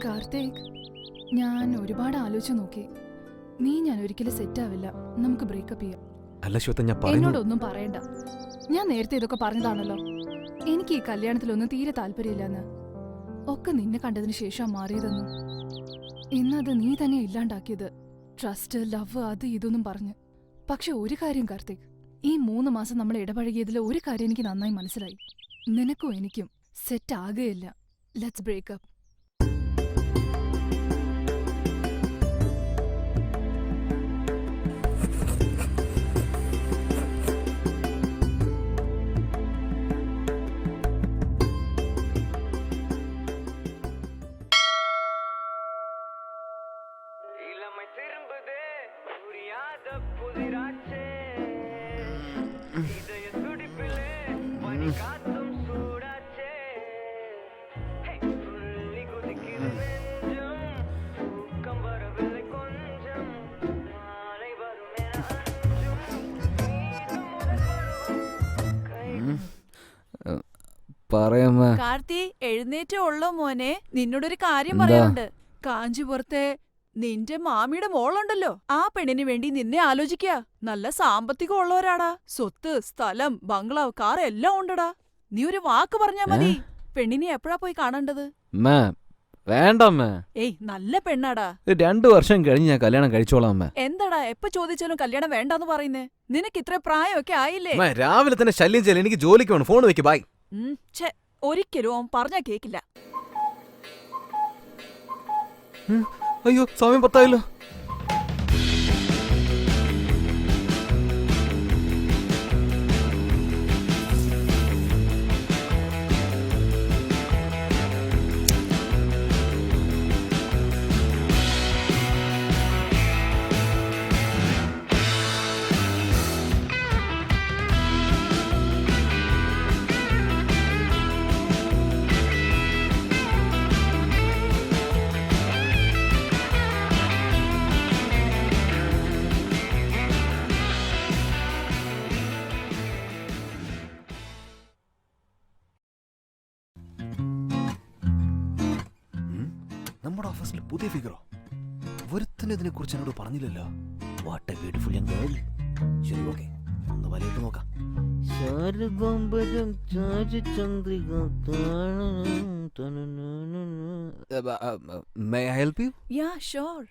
കാർത്തിക്, ഞാൻ ഒരുപാട് ആലോചിച്ചു നോക്കി. ഞാൻ ഒരിക്കലും സെറ്റ് ആവില്ല. നമുക്ക് ബ്രേക്കപ്പ് ചെയ്യാം. അല്ല ശ്വേത, ഞാൻ എന്നോടൊന്നും പറയണ്ട. ഞാൻ നേരത്തെ ഇതൊക്കെ പറഞ്ഞതാണല്ലോ. എനിക്ക് ഈ കല്യാണത്തിലൊന്നും തീരെ താല്പര്യമില്ലെന്ന്. ഒക്കെ നിന്നെ കണ്ടതിന് ശേഷം മാറിയതെന്നും ഇന്നത് നീ തന്നെ ഇല്ലാണ്ടാക്കിയത്. ട്രസ്റ്റ്, ലവ്, അത് ഇതൊന്നും പറഞ്ഞ്. പക്ഷെ ഒരു കാര്യം കാർത്തിക്, ഈ 3 മാസം നമ്മൾ ഇടപഴകിയതിൽ ഒരു കാര്യം എനിക്ക് നന്നായി മനസ്സിലായി. നിനക്കും എനിക്കും സെറ്റ് ആകുകയില്ല. Let's break up. കാർത്തി, എഴുന്നേറ്റേ ഉള്ളോ മോനെ? നിന്നോടൊരു കാര്യം പറയാനുണ്ട്. കാഞ്ചിപുരത്തെ നിന്റെ മാമിയുടെ മോളുണ്ടല്ലോ, ആ പെണ്ണിന് വേണ്ടി നിന്നെ ആലോചിക്കുക. നല്ല സാമ്പത്തികം ഉള്ളവരാടാ. സ്വത്ത്, സ്ഥലം, ബംഗ്ലാവ്, കാർ എല്ലാം ഉണ്ടടാ. നീ ഒരു വാക്ക് പറഞ്ഞാ മതി. പെണ്ണിനെ എപ്പോഴാ പോയി കാണേണ്ടത്? വേണ്ടമ്മ. ഏയ്, നല്ല പെണ്ണാടാ. 2 വർഷം കഴിഞ്ഞ് ഞാൻ കല്യാണം കഴിച്ചോളാം. എന്താടാ എപ്പ ചോദിച്ചാലും കല്യാണം വേണ്ടാന്ന് പറയുന്നേ? നിനക്ക് ഇത്ര പ്രായമൊക്കെ ആയില്ലേ? രാവിലെ തന്നെ ശല്യം ചെയ്യല. എനിക്ക് ജോലിക്ക് വേണം. ഫോൺ വെക്ക്. ബൈ. ഒരിക്കലും അവൻ പറഞ്ഞാ കേക്കില്ല. അയ്യോ, സമയം 10 ആയല്ലോ. നമ്മുടെ ഓഫീസിൽ പുതിയ ഫിഗറോ? ഒരുത്തന്നെ ഇതിനെ കുറിച്ച് എന്നോട് പറഞ്ഞില്ലല്ലോ. What A beautiful young girl. ശരി, ഓക്കെ, ഒന്ന് വലയിട്ട് നോക്കാം. May I help you? Yeah, sure.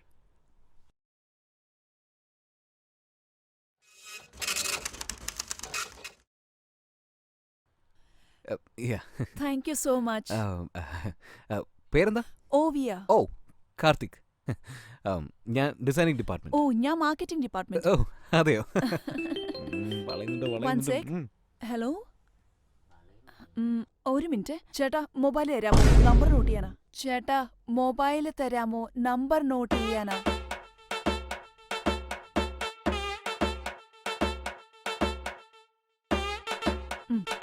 Yeah. Thank you so much. പേരെന്താ? ഓവിയ. ഓ, കാർത്തിക്. ഞാൻ ഡിസൈനിങ് ഡിപ്പാർട്ട്മെന്റ്. ഓ, ഞാൻ മാർക്കറ്റിംഗ് ഡിപ്പാർട്ട്മെന്റ്. ഓ, അതെയോ? One sec. ഹലോ, ഒരു മിനിറ്റ് ചേട്ടാ. മൊബൈൽ തരാമോ? നമ്പർ നോട്ട് ചെയ്യാനാ. ചേട്ടാ, മൊബൈൽ തരാമോ? നമ്പർ നോട്ട് ചെയ്യാനാ.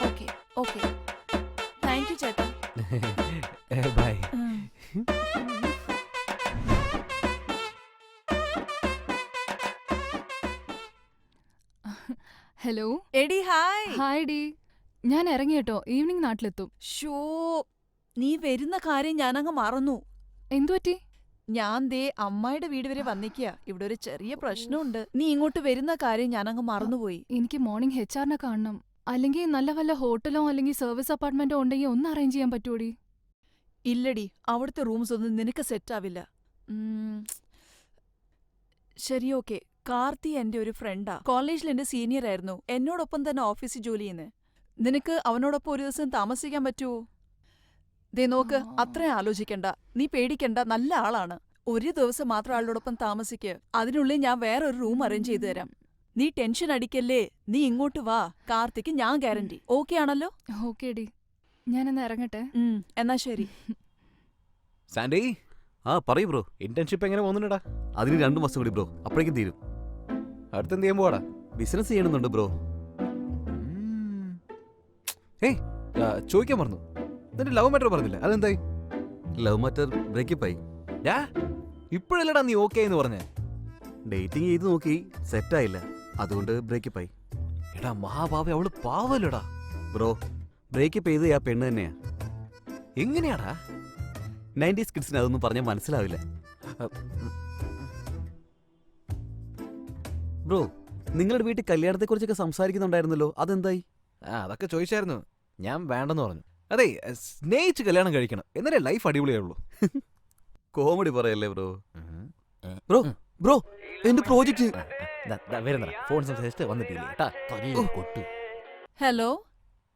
ഓക്കെ ഓക്കെ, താങ്ക് യു ചേട്ടാ. ബൈ. ഹലോ. എടി, ഹായ്. Hi D. ഞാൻ ഇറങ്ങിട്ടോ. ഈവനിങ് നാട്ടിലെത്തും. ഷോ, നീ വരുന്ന കാര്യം ഞാനങ്ങ് മറന്നു. എന്തുപറ്റി? ഞാൻ ദേ അമ്മായിയുടെ വീട് വരെ വന്നിക്കുക. ഇവിടെ ഒരു ചെറിയ പ്രശ്നമുണ്ട്. നീ ഇങ്ങോട്ട് വരുന്ന കാര്യം ഞാനങ്ങ് മറന്നുപോയി. എനിക്ക് മോർണിംഗ് HR-നെ കാണണം. അല്ലെങ്കിൽ നല്ല വല്ല ഹോട്ടലോ അല്ലെങ്കിൽ സർവീസ് അപ്പാർട്ട്മെന്റോ ഉണ്ടെങ്കിൽ ഒന്ന് അറേഞ്ച് ചെയ്യാൻ പറ്റുമോടി? ഇല്ലടി, അവിടുത്തെ റൂംസ് ഒന്നും നിനക്ക് സെറ്റാവില്ല. ശരി, ഓക്കെ. കാർത്തി എന്റെ ഒരു ഫ്രണ്ടാ. കോളേജിൽ എന്റെ സീനിയർ ആയിരുന്നു. എന്നോടൊപ്പം തന്നെ ഓഫീസിൽ ജോലി ചെയ്യുന്നത്. നിനക്ക് അവനോടൊപ്പം ഒരു ദിവസം താമസിക്കാൻ പറ്റുമോ? ദേ നോക്ക്, അത്രയും ആലോചിക്കണ്ട. നീ പേടിക്കണ്ട, നല്ല ആളാണ്. ഒരു ദിവസം മാത്രം ആളോടൊപ്പം താമസിക്ക്. അതിനുള്ളിൽ ഞാൻ വേറൊരു റൂം അറേഞ്ച് ചെയ്തു തരാം. നീ ടെൻഷൻ അടിക്കല്ലേ. നീ ഇങ്ങോട്ട് വാ. കാർത്തിക്ക് ഞാൻ ഗ്യാരണ്ടി. ഓക്കെ ആണല്ലോ? ഓക്കെ ഡി, ഞാനെന്നാ ഇറങ്ങട്ടെ. എന്നാ ശരി. സാൻഡി, പറയൂ ബ്രോ. ഇന്റേൺഷിപ്പ് എങ്ങനെ പോകുന്നുണ്ടാ? അതിന് 2 മാസം കൂടി ബ്രോ, അപ്പോഴേക്കും തീരും. അടുത്തെന്ത് ചെയ്യാൻ പോവാടാ? ബിസിനസ് ചെയ്യണമെന്നുണ്ട് ബ്രോ. ചോദിക്കാൻ പറഞ്ഞു. എന്നിട്ട് ലവ് മാറ്റർ പറഞ്ഞില്ല, അതെന്തായി? ലവ് മാറ്റർ ബ്രേക്കപ്പ് ആയി. ഇപ്പോഴല്ലടാ നീ ഓക്കെ എന്ന് പറഞ്ഞേ. ഡേറ്റിംഗ് ചെയ്ത് നോക്കി, സെറ്റായില്ല. അതുകൊണ്ട് ബ്രേക്കപ്പ് ആയി. എടാ മഹാഭാവി, അവള് പാവല്ലടാ. ബ്രോ, ബ്രേക്കപ്പ് ചെയ്ത് ആ പെണ്ണ് തന്നെയാ. എങ്ങനെയാടാ? 90s കിഡ്സിന് അതൊന്നും പറഞ്ഞാൽ മനസ്സിലാവില്ല. ബ്രോ, നിങ്ങളുടെ വീട്ടിൽ കല്യാണത്തെക്കുറിച്ചൊക്കെ സംസാരിക്കുന്നുണ്ടായിരുന്നല്ലോ, അതെന്തായി? അതൊക്കെ ചോദിച്ചായിരുന്നു. ഞാൻ വേണ്ടെന്ന് പറഞ്ഞു. അതെ, സ്നേഹിച്ച് കല്യാണം കഴിക്കണം, എന്നാലേ ലൈഫ് അടിപൊളിയാവുള്ളൂ. കോമഡി പറയല്ലേ ബ്രോ. ബ്രോ ബ്രോ എന്റെ പ്രോജക്റ്റ് വരുന്ന ഫോൺ സംസാരിച്ചിട്ട് വന്നിട്ടില്ലേ? ഹലോ,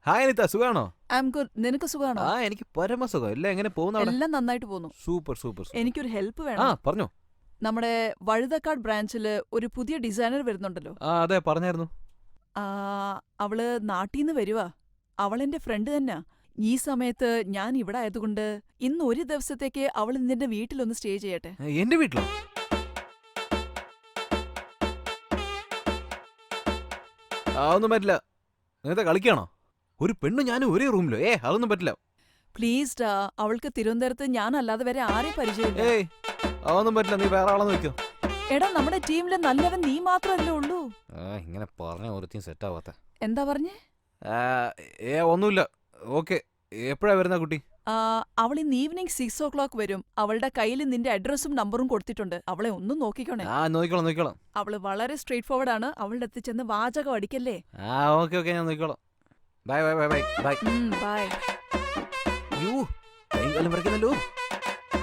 ഹായ് അനിത, സുഖാണോ? I M good. നിനക്ക് സുഖാണോ? എനിക്ക് പരമസുഖം. എല്ലാം എങ്ങനെ പോകുന്നു അവിടെ? എല്ലാം നന്നായിട്ട് പോകുന്നു. Super super. എനിക്കൊരു ഹെൽപ്പ് വേണം. പറഞ്ഞോ. നമ്മുടെ വഴുതക്കാട് ബ്രാഞ്ചില് ഒരു പുതിയ ഡിസൈനർ വരുന്നുണ്ടല്ലോ. അതെ, പറഞ്ഞായിരുന്നു. അവള് നാട്ടീന്ന് വരുവാ. അവളെന്റെ ഫ്രണ്ട് തന്നെയാ. ഈ സമയത്ത് ഞാൻ ഇവിടെ ആയതുകൊണ്ട് ഇന്ന് ഒരു ദിവസത്തേക്ക് അവൾ നിന്റെ വീട്ടിലൊന്ന് സ്റ്റേ ചെയ്യട്ടെ. എന്റെ വീട്ടിലോ? അതൊന്നും പറ്റില്ല. നേരത്തെ കളിക്കാണോ? ഒരു പെണ്ണു ഞാനും ഒരേ റൂമിലോ? അതൊന്നും പറ്റില്ല. പ്ലീസ് ഡാ, അവൾക്ക് തിരുവനന്തപുരത്ത് ഞാൻ അല്ലാതെ വരെ ആരെയും പരിചയമില്ല. അതൊന്നും പറ്റില്ല. നീ വേറെ ആളെന്ന് വെക്കോ. എടാ, നമ്മുടെ ടീമിലെ നല്ലവൻ നീ മാത്രമല്ലേ ഉള്ളൂ. ഇങ്ങനെ പറഞ്ഞ ഒരുത്തിയും സെറ്റ് ആവാത്ത. എന്താ പറഞ്ഞേ? ഒന്നുമില്ല. ഓക്കെ, എപ്പോഴാ വരുന്ന കുട്ടി? അവൾ ഇന്ന് ഈവനിങ് 6 o'clock വരും. അവളുടെ കയ്യിൽ നിന്റെ അഡ്രസ്സും നമ്പറും കൊടുത്തിട്ടുണ്ട്. അവളെ ഒന്നും നോക്കിക്കോണേ. നോക്കിക്കോളാം. അവള് വളരെ സ്ട്രേറ്റ് ഫോർവേഡ് ആണ്. അവളുടെ അടുത്ത് ചെന്ന് വാചകം അടിക്കല്ലേ. ഓക്കെ, ഞാൻ നോക്കിക്കോളാം. Bye bye bye bye bye. Bye. പറയുന്നല്ലോ,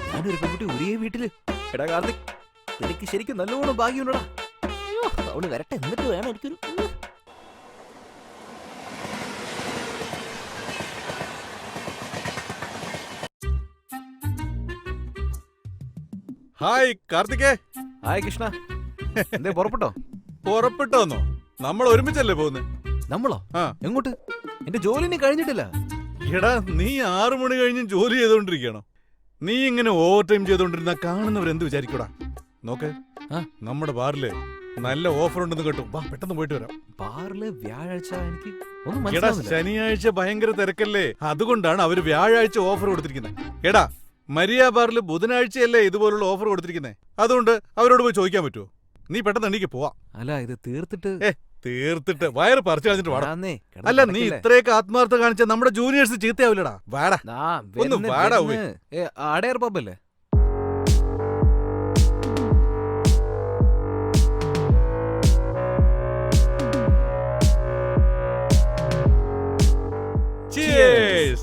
ഞാനൊരു പെൺകുട്ടി ഒരേ വീട്ടില്. എടാ കാർത്തിക്, എനിക്ക് ശരിക്കും നല്ലോണം ഭാഗ്യമുണ്ടടാ. അവള് വരട്ടെ, എന്നിട്ട് വേണം എനിക്കൊരു. ഹായ് കാർത്തികേ. ഹായ് കൃഷ്ണ. എന്തേ പുറപ്പെട്ടോ? പുറപ്പെട്ടോന്നോ? നമ്മൾ ഒരുമിച്ചല്ലേ പോകുന്നത്? നമ്മളോ? എങ്ങോട്ട്? എന്റെ ജോലി കഴിഞ്ഞിട്ടില്ല. എടാ, നീ 6 മണി കഴിഞ്ഞ് ജോലി ചെയ്തോണ്ടിരിക്കണോ? നീ ഇങ്ങനെ ഓവർ ടൈം ചെയ്തോണ്ടിരുന്ന കാണുന്നവരെന്ത് വിചാരിക്കൂടാ? നോക്ക്, നമ്മുടെ ബാറില് നല്ല ഓഫർ ഉണ്ടെന്ന് കേട്ടു. വാ, പെട്ടെന്ന് പോയിട്ട് വരാം. ബാറില് വ്യാഴാഴ്ച? എനിക്ക് എടാ, ശനിയാഴ്ച ഭയങ്കര തിരക്കല്ലേ, അതുകൊണ്ടാണ് അവര് വ്യാഴാഴ്ച ഓഫർ കൊടുത്തിരിക്കുന്നത്. എടാ, മരിയ ബാറിൽ ബുധനാഴ്ചയല്ലേ ഇതുപോലുള്ള ഓഫർ കൊടുത്തിരിക്കുന്നത്. അതുകൊണ്ട് അവരോട് പോയി ചോദിക്കാൻ പറ്റുമോ? നീ പെട്ടെന്ന് എണീക്ക് പോവാ. അല്ല, ഇത് തീർത്തിട്ട് വയറ് പറിച്ചു കളഞ്ഞിട്ട് വാടാ. അല്ല, നീ ഇത്രയൊക്കെ ആത്മാർത്ഥ കാണിച്ച നമ്മുടെ ജൂനിയേഴ്സ് ചീത്തയാവില്ലടാ. വാടാ, ഒന്ന് വാടാ. അടയർ പബ്ബല്ലേ? Cheers.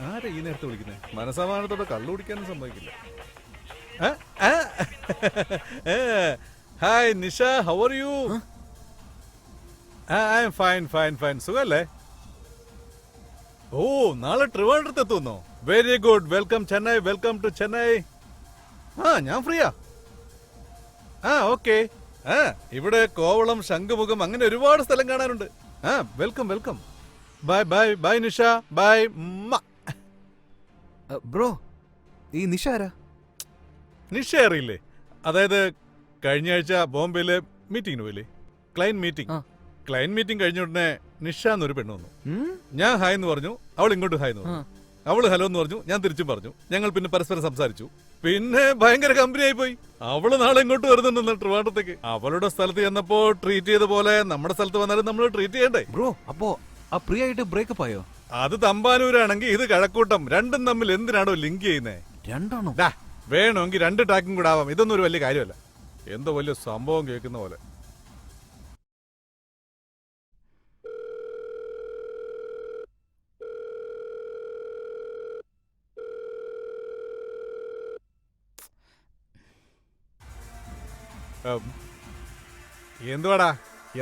ആരാ ഈ നേരത്തെ വിളിക്കുന്നത്? മനസമാനത്തോടെ കള്ളു കുടിക്കാനും സംഭവിക്കില്ല. Hi Nisha, how are you? I am fine fine fine. സുഖല്ലേ? ഓ, നാളെ ട്രിവാൻഡ്രത്ത് എത്തുന്നോ? Very good. Welcome Chennai, welcome to Chennai. ഞാൻ ഫ്രീയാ. ഓക്കെ. ഇവിടെ കോവളം, ശംഖുമുഖം, അങ്ങനെ ഒരുപാട് സ്ഥലം കാണാനുണ്ട്. Welcome welcome. Bye bye bye Nisha, bye. Bro, ഈ നിഷ ആരാ? നിഷ അറിയില്ലേ? അതായത് കഴിഞ്ഞ ആഴ്ച ബോംബെയിലെ മീറ്റിംഗിന് പോയില്ലേ? ക്ലൈന്റ് മീറ്റിംഗ് കഴിഞ്ഞ ഉടനെ നിഷ എന്നൊരു പെണ്ണ് വന്നു. ഞാൻ ഹായ് എന്ന് പറഞ്ഞു, അവൾ ഇങ്ങോട്ട് ഹായ് എന്ന് പറഞ്ഞു. അവള് ഹലോ എന്ന് പറഞ്ഞു, ഞാൻ തിരിച്ചും പറഞ്ഞു. ഞങ്ങൾ പിന്നെ പരസ്പരം സംസാരിച്ചു. പിന്നെ ഭയങ്കര കമ്പനി ആയി പോയി. അവള് നാളെ ഇങ്ങോട്ട് വരുന്നുണ്ടെന്ന് ട്രിവാൻഡ്രത്തേക്ക്. അവളുടെ സ്ഥലത്ത് ചെന്നപ്പോ ട്രീറ്റ് ചെയ്ത പോലെ നമ്മുടെ സ്ഥലത്ത് വന്നാലും നമ്മൾ ട്രീറ്റ് ചെയ്യണ്ടേ? ബ്രോ, അപ്പോ പ്രിയ ആയിട്ട് ബ്രേക്കപ്പ് ആയോ? അത് തമ്പാനൂരാണെങ്കിൽ ഇത് കഴക്കൂട്ടം. രണ്ടും തമ്മിൽ എന്തിനാണോ ലിങ്ക് ചെയ്യുന്നത്? രണ്ടാണോ? വേണമെങ്കിൽ 2 ട്രാക്കും കൂടെ ആവാം. ഇതൊന്നും ഒരു വലിയ കാര്യമല്ല. എന്തോ വലിയ സംഭവം കേൾക്കുന്ന പോലെ. എന്തുവാടാ,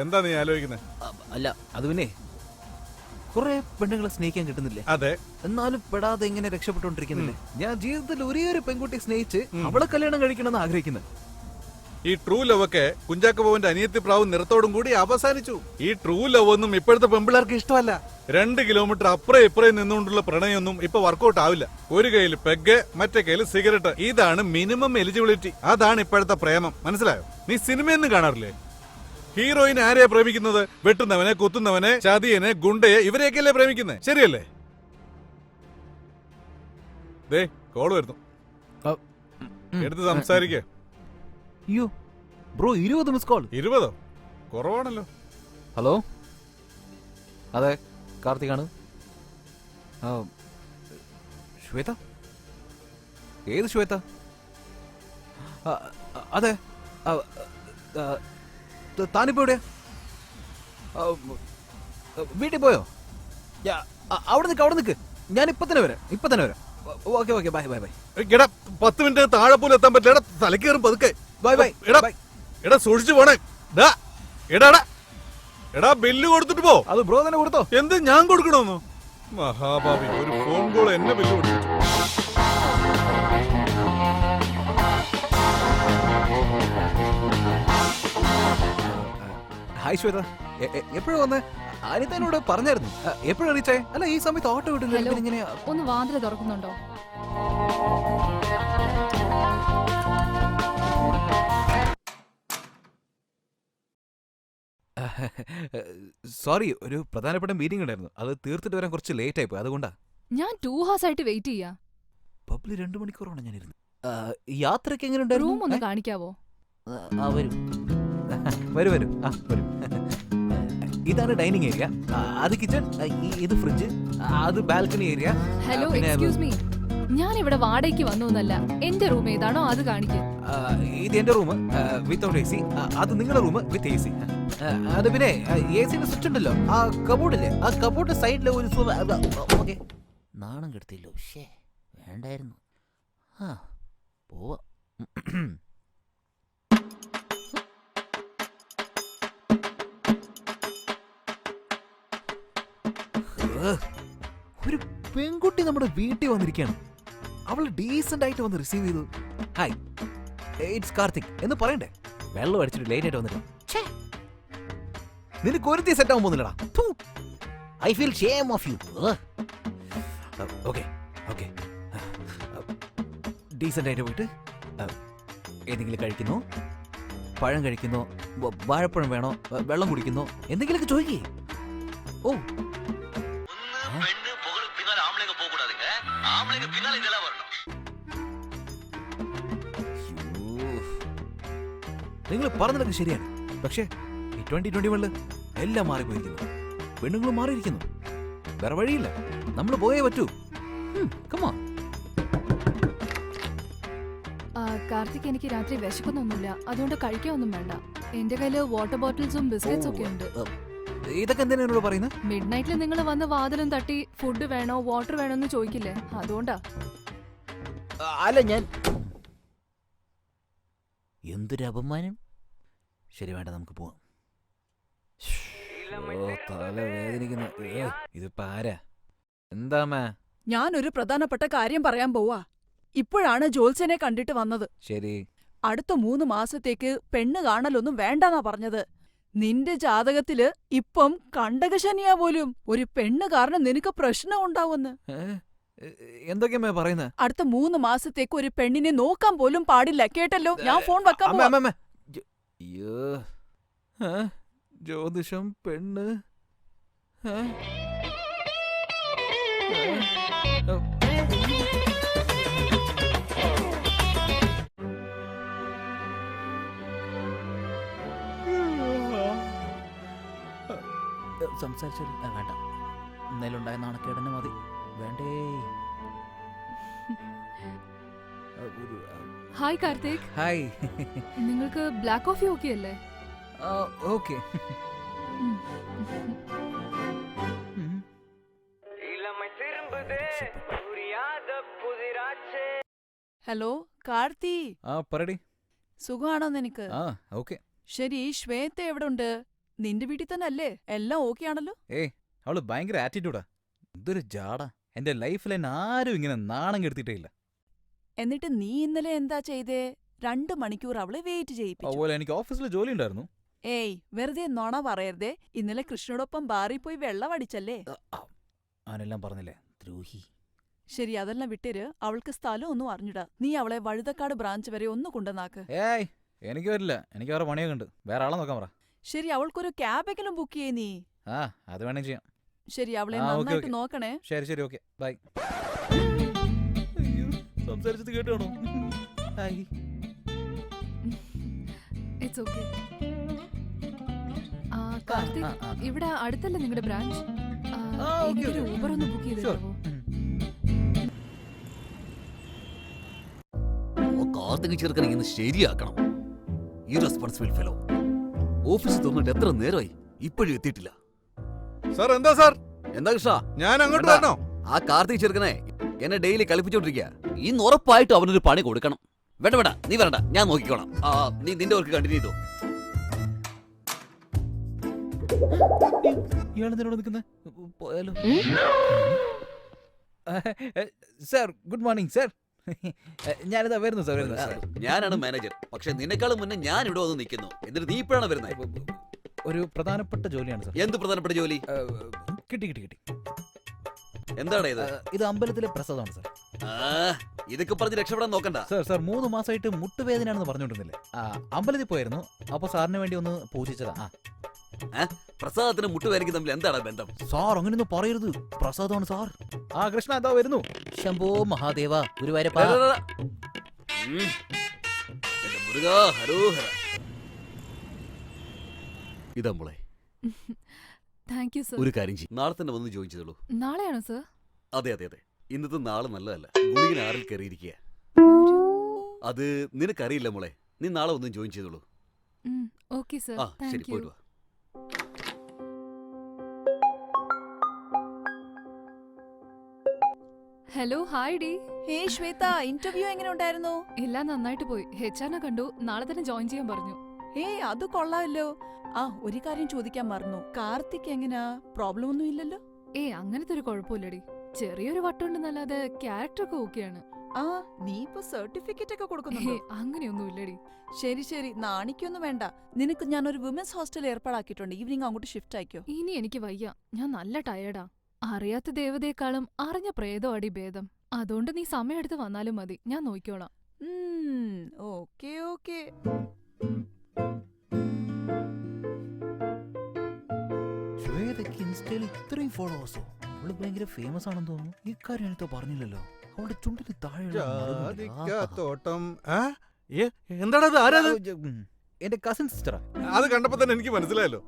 എന്താ നീ ആലോചിക്കുന്നത്? അല്ല, അത് പിന്നെ കുറെ പെണ്ണുങ്ങളെ സ്നേഹിക്കാൻ കിട്ടുന്നില്ലേ? അതെ. എന്നാലും പെടാതെ എങ്ങനെ രക്ഷപ്പെട്ടോണ്ടിരിക്കുന്നില്ലേ? ഞാൻ ജീവിതത്തിൽ ഒരേ ഒരു പെൺകുട്ടിയെ സ്നേഹിച്ച് അവളെ കല്യാണം കഴിക്കണമെന്ന് ആഗ്രഹിക്കുന്നത്. ഈ ട്രൂ ലവ് ഒക്കെ കുഞ്ചാക്കോ ബോബന്റെ അനിയത്തി പ്രാവും നിറത്തോടും കൂടി അവസാനിച്ചു. ഈ ട്രൂ ലവ് ഒന്നും ഇപ്പോഴത്തെ പെമ്പിള്ളേർക്ക് ഇഷ്ടമല്ല. 2 കിലോമീറ്റർ അപ്പുറം ഇപ്പുറം നിന്നുകൊണ്ടുള്ള പ്രണയമൊന്നും ഇപ്പൊ വർക്കൗട്ട് ആവില്ല. ഒരു കയ്യിൽ പെഗ്, മറ്റേ കയ്യിൽ സിഗരറ്റ്. ഇതാണ് മിനിമം എലിജിബിലിറ്റി. അതാണ് ഇപ്പോഴത്തെ പ്രേമം. മനസ്സിലായോ? നീ സിനിമയൊന്നും കാണാറില്ലേ? ഹീറോയിൻ ആരെയാ പ്രേമിക്കുന്നത്? വെട്ടുന്നവനെ, കുത്തുന്നവനെ, ചതിയനെ, ഗുണ്ടയെ, ഇവരെയൊക്കെയല്ലേ പ്രേമിക്കുന്നത്? ശരിയല്ലേ? ദേ, കോള് വരുന്നു. എടുത്ത് സംസാരിക്കേ. അയ്യോ, ബ്രോ 20 മിസ് കോൾ. 20 കുറവാണല്ലോ. ഹലോ, അതെ കാർത്തികാണ്. ശ്വേത? ഏത് ശ്വേത? അതെ, താനിപ്പോ എവിടെയാ? വീട്ടിൽ പോയോ? അവിടെ നിൽക്ക്, ഞാൻ ഇപ്പൊ തന്നെ വരാം. Okay, bye. എടാ 10 മിനിറ്റ് താഴെ പോലും എത്താൻ പറ്റില്ല. എടാ തലക്ക് കയറും പതുക്കെ. ബൈ. എടാ സൂക്ഷിച്ചു പോണേ. എടാ ബില്ല് കൊടുത്തിട്ട് പോ. അത് ബ്രോ തന്നെ കൊടുത്തോ? എന്ത് ഞാൻ കൊടുക്കണമെന്നോ? മഹാഭാവി, ഒരു ഫോൺ കോൾ എന്നെ ബില്ല് കൊടുത്തു. ഹായ് ശ്വേത, എപ്പോഴും വന്ന് അനിത എന്നോട് പറഞ്ഞായിരുന്നു. എപ്പോഴും അറിയിച്ചേ? അല്ല ഈ സമയത്ത് ഓട്ടോ ഹലോ, ഇങ്ങനെ. ഒന്ന് വാതില് തുറക്കുന്നുണ്ടോ? സോറി, ഒരു പ്രധാനപ്പെട്ട മീറ്റിംഗ് ഉണ്ടായിരുന്നു. അത് തീർത്തിട്ട് വരാൻ കുറച്ച് ലേറ്റ് ആയിപ്പോയി, അതുകൊണ്ടാ. ഞാൻ 2 hours ആയിട്ട് വെയിറ്റ് ചെയ്യാ. പബ്ലിൽ 2 മണിക്കൂറാണ് ഞാൻ ഇരുന്നത്. യാത്രയ്ക്ക് എങ്ങനെ റൂം ഒന്ന് കാണിക്കാവോ? വരും. ഇതാണ് ഡൈനിങ് ഏരിയ, അത് കിച്ചൺ, ഇത് ഫ്രിഡ്ജ്, അത് balcony area. Hello, excuse me. ഞാൻ ഇവിടെ വാടകയ്ക്ക് വന്നോന്നല്ല. എന്റെ റൂം ഏതാണോ അത് കാണിക്കും. ഇത് എന്റെ റൂം വിത്തൗട്ട് AC, അത് നിങ്ങളുടെ റൂം വിത്ത് AC. അത് പിന്നെ AC-ന്റെ സ്വിച്ച് ഉണ്ടല്ലോ, ആ കബോർഡില്ലേ, ആ കബോർഡ് സൈഡിലെ ഒരു ഓക്കെ. നാണം കെടുത്തില്ലോ, വേണ്ടായിരുന്നു. പോവാ. ഒരു പെൺകുട്ടി നമ്മുടെ വീട്ടിൽ വന്നിരിക്കുകയാണ്. അവൾ ഡീസന്റ് ആയിട്ട് വന്ന് റിസീവ് ചെയ്തു. ഹായ്, ഇറ്റ്സ് കാർത്തിക് എന്ന് പറയണ്ടേ? വെള്ളം അടിച്ചിട്ട് ലേറ്റ് ആയിട്ട് വന്നിട്ട് നിനക്ക് ഒരുത്തി സെറ്റ് ആവാൻ പോകുന്നില്ലടാ. I feel shame of you. Okay, decent ആയിട്ട് പോയിട്ട് ഏതെങ്കിലും കഴിക്കുന്നോ, പഴം കഴിക്കുന്നോ, വാഴപ്പഴം വേണോ, വെള്ളം കുടിക്കുന്നോ, എന്തെങ്കിലുമൊക്കെ ചോദിക്കേ. ഓ, നിങ്ങൾ പറഞ്ഞതൊക്കെ ശരിയാണ്. പക്ഷേ ഈ 2021 എല്ലാം മാറിപ്പോയിരിക്കുന്നു. പെണ്ണുങ്ങളും മാറിയിരിക്കുന്നു. വേറെ വഴിയില്ല, നമ്മൾ പോയേ പറ്റൂ. കമാ. കാർത്തിക്, എനിക്ക് രാത്രി വിശക്കൊന്നുമില്ല, അതുകൊണ്ട് കഴിക്കാനൊന്നും വേണ്ട. എന്റെ കയ്യില് വാട്ടർ ബോട്ടിൽസും ബിസ്ക്കറ്റ്സും ഒക്കെ ഉണ്ട്. ഇതൊക്കെ എന്തിനാ എന്നോട് പറയുന്നത്? മിഡ് നൈറ്റിൽ നിങ്ങൾ വന്ന് വാതിലും തട്ടി ഫുഡ് വേണോ വാട്ടർ വേണോ എന്ന് ചോദിക്കില്ലേ, അതുകൊണ്ടാ. അല്ല, ഞാൻ എന്തൊരു അപമാനം. ശരി, വേണ്ട, നമുക്ക് പോവാം. തല വേദനിക്കുന്നു. ഇതിപ്പോ ആരാ? എന്താ? ഞാനൊരു പ്രധാനപ്പെട്ട കാര്യം പറയാൻ പോവാ. ഇപ്പോഴാണ് ജോത്സ്യനെ കണ്ടിട്ട് വന്നത്. ശരി. അടുത്ത 3 മാസത്തേക്ക് പെണ്ണ് കാണലൊന്നും വേണ്ടെന്നാ പറഞ്ഞത്. നിന്റെ ജാതകത്തില് ഇപ്പം കണ്ടകശനിയാ പോലും. ഒരു പെണ്ണ് കാരണം നിനക്ക് പ്രശ്നം ഉണ്ടാവുമെന്ന്. എന്തൊക്കെയാ പറയുന്നത്? അടുത്ത 3 മാസത്തേക്ക് ഒരു പെണ്ണിനെ നോക്കാൻ പോലും പാടില്ല, കേട്ടല്ലോ? ഞാൻ ഫോൺ വെക്കാൻ പോവാ. ജ്യോതിഷം, പെണ്ണ്. സംസാരിച്ചാൽ വേണ്ട, ഇന്നലുണ്ടായ നാണക്കേടന്നെ മതി. വേണ്ടേ. ഹായ് കാർത്തിക്. ഹായ്. നിങ്ങൾക്ക് ബ്ലാക്ക് കോഫി ഓക്കെ അല്ലേ? ഓക്കെ. ഹലോ കാർത്തി, പറടി. സുഖമാണോ നിനക്ക്? ഓക്കെ. ശരി, ശ്വേത എവിടെ ഉണ്ട്? നിന്റെ വീട്ടിൽ തന്നെ അല്ലേ? എല്ലാം ഓക്കെ ആണല്ലോ? അവള് ഭയങ്കര ആറ്റിറ്റ്യൂഡാ. ഇതൊരു ജാടാ. എന്റെ ലൈഫിൽ എന്നെ ആരും ഇങ്ങനെ നാണം കെടുത്തിട്ടേ ഇല്ല. എന്നിട്ട് നീ ഇന്നലെ എന്താ ചെയ്തേ? 2 മണിക്കൂർ അവളെ വെയിറ്റ് ചെയ്യിപ്പിച്ചു. അതുപോലെ എനിക്ക് ഓഫീസിൽ ജോലി ഉണ്ടായിരുന്നു. ഏയ്, വെറുതെ നുണ പറയരുതേ. ഇന്നലെ കൃഷ്ണനോടൊപ്പം ബാറിൽ പോയി വെള്ളം അടിച്ചല്ലേ? അവനെല്ലാം പറഞ്ഞില്ലേ, ദ്രോഹി. ശരി, അതെല്ലാം വിട്ടേര്. അവൾക്ക് സ്ഥലം ഒന്നും അറിഞ്ഞിടാ. നീ അവളെ വഴുതക്കാട് ബ്രാഞ്ച് വരെ ഒന്ന് കൊണ്ടുവന്നാക്ക്. എനിക്ക് വരില്ല, എനിക്ക് വേറെ പണിയൊക്കെ ഉണ്ട്. വേറെ ആളെ നോക്കാൻ പറ. ശരി, അവൾക്കൊരു ക്യാബെങ്കിലും ബുക്ക് ചെയ്യേ നീ. അത് വേണേ ചെയ്യാം. ശരി, അവളെ നന്നായിട്ട് നോക്കണേ. ശരി, ഓക്കെ, ബൈ. സംസാരിച്ചത് കേട്ടാണോ? It's okay. കാർത്തിക്, ഇവിടെ അടുത്തല്ലേ നിങ്ങളുടെ ബ്രാഞ്ച്? എനിക്കൊരു ഊബർ ഒന്ന് ബുക്ക് ചെയ്തിട്ടുണ്ടോ? കാർത്തിക് ചെറുക്കൻ ഇങ്ങനെ ശരിയാക്കണം. ഈ റെസ്പോൺസിബിൾ ഫെലോ ഓഫീസിൽ തുറന്നിട്ട് എത്ര നേരമായി ഇപ്പോഴും എത്തിയിട്ടില്ല. സാർ എന്താ സാർ? എന്താ കൃഷ്ണ? ഞാൻ അങ്ങോട്ട് എന്താ? വരണോ? ആ കാർത്തിക് ചെറുക്കനെ എന്നെ ഡെയിലി കളിപ്പിച്ചോണ്ടിരിക്കുക. ഇന്ന് ഉറപ്പായിട്ടും അവനൊരു പണി കൊടുക്കണം. വേണ്ട വേണ്ട, നീ വരണ്ട, ഞാൻ നോക്കിക്കോളാം. നീ നിന്റെ വർക്ക് കണ്ടിന്യൂ ചെയ്തോ. ഇയാളെന്തിനോട് നിൽക്കുന്നത്? പോയാലോ? Sir good morning sir. ഞാനിതാ വരുന്നു സാർ. ഞാനാണ് മാനേജർ. പക്ഷെ നിന്നെക്കാളും മുന്നേ ഞാൻ ഇവിടെ വന്ന് നിൽക്കുന്നു. എന്നിട്ട് നീ ഇപ്പോഴാണ് വരുന്നത്. ഒരു പ്രധാനപ്പെട്ട ജോലിയാണ് സാർ. എന്ത് പ്രധാനപ്പെട്ട ജോലി? കിട്ടി. എന്താണ് ഇത്? ഇത് അമ്പലത്തിലെ പ്രസാദമാണ് സാർ. ഇതൊക്കെ പറഞ്ഞ് രക്ഷപ്പെടാൻ നോക്കണ്ട. സാർ 3 മാസമായിട്ട് മുട്ടുവേദനയാണെന്ന് പറഞ്ഞുകൊണ്ടിരുന്നില്ലേ? അമ്പലത്തിൽ പോയിരുന്നു. അപ്പൊ സാറിന് വേണ്ടി ഒന്ന് പൂജിച്ചതാ. പ്രസാദത്തിന് മുട്ടുവേദനയ്ക്ക് തമ്മിൽ എന്താണ് ബന്ധം? സാർ അങ്ങനെയൊന്നും പറയരുത്. പ്രസാദമാണ് സാർ. കൃഷ്ണ എന്താ വരുന്നു. ശംഭോ മഹാദേവ ഗുരുവായൂരപ്പ. ഇതാ മോളെ. Thank you sir. ഒരു കാര്യം ചെയ്യും, നാളെ തന്നെ വന്ന് ജോയിൻ ചെയ്തോളൂ. നാളെയാണോ സർ? അതെ. ഇന്നത്തെ നാളെ നല്ലതല്ല. ഗുളികൻ ആറിൽ കയറിയിരിക്കുക. അത് നിനക്കറിയില്ല മോളെ. നീ നാളെ ഒന്ന് ജോയിൻ ചെയ്തോളൂ. Okay sir. ശരി, പോയിട്ട് വാ. ഹലോ, ഹായ് ഡി. ഹേ ശ്വേത, ഇന്റർവ്യൂ എങ്ങനെ ഉണ്ടായിരുന്നു? എല്ലാം നന്നായിട്ട് പോയി. HR കണ്ടു. നാളെ തന്നെ ജോയിൻ ചെയ്യാൻ പറഞ്ഞു. അത് കൊള്ളാമല്ലോ. ഒരു കാര്യം ചോദിക്കാൻ മറന്നു. കാർത്തിക് എങ്ങനാ? പ്രോബ്ലം ഒന്നും ഇല്ലല്ലോ? അങ്ങനത്തെ ഒരു കുഴപ്പമില്ലടി. ചെറിയൊരു വട്ടുണ്ടെന്നല്ലാതെ ക്യാരക്ടറൊക്കെ ഓക്കെയാണ്. നീ ഇപ്പൊ സർട്ടിഫിക്കറ്റ് ഒക്കെ കൊടുക്കുന്നുണ്ടോ? അങ്ങനെയൊന്നും ഇല്ലടി. ശരി, നാണിക്കൊന്നും വേണ്ട. നിനക്ക് ഞാനൊരു വിമൻസ് ഹോസ്റ്റൽ ഏർപ്പാടാക്കിയിട്ടുണ്ട്. ഈവനിങ് അങ്ങോട്ട് ഷിഫ്റ്റ് ആയിക്കോ. ഇനി എനിക്ക് വയ്യ. ഞാൻ നല്ല ടയേർഡാ. അറിയാത്ത ദേവതയെക്കാളും അറിഞ്ഞ പ്രേതമാടി ഭേദം. അതുകൊണ്ട് നീ സമയമെടുത്ത് വന്നാലും മതി, ഞാൻ നോക്കിക്കോളാം. ഓക്കെ. ശ്വേതയ്ക്ക് ഇൻസ്റ്റയിൽ ഇത്രയും ഫോളോവേഴ്സോ? അവള് ഭയങ്കര ഫേമസ് ആണെന്ന് തോന്നുന്നു. ഇക്കാര്യം എനിക്ക് പറഞ്ഞില്ലല്ലോ. അവളുടെ ചുണ്ടിന് തോട്ടം. എന്താണത്? ആരാത്? എന്റെ കസിൻ സിസ്റ്ററാ. അത് കണ്ടപ്പോ തന്നെ എനിക്ക് മനസ്സിലായല്ലോ.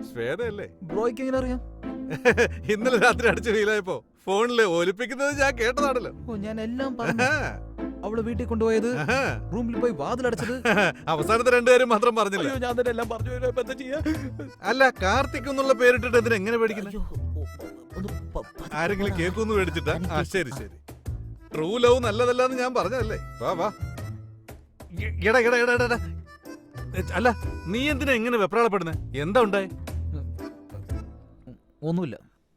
ശ്വേതയല്ലേ? ബ്രോയ്ക്ക് എങ്ങനെ അറിയാം? ഇന്നലെ രാത്രി അടിച്ചു ഫീലായപ്പോ ഫോണില് ഒലിപ്പിക്കുന്നത് ഞാൻ കേട്ടതാണല്ലോ. ഞാൻ എല്ലാം പറഞ്ഞു. അവള് വീട്ടിൽ കൊണ്ടുപോയത്, റൂമിൽ പോയി വാതിലടച്ചത്, അവസാനത്തെ 2 കാര്യം മാത്രം പറഞ്ഞില്ല. ഞാൻ തന്നെ എല്ലാം പറഞ്ഞു. എന്താ ചെയ്യാ? അല്ല, കാർത്തിക് എന്നുള്ള പേരിട്ടിട്ട് എന്തിനാ എങ്ങനെ പേടിക്കുന്നത്? ആരെങ്കിലും കേക്കൊന്ന് പേടിച്ചിട്ടാ? ശരി. ട്രൂ ലവ് നല്ലതല്ലാന്ന് ഞാൻ പറഞ്ഞതല്ലേ. വാ. എടാ. അല്ല, നീ എന്തിനാ എങ്ങനെ വെപ്രാളപ്പെടുന്നേ? എന്താ ഉണ്ടായേ?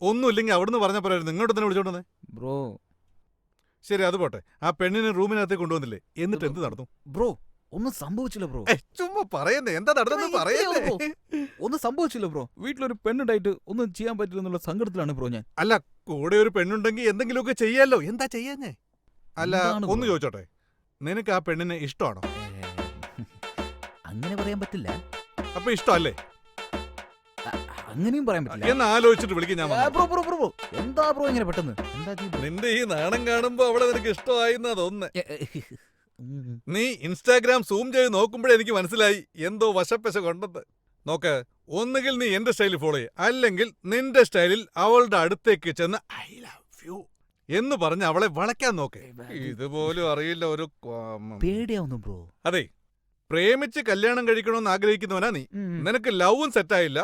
ഒന്നുമില്ലെങ്കിൽ അവിടുന്ന് പറഞ്ഞ പോരായിരുന്നു. ഇങ്ങോട്ട് തന്നെ വിളിച്ചോണ്ടേ ബ്രോ. ശരി, അത് പോട്ടെ. ആ പെണ്ണിനെ റൂമിനകത്തേക്ക് കൊണ്ടുവന്നില്ലേ? എന്നിട്ട് എന്ത് നടന്നു? ബ്രോ, ഒന്നും സംഭവിച്ചില്ല ബ്രോ. ചുമ്മാ പറയുന്നേ. എന്താ നടന്നു പറയുന്നേ? ഒന്നും സംഭവിച്ചില്ല ബ്രോ. വീട്ടിലൊരു പെണ്ണുണ്ടായിട്ട് ഒന്നും ചെയ്യാൻ പറ്റില്ല എന്നുള്ള സങ്കടത്തിലാണ് ബ്രോ ഞാൻ. അല്ല, കൂടെ ഒരു പെണ്ണുണ്ടെങ്കിൽ എന്തെങ്കിലുമൊക്കെ ചെയ്യാലോ. എന്താ ചെയ്യാഞ്ഞേ? അല്ല, ഒന്ന് ചോദിച്ചോട്ടെ, നിനക്ക് ആ പെണ്ണിനെ ഇഷ്ടമാണോ? അങ്ങനെ പറയാൻ പറ്റില്ല. അപ്പൊ ഇഷ്ടമല്ലേ? അങ്ങനെയും പറയാൻ പറ്റില്ല. എന്ന് ആലോചിച്ചിട്ട് വിളിക്കും ഞാൻ. ബ്രോ എന്താ ബ്രോ ഇങ്ങനെ പെട്ടെന്ന്? നിന്റെ ഈ നാണം കാണുമ്പോ അവളെ നിനക്ക് ഇഷ്ടമായിന്നാ തോന്നുന്നേ. നീ ഇൻസ്റ്റാഗ്രാം സൂം ചെയ്ത് നോക്കുമ്പോഴേ എനിക്ക് മനസ്സിലായി എന്തോ വശപ്പശ കൊണ്ടെന്ന്. നോക്ക്, ഒന്നുകിൽ നീ എന്റെ സ്റ്റൈലിൽ ഫോളോ ചെയ്യ, അല്ലെങ്കിൽ നിന്റെ സ്റ്റൈലിൽ അവളുടെ അടുത്തേക്ക് ചെന്ന് ഐ ലവ് യു എന്ന് പറഞ്ഞ് അവളെ വളയ്ക്കാൻ നോക്കേ. ഇതുപോലും അറിയില്ല ഒരു പേടിയാവുന്നു ബ്രോ. അതെ, പ്രേമിച്ച് കല്യാണം കഴിക്കണമെന്ന് ആഗ്രഹിക്കുന്നവനാ നീ. നിനക്ക് ലവും സെറ്റായില്ല,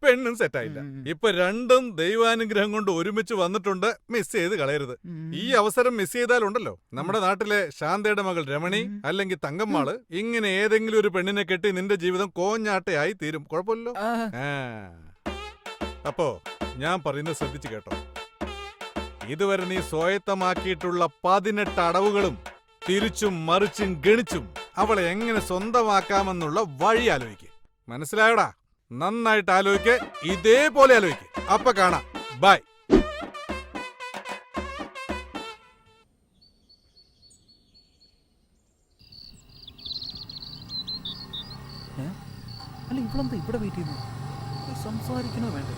പെണ്ണും സെറ്റായില്ല. ഇപ്പൊ രണ്ടും ദൈവാനുഗ്രഹം കൊണ്ട് ഒരുമിച്ച് വന്നിട്ടുണ്ട്. മിസ് ചെയ്ത് കളയരുത്. ഈ അവസരം മിസ് ചെയ്താലുണ്ടല്ലോ, നമ്മുടെ നാട്ടിലെ ശാന്തയുടെ മകൾ രമണി അല്ലെങ്കിൽ തങ്കമ്മാള് ഇങ്ങനെ ഏതെങ്കിലും ഒരു പെണ്ണിനെ കെട്ടി നിന്റെ ജീവിതം കോഞ്ഞാട്ടയായി തീരും. കുഴപ്പമില്ലല്ലോ. അപ്പോ ഞാൻ പറയുന്നത് ശ്രദ്ധിച്ചു കേട്ടോ. ഇതുവരെ നീ സ്വായത്തമാക്കിയിട്ടുള്ള 18 അടവുകളും തിരിച്ചും മറിച്ചും ഗണിച്ചും അവളെ എങ്ങനെ സ്വന്തമാക്കാമെന്നുള്ള വഴി ആലോചിക്ക്. മനസ്സിലായോടാ? നന്നായിട്ട് ആലോചിക്ക്. ഇതേപോലെ ആലോചിക്ക്. അപ്പൊ കാണാം. ബൈ. അല്ല, ഇവളെന്താ ഇവിടെ വെയിറ്റ് ചെയ്യുന്നു? സംസാരിക്കണോ വേണ്ട?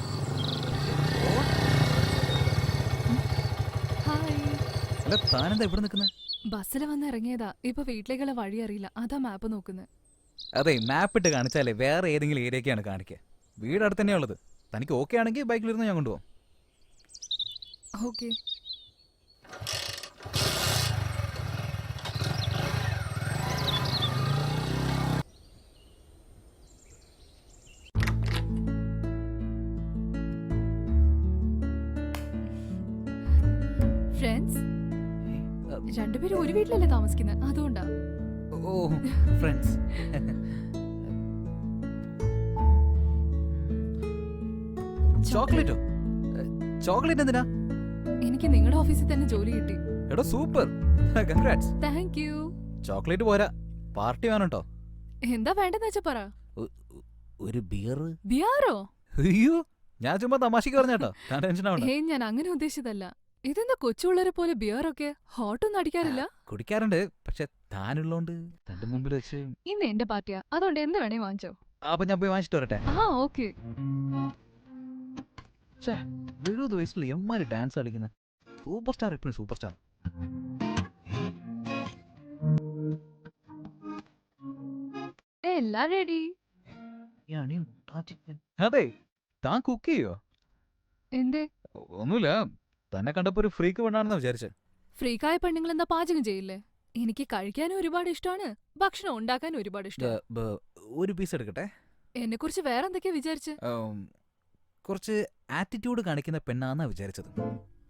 അല്ല, താനെന്താ ഇവിടെ നിൽക്കുന്നത്? ബസ്സിൽ വന്ന് ഇറങ്ങിയതാ. ഇപ്പൊ വീട്ടിലേക്കുള്ള വഴി അറിയില്ല, അതാ മാപ്പ് നോക്കുന്നത്. അതെ, മാപ്പ് ഇട്ട് കാണിച്ചാലേ വേറെ ഏതെങ്കിലും ഏരിയക്കാണ് കാണിക്കുക. വീട് അടുത്ത് തന്നെയാ ഉള്ളത്. തനിക്ക് ഓക്കെ ആണെങ്കിൽ ബൈക്കിലിരുന്ന് ഞാൻ കൊണ്ടുപോകാം. ഓക്കെ. ഫ്രണ്ട്സ്, രണ്ടുപേരും ഒരു വീട്ടിലല്ലേ താമസിക്കുന്നത്, അതുകൊണ്ടാ. ഓ ഫ്രണ്ട്സ്. ചോക്ലേറ്റോ? ചോക്ലേറ്റ് എന്തിനാ? എനിക്ക് നിങ്ങളുടെ ഓഫീസിൽ തന്നെ ജോലി കിട്ടി. എടോ super, congrats. Thank you. Chocolate പോരാ, പാർട്ടി വേണം കേട്ടോ. എന്താ വേണ്ടെന്ന് വെച്ചാ പറ. ഒരു ബിയർ? ബിയാറോ? അയ്യോ, ഞാൻ ചുമ്മാ തമാശക്ക് പറഞ്ഞേട്ടോ, താൻ ടെൻഷൻ ആവണ്ട. ഹേ, ഞാൻ അങ്ങനെ ഉദ്ദേശിച്ചതല്ല. ഇതെന്താ കൊച്ചുള്ളവരെ പോലെ ബിയറൊക്കെ ഹോട്ടൊന്നും അടിക്കാറില്ല? കുടിക്കാറുണ്ട്, പക്ഷെ താനുള്ളോണ്ട് തന്റെ മുമ്പിൽ വെച്ച്. ഇന്ന് എന്റെ പാർട്ടിയാ, അതുകൊണ്ട് എന്ത് വേണേ വാങ്ങിച്ചോ. അപ്പൊ ഞാൻ പോയി വാങ്ങിച്ചിട്ട് വരട്ടെ. ആ ഓക്കെ. 20 വയസ്സിൽ എമ്മാര് ഡാൻസ് കളിക്കുന്ന സൂപ്പർ സ്റ്റാർ, എപ്പോഴും സൂപ്പർ സ്റ്റാർ. എല്ലാം റെഡി. അതെ, താൻ കുക്ക് ചെയ്യോ? എന്തേ? ഒന്നുമില്ല, തന്നെ കണ്ടപ്പോ ഒരു ഫ്രീക്ക് വേണ്ടാണെന്ന് വിചാരിച്ചേ. ഫ്രീക്കായ പെണ്ണുങ്ങൾ എന്താ പാചകം ചെയ്യില്ലേ? എനിക്ക് കഴിക്കാനും ഒരുപാട് ഇഷ്ടമാണ്, ഭക്ഷണം ഉണ്ടാക്കാനും ഒരുപാട് ഇഷ്ടമാണ്. ഒരു പീസ് എടുക്കട്ടെ. എന്നെ കുറിച്ച് വേറെ എന്തൊക്കെയാ വിചാരിച്ച്? കുറച്ച് ആറ്റിറ്റ്യൂഡ് കാണിക്കുന്ന പെണ്ണാന്നാ വിചാരിച്ചത്.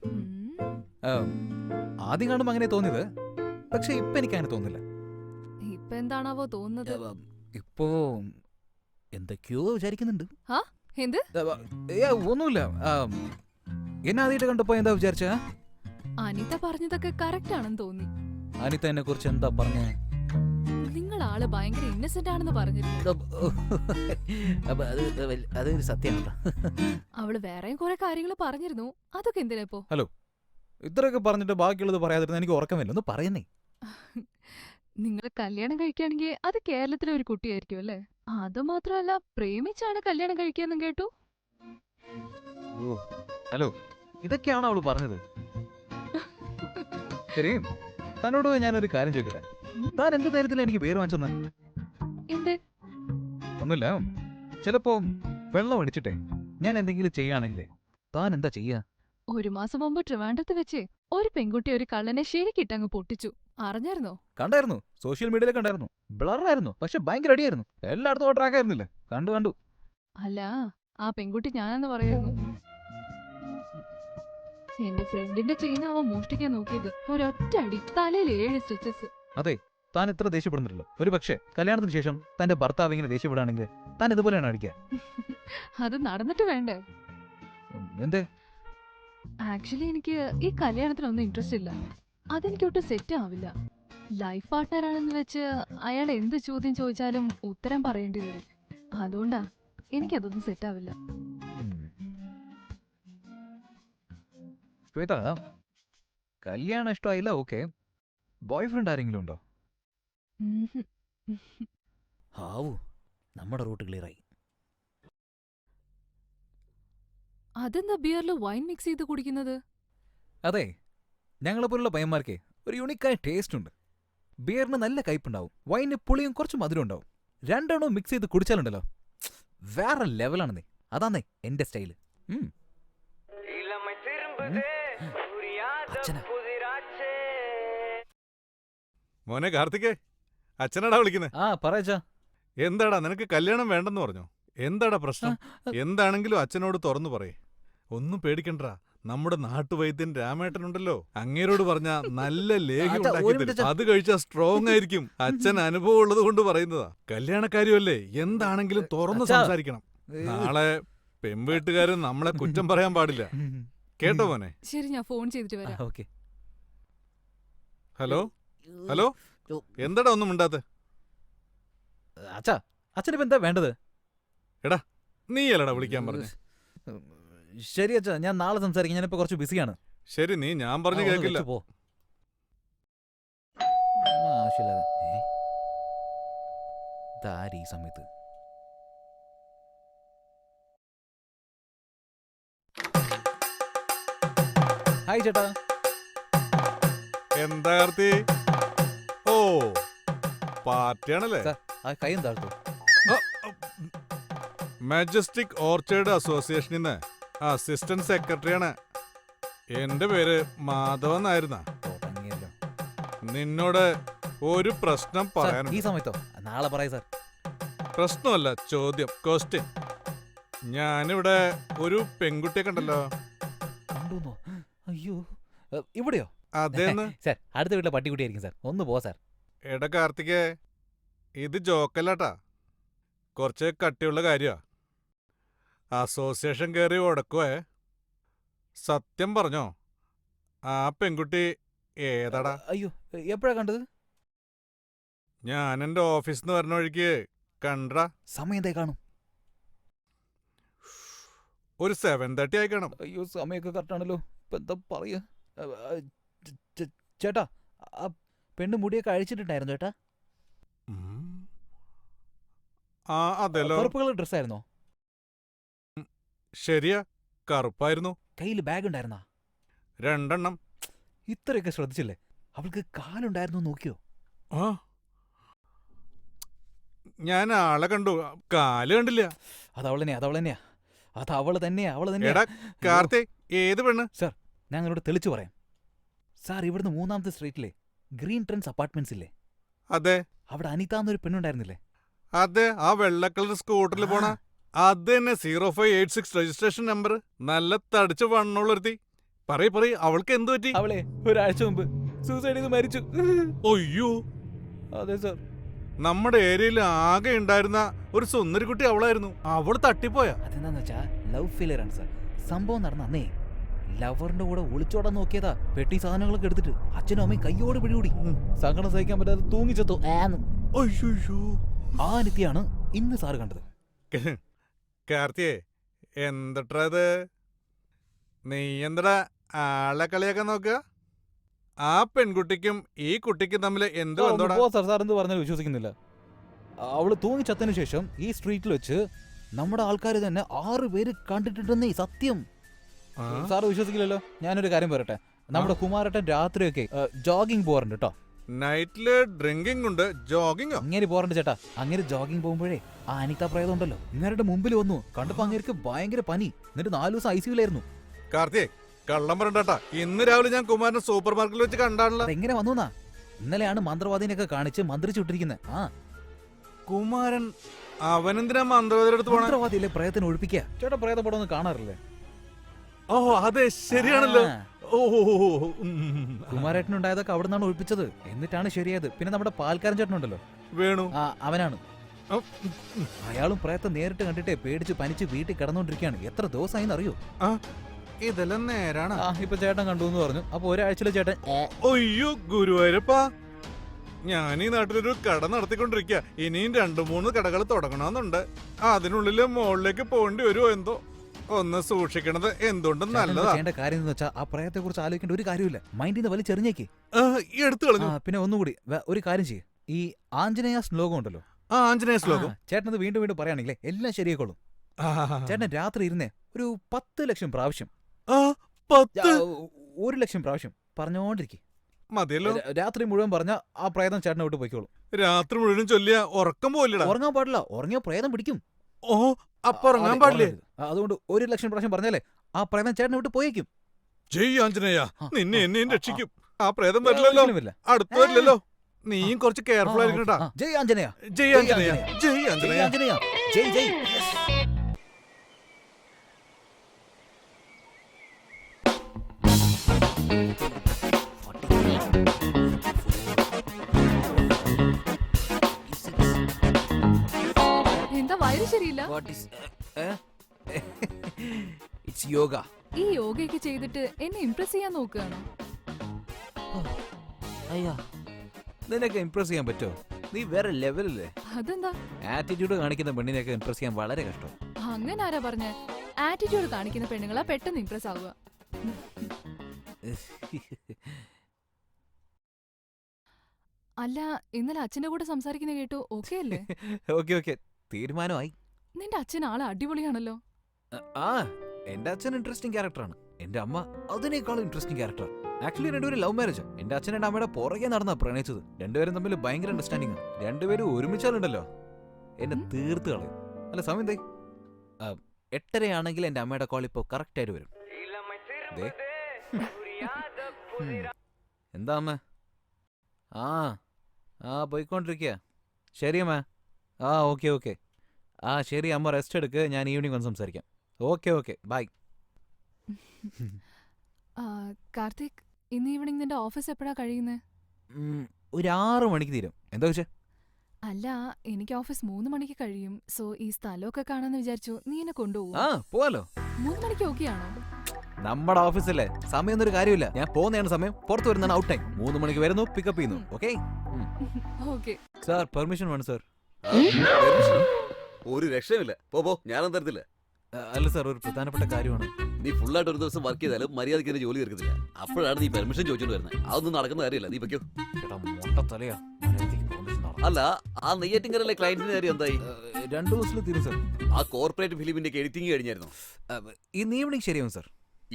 ഉം. ആദ്യം കാണുമ്പോ അങ്ങനെ തോന്നിയത്, പക്ഷെ ഇപ്പൊ എനിക്ക് അങ്ങനെ തോന്നില്ല. ഇപ്പൊ എന്താണാവോ തോന്നുന്നത്? ഇപ്പോ എന്തൊക്കെയോ വിചാരിക്കുന്നുണ്ട്. എന്ത്? ഒന്നുമില്ല. എന്നെ ആദ്യമായിട്ട് കണ്ടപ്പോ എന്താ വിചാരിച്ച? അനിത പറഞ്ഞതൊക്കെ കറക്റ്റ് ആണെന്ന് തോന്നി. അനിത എന്നെ കുറിച്ച് എന്താ പറഞ്ഞേ? നിങ്ങൾ ആള് ഭയങ്കര ഇന്നസെന്റ് ആണെന്ന് പറഞ്ഞിരുന്നു. അതൊരു സത്യമാണ്. അവള് വേറെയും കുറെ കാര്യങ്ങൾ പറഞ്ഞിരുന്നു, അതൊക്കെ എന്തിനാ ഇപ്പോ? ഹലോ, ഇത്രയൊക്കെ പറഞ്ഞിട്ട് ബാക്കിയുള്ളത് പറയാതിരുന്ന എനിക്ക് ഉറക്കമില്ല. ഒന്ന് പറയുന്നേ. നിങ്ങൾ കല്യാണം കഴിക്കുകയാണെങ്കിൽ അത് കേരളത്തിലെ ഒരു കുട്ടിയായിരിക്കും അല്ലേ? അത് മാത്രമല്ല, പ്രേമിച്ചാണ് കല്യാണം കഴിക്കാന്നും കേട്ടു. ഹലോ, ഇതൊക്കെയാണോ അവള് പറഞ്ഞത്? ശരി, തന്നോട് ഞാനൊരു കാര്യം ചോദിക്കട്ടെ. താൻ എന്ത് ധൈര്യത്തിലാണ് എനിക്ക് പേര് വാങ്ങിച്ചെന്ന്? എന്ത്? ഒന്നുമില്ല, ചിലപ്പോ വെള്ളം അടിച്ചിട്ടെ ഞാൻ എന്തെങ്കിലും ചെയ്യാണെങ്കിലേ താൻ എന്താ ചെയ്യാ? 1 മാസം മുമ്പ് ട്രിവാൻഡ്രത്ത് വെച്ച് ഒരു പെൺകുട്ടി ഒരു കള്ളനെ ശരിക്കിട്ടങ്ങ് പൊട്ടിച്ചു. അറിഞ്ഞായിരുന്നോ? കണ്ടായിരുന്നു, സോഷ്യൽ മീഡിയയിൽ കണ്ടായിരുന്നു. ബ്ലറായിരുന്നു, പക്ഷെ ഭയങ്കര അടിയായിരുന്നു. എല്ലായിടത്തും ട്രാക്ക് ആയിരുന്നില്ല. കണ്ടു. അല്ല, ആ പെൺകുട്ടി ഞാനെന്ന് പറയുന്നു. എന്റെ ഫ്രണ്ടിന്റെ ചെയിൻ അവൻ മോഷ്ടിക്കാൻ നോക്കിയത്. ഒരൊറ്റ അടി, തലയിൽ 7 സ്റ്റിച്ചസ്. അതെ, താൻ ഇത്ര ദേഷ്യപ്പെടുന്നില്ലല്ലോ. ഒരു പക്ഷേ കല്യാണത്തിന് ശേഷം തന്റെ ഭർത്താവ് ഇങ്ങനെ ദേഷ്യപ്പെടുകയാണെങ്കിൽ താൻ ഇതുപോലെയാണ് അടിക്കുക. അത് നടന്നിട്ട് വേണ്ടേ? എന്തേ? ആക്ച്വലി എനിക്ക് ഈ കല്യാണത്തിനൊന്നും ഇൻട്രസ്റ്റ് ഇല്ല. അതെനിക്കൊട്ടും സെറ്റ് ആവില്ല. ലൈഫ് പാർട്ട്ണർ ആണെന്ന് വെച്ച് അയാൾ എന്ത് ചോദ്യം ചോദിച്ചാലും ഉത്തരം പറയേണ്ടി വരും. അതുകൊണ്ടാ എനിക്കതൊന്നും സെറ്റ് ആവില്ല. ശ്വേത, കല്യാണം ഇഷ്ടമായില്ല, ഓക്കെ. ബോയ് ഫ്രണ്ട് ആരെങ്കിലും ഉണ്ടോ? ഉംഹും. ഹാവു, നമ്മുടെ റൂട്ട് ക്ലിയർ ആയി. അതെന്താ ബിയറിൽ വൈൻ മിക്സ് ചെയ്ത് കുടിക്കുന്നത്? അതെ, ഞങ്ങളെപ്പോലുള്ള പയ്യന്മാർക്ക് ഒരു യുണീക്കായ ടേസ്റ്റ് ഉണ്ട്. ബിയറിന് നല്ല കയ്പുണ്ടാവും, വൈന് പുളിയും കുറച്ച് മധുരം ഉണ്ടാവും. രണ്ടെണ്ണവും മിക്സ് ചെയ്ത് കുടിച്ചാലുണ്ടല്ലോ, വേറെ ലെവലാണെന്നേ. അതാന്നേ എന്റെ സ്റ്റൈല്. അച്ഛനാ. മോനെ കാർത്തികേ, അച്ഛനാടാ വിളിക്കുന്നത്. ആ പറയച്ചാ. എന്താടാ, നിനക്ക് കല്യാണം വേണ്ടെന്ന് പറഞ്ഞോ? എന്താടാ പ്രശ്നം? എന്താണെങ്കിലും അച്ഛനോട് തുറന്നു പറയേ. ഒന്നും പേടിക്കണ്ടാ, നമ്മുടെ നാട്ടുവൈദ്യൻ രാമേട്ടനുണ്ടല്ലോ, അങ്ങേരോട് പറഞ്ഞ നല്ല ലേഹ്യം ഉണ്ടാക്കി തരും. അത് കഴിച്ചാ സ്ട്രോങ് ആയിരിക്കും. അച്ഛൻ അനുഭവം ഉള്ളത് കൊണ്ട് പറയുന്നതാ. കല്യാണക്കാരിയല്ലേ, എന്താണെങ്കിലും തുറന്നു സംസാരിക്കണം. നാളെ പെൺവീട്ടുകാരൻ നമ്മളെ കുറ്റം പറയാൻ പാടില്ല. കേട്ടോ മോനെ? ശരി, ഞാൻ ഫോൺ ചെയ്തിട്ട് വരാം. ഓക്കെ. ഹലോ ഹലോ, എന്താടാ ഒന്നും മിണ്ടാത്തെ? അച്ഛാ, അച്ഛനിപ്പോ എന്താ വേണ്ടത്? എടാ, നീ അല്ലടാ വിളിക്കാൻ പറഞ്ഞു. ശരി അച്ഛാ, ഞാൻ നാളെ സംസാരിക്കാം. ഞാനിപ്പോ കുറച്ച് ബിസിയാണ്. ശരി, നീ ഞാൻ പറഞ്ഞു കേൾക്കില്ല. പോ. ആവശ്യമില്ലാതെ ഈ സമയത്ത്. ഹായ് ചേട്ടാ. എന്താ കാർത്തി? ഓ, പാർട്ടിയാണല്ലേ? ആ കൈയും താഴ്ത്തു. മാജസ്റ്റിക് ഓർച്ചേർഡ് അസോസിയേഷനിൽ നിന്ന് അസിസ്റ്റന്റ് സെക്രട്ടറിയാണ്. എന്റെ പേര് മാധവൻ നായിരുന്ന. തുടങ്ങിയല്ലോ. നിന്നോട് ഒരു പ്രശ്നം സാർ, പറയാനുണ്ട്. ഈ സമയത്തോ? നാളെ പറയൂ സാർ. പ്രശ്നമല്ല, ചോദ്യം, ക്വസ്റ്റ്യൻ. ഞാനിവിടെ ഒരു പെൺകുട്ടിയെ കണ്ടല്ലോ. കണ്ടുന്നോ? അയ്യോ, ഇവിടെയോ? അതേന്ന്. സാർ, അടുത്ത വീട്ടിലെ പട്ടിക്കുട്ടിയായിരിക്കും സാർ. ഒന്ന് പോ സാർ. എടാ കാർത്തികേ, ഇത് ജോക്കല്ലാട്ടാ, കുറച്ച് കട്ടിയുള്ള കാര്യമാ. അസോസിയേഷൻ കയറി ഉടക്കുവേ. സത്യം പറഞ്ഞോ, ആ പെൺകുട്ടി ഏതാടാ? അയ്യോ, എപ്പോഴാ കണ്ടത്? ഞാൻ എന്റെ ഓഫീസിൽ നിന്ന് വരുന്ന വഴിക്ക് കണ്ടടാ. സമയം എന്തേ കാണും? ഒരു 7:30 ആയി കാണും. അയ്യോ, സമയമൊക്കെ കറക്റ്റാണല്ലോ. ഇപ്പൊ എന്താ പറയാ? ചേട്ടാ, ആ പെണ്ണ് മുടിയൊക്കെ അഴിച്ചിട്ടുണ്ടായിരുന്നു ചേട്ടാ. ഉം. ആ അതെല്ലോ, കറുപ്പ് കളർ ഡ്രസ്സായിരുന്നോ? ശരിയാ, കറുപ്പായിരുന്നു. കയ്യിൽ ബാഗ് ഉണ്ടായിരുന്നാ? 2 എണ്ണം. ഇത്രയൊക്കെ ശ്രദ്ധിച്ചില്ലേ? അവൾക്ക് കാലുണ്ടായിരുന്നു നോക്കിയോ? ആ, ഞാൻ ആളെ കണ്ടു, കാല് കണ്ടില്ല. അതവള് തന്നെയാ. അത് അവള് തന്നെയാ. എടാ കാർത്തി, ഏത് പെണ്ണ്? ഞാൻ നിങ്ങളോട് തെളിച്ചു പറയാം സാർ. ഇവിടുന്ന് 3ാമത്തെ സ്ട്രീറ്റിലെ ഗ്രീൻ ട്രെൻഡ്സ് അപ്പാർട്ട്മെന്റ്സ് ഇല്ലേ, അതെ അവിടെ അനിത എന്നൊരു പെണ്ണുണ്ടായിരുന്നില്ലേ? അതെ, ആ വെള്ള കളർ സ്കൂട്ടറിൽ പോണ. അത് തന്നെ 0586 രജിസ്ട്രേഷൻ നമ്പർ. നല്ല തടിച്ച് വണ്ണുള്ളൊരുത്തി. പറയ്, അവൾക്ക് എന്തു പറ്റി? അവളെ ഒരാഴ്ച മുമ്പ് സൂസൈഡ് ചെയ്ത് മരിച്ചു. ഒയ്യോ, അതെ സാർ. നമ്മുടെ ഏരിയയിൽ ആകെ ഉണ്ടായിരുന്ന ഒരു സുന്ദരിക്കുട്ടി അവളായിരുന്നു. അവള് തട്ടിപ്പോയാ? അതെന്താന്ന് വെച്ചാ ലവ് ഫെയിലിയർ ആണ് സാർ. സംഭവം നടന്ന അന്നേ ലവറിന്റെ കൂടെ ഒളിച്ചോടാൻ നോക്കിയതാ. പെട്ടി സാധനങ്ങളൊക്കെ എടുത്തിട്ട് അച്ഛനും അമ്മയും കയ്യോട് പിടികൂടി. സങ്കടം സഹിക്കാൻ പറ്റാതെ തൂങ്ങിച്ചെത്തു. അയ്യോ, ആ നിത്യാണ് ഇന്ന് സാറ് കണ്ടത്. കാർത്തിയേ, എന്തട്രത്? നീ എന്തടാ ആളെ കളിയാക്കാൻ നോക്കുക? ആ പെൺകുട്ടിക്കും ഈ കുട്ടിക്കും തമ്മിൽ എന്ത് ബന്ധോടാ? സാർ എന്ത് പറഞ്ഞാലും വിശ്വസിക്കുന്നില്ല. അവള് തൂങ്ങിച്ചത്തതിനു ശേഷം ഈ സ്ട്രീറ്റിൽ വെച്ച് നമ്മുടെ ആൾക്കാർ തന്നെ 6 പേര് കണ്ടിട്ടുണ്ടെന്നേ. സത്യം. സാറ് വിശ്വസിക്കില്ലല്ലോ. ഞാനൊരു കാര്യം പറയട്ടെ. നമ്മുടെ കുമാരട്ടൻ രാത്രിയൊക്കെ ജോഗിങ് പോകാറുണ്ട് കേട്ടോ. നൈറ്റില് ഡ്രിങ്കിങ് ഉണ്ട്, ജോഗിങ്ങോ? അങ്ങനെ പോകാറുണ്ട് ചേട്ടാ. അങ്ങനെ ജോഗിങ് പോകുമ്പോഴേ ആ അനിത പ്രേതം ഉണ്ടല്ലോ ഇങ്ങരുടെ മുമ്പിൽ വന്നു. കണ്ടപ്പോ അങ്ങേർക്ക് ഭയങ്കര പനി. എന്നിട്ട് 4 ദിവസം ICUലായിരുന്നു. കാർത്തിയേ, കള്ളം പറയണ്ടാ. ഇന്ന് രാവിലെ ഞാൻ കുമാരനെ സൂപ്പർ മാർക്കറ്റിൽ വെച്ച് കണ്ടാണല്ലോ. എങ്ങനെ വന്നുന്നാ? ഇന്നലെയാണ് മന്ത്രവാദിനെയൊക്കെ കാണിച്ച് മന്ത്രിച്ചു വിട്ടിരിക്കുന്നത്. ആ കുമാരൻ അവനെന്തിനാ മന്ത്രവാദിയുടെ അടുത്ത് പോണേ? മന്ത്രവാദിയിലെ പ്രേതത്തിന് ഒഴിപ്പിക്കുക. ചേട്ടാ പ്രേത പടം ഒന്നും കാണാറില്ലേ? ഓ അതെ, ശരിയാണല്ലോ. ആ. ഓ കുമാരേട്ടനുണ്ടായതൊക്കെ അവിടെ നിന്നാണ് ഒഴിപ്പിച്ചത്. എന്നിട്ടാണ് ശരിയായത്. പിന്നെ നമ്മുടെ പാൽക്കാരൻ ചേട്ടനുണ്ടല്ലോ, വേണു, അവനാണ്. അയാളും പ്രേതത്തെ നേരിട്ട് കണ്ടിട്ടേ പേടിച്ച് പനിച്ച് വീട്ടിൽ കിടന്നുകൊണ്ടിരിക്കുകയാണ്. എത്ര ദിവസമായിന്ന് അറിയോ? ഇതെല്ലാം നേരാണ്. ഇപ്പൊ ചേട്ടൻ കണ്ടു എന്ന് പറഞ്ഞു. അപ്പൊ ഒരാഴ്ചയിലെ ചേട്ടൻ അയ്യോ ഗുരുവായൂരപ്പാ, ഞാൻ ഈ നാട്ടിലൊരു കട നടത്തിക്കൊണ്ടിരിക്കുക. ഇനിയും 2-3 കടകൾ തുടങ്ങണമെന്നുണ്ട്. അതിനുള്ളില് മുകളിലേക്ക് പോകേണ്ടി വരുമോ എന്തോ. ഒന്ന് സൂക്ഷിക്കണത് എന്തുകൊണ്ടും നല്ലതാ. ചെയ്യേണ്ട കാര്യം എന്ന് വെച്ചാൽ ആ പ്രേതത്തെ കുറിച്ച് ആലോചിക്കേണ്ട ഒരു കാര്യമില്ല. മൈൻഡിന്ന് വലിച്ചെറിഞ്ഞേക്ക്. എടുത്തു കളഞ്ഞു. പിന്നെ ഒന്നുകൂടി ഒരു കാര്യം ചെയ്യ്. ഈ ആഞ്ജനേയ ശ്ലോകം ഉണ്ടല്ലോ, ആഞ്ജനേയ ശ്ലോകം ചേട്ടനത് വീണ്ടും വീണ്ടും പറയുകയാണെങ്കിലേ എല്ലാം ശരിയായിക്കോളും. ചേട്ടൻ രാത്രി ഇരുന്നേ ഒരു 10 ലക്ഷം പ്രാവശ്യം 1 ലക്ഷം പ്രാവശ്യം പറഞ്ഞോണ്ടിരിക്കും. മതിയല്ലോ. രാത്രി മുഴുവൻ പറഞ്ഞ ആ പ്രേതം ചേട്ടനെ വിട്ട് പോയിക്കോളും. രാത്രി മുഴുവൻ ചൊല്ലിയ ഉറക്കം പോയില്ലടാ. ഉറങ്ങാൻ പാടില്ല. ഉറങ്ങിയ പ്രേതം പിടിക്കും. ഓ, അപ്പൊ ഉറങ്ങാൻ പാടില്ലേ? അതുകൊണ്ട് 1 ലക്ഷം പ്രാവശ്യം പറഞ്ഞാലേ ആ പ്രേതം ചേട്ടനെ വിട്ട് പോയേക്കും. ജയ് ആഞ്ജനേയ, നിന്നെ എന്നെയും രക്ഷിക്കും. ആ പ്രേതം വരില്ലല്ലോ, അടുത്ത് വരില്ലല്ലോ. നീയും കുറച്ച് കെയർഫുൾ ആയിരിക്കട്ടാ. ജയ് ആഞ്ജനേയ, ജയ് ആഞ്ജനേയ, ജയ് ആഞ്ജനേയ, ആഞ്ജനേയ, ജയ് ജയ്. എന്താ വയറ് ശരിയില്ല? It's yoga. ഈ യോഗയൊക്കെ ചെയ്തിട്ട് എന്നെ ഇംപ്രസ് ചെയ്യാൻ നോക്കുകയാണോ? അയ്യാ, നിനക്ക് ഇംപ്രസ് ചെയ്യാൻ പറ്റുമോ? നീ വേറെ ലെവലല്ലേ. അതെന്താ? ആറ്റിറ്റ്യൂഡ് കാണിക്കുന്ന പെണ്ണിനെയൊക്കെ ഇംപ്രസ് ചെയ്യാൻ വളരെ കഷ്ടം. അങ്ങനെ ആരാ പറഞ്ഞ? ആറ്റിറ്റ്യൂഡ് കാണിക്കുന്ന പെണ്ണുങ്ങളാ പെട്ടെന്ന് ഇംപ്രസ് ആവുക. അല്ല, ഇന്നലെ അച്ഛന്റെ കൂടെ സംസാരിക്കുന്ന കേട്ടു. ഓക്കെ അല്ലേ? ഓക്കെ തീരുമാനമായി. നിന്റെ അച്ഛൻ ആള് അടിപൊളിയാണല്ലോ. എന്റെ അച്ഛൻ ഇൻട്രസ്റ്റിംഗ് ക്യാരക്ടറാണ്. എന്റെ അമ്മ അതിനേക്കാളും ഇൻട്രസ്റ്റിംഗ് ക്യാരക്ടർ. ആക്ച്വലി രണ്ടുപേരും ലവ് മാരേജ്. എന്റെ അച്ഛൻ എന്റെ അമ്മയുടെ പുറകെ നടന്നാ പ്രണയിച്ചത്. രണ്ടുപേരും തമ്മിൽ ഭയങ്കര അണ്ടർസ്റ്റാൻഡിങ്. രണ്ടുപേരും ഒരുമിച്ചാലുണ്ടല്ലോ എന്നെ തീർത്ത് കളയും. അല്ല സമയം എന്തേ? 8:30 ആണെങ്കിൽ എന്റെ അമ്മയുടെ കോൾ ഇപ്പോൾ കറക്റ്റ് ആയിട്ട് വരും. ദേ. എന്താ അമ്മ? പോയിക്കൊണ്ടിരിക്കുക. ശരി അമ്മ. ഓക്കെ. ശരി അമ്മ, റെസ്റ്റ് എടുക്ക്. ഞാൻ ഈവനിങ് വന്ന് സംസാരിക്കാം. Okay bye. കാർത്തിക്, ഇന്ന് ഈവനിങ് നിന്റെ ഓഫീസ് എപ്പോഴാ കഴിയുന്നത്? ഒരു 6 മണിക്ക് തീരും. എന്താ വെച്ചേ? അല്ല, എനിക്ക് ഓഫീസ് 3 മണിക്ക് കഴിയും. സോ ഈ സ്ഥലമൊക്കെ കാണാന്ന് വിചാരിച്ചു. നീ എന്നെ കൊണ്ടുപോകും? പോവാലോ. 3 മണിക്ക് ഓക്കെ ആണോ? നമ്മുടെ ഓഫീസല്ലേ, സമയം ഒന്നൊരു കാര്യമില്ല. ഞാൻ പോകുന്നതാണ് സമയം, പുറത്ത് വരുന്നതാണ് ഔട്ട് ടൈം. 3 മണിക്ക് വരുന്നു, പിക്കപ്പ് ചെയ്യുന്നു. ഓക്കെ ഓക്കെ സാർ, പെർമിഷൻ വേണം സാർ. ഒരു രക്ഷയുമില്ല. പോ, ഞാനും തരത്തില്ല. അല്ല സാർ, ഒരു പ്രധാനപ്പെട്ട കാര്യമാണ്. നീ ഫുള്ളായിട്ട് ഒരു ദിവസം വർക്ക് ചെയ്താലും മര്യാദയ്ക്ക് എന്നെ ജോലി തീർക്കത്തില്ല. അപ്പോഴാണ് നീ പെർമിഷൻ ചോദിച്ചോണ്ട് വരുന്നത്. അതൊന്നും നടക്കുന്ന കാര്യമില്ല. നീ വെക്കോ. തലയാ. അല്ല, ആ നെയ്യാറ്റിൻകരയിലെ ക്ലയന്റിന്റെ കാര്യം എന്തായി? 2 ദിവസത്തിൽ തീരും സാർ. ആ കോർപ്പറേറ്റ് ഫിലിമിന്റെ എഡിറ്റിംഗ് കഴിഞ്ഞായിരുന്നു. ഇന്ന് ഈവനിങ് ശരിയാവും സാർ.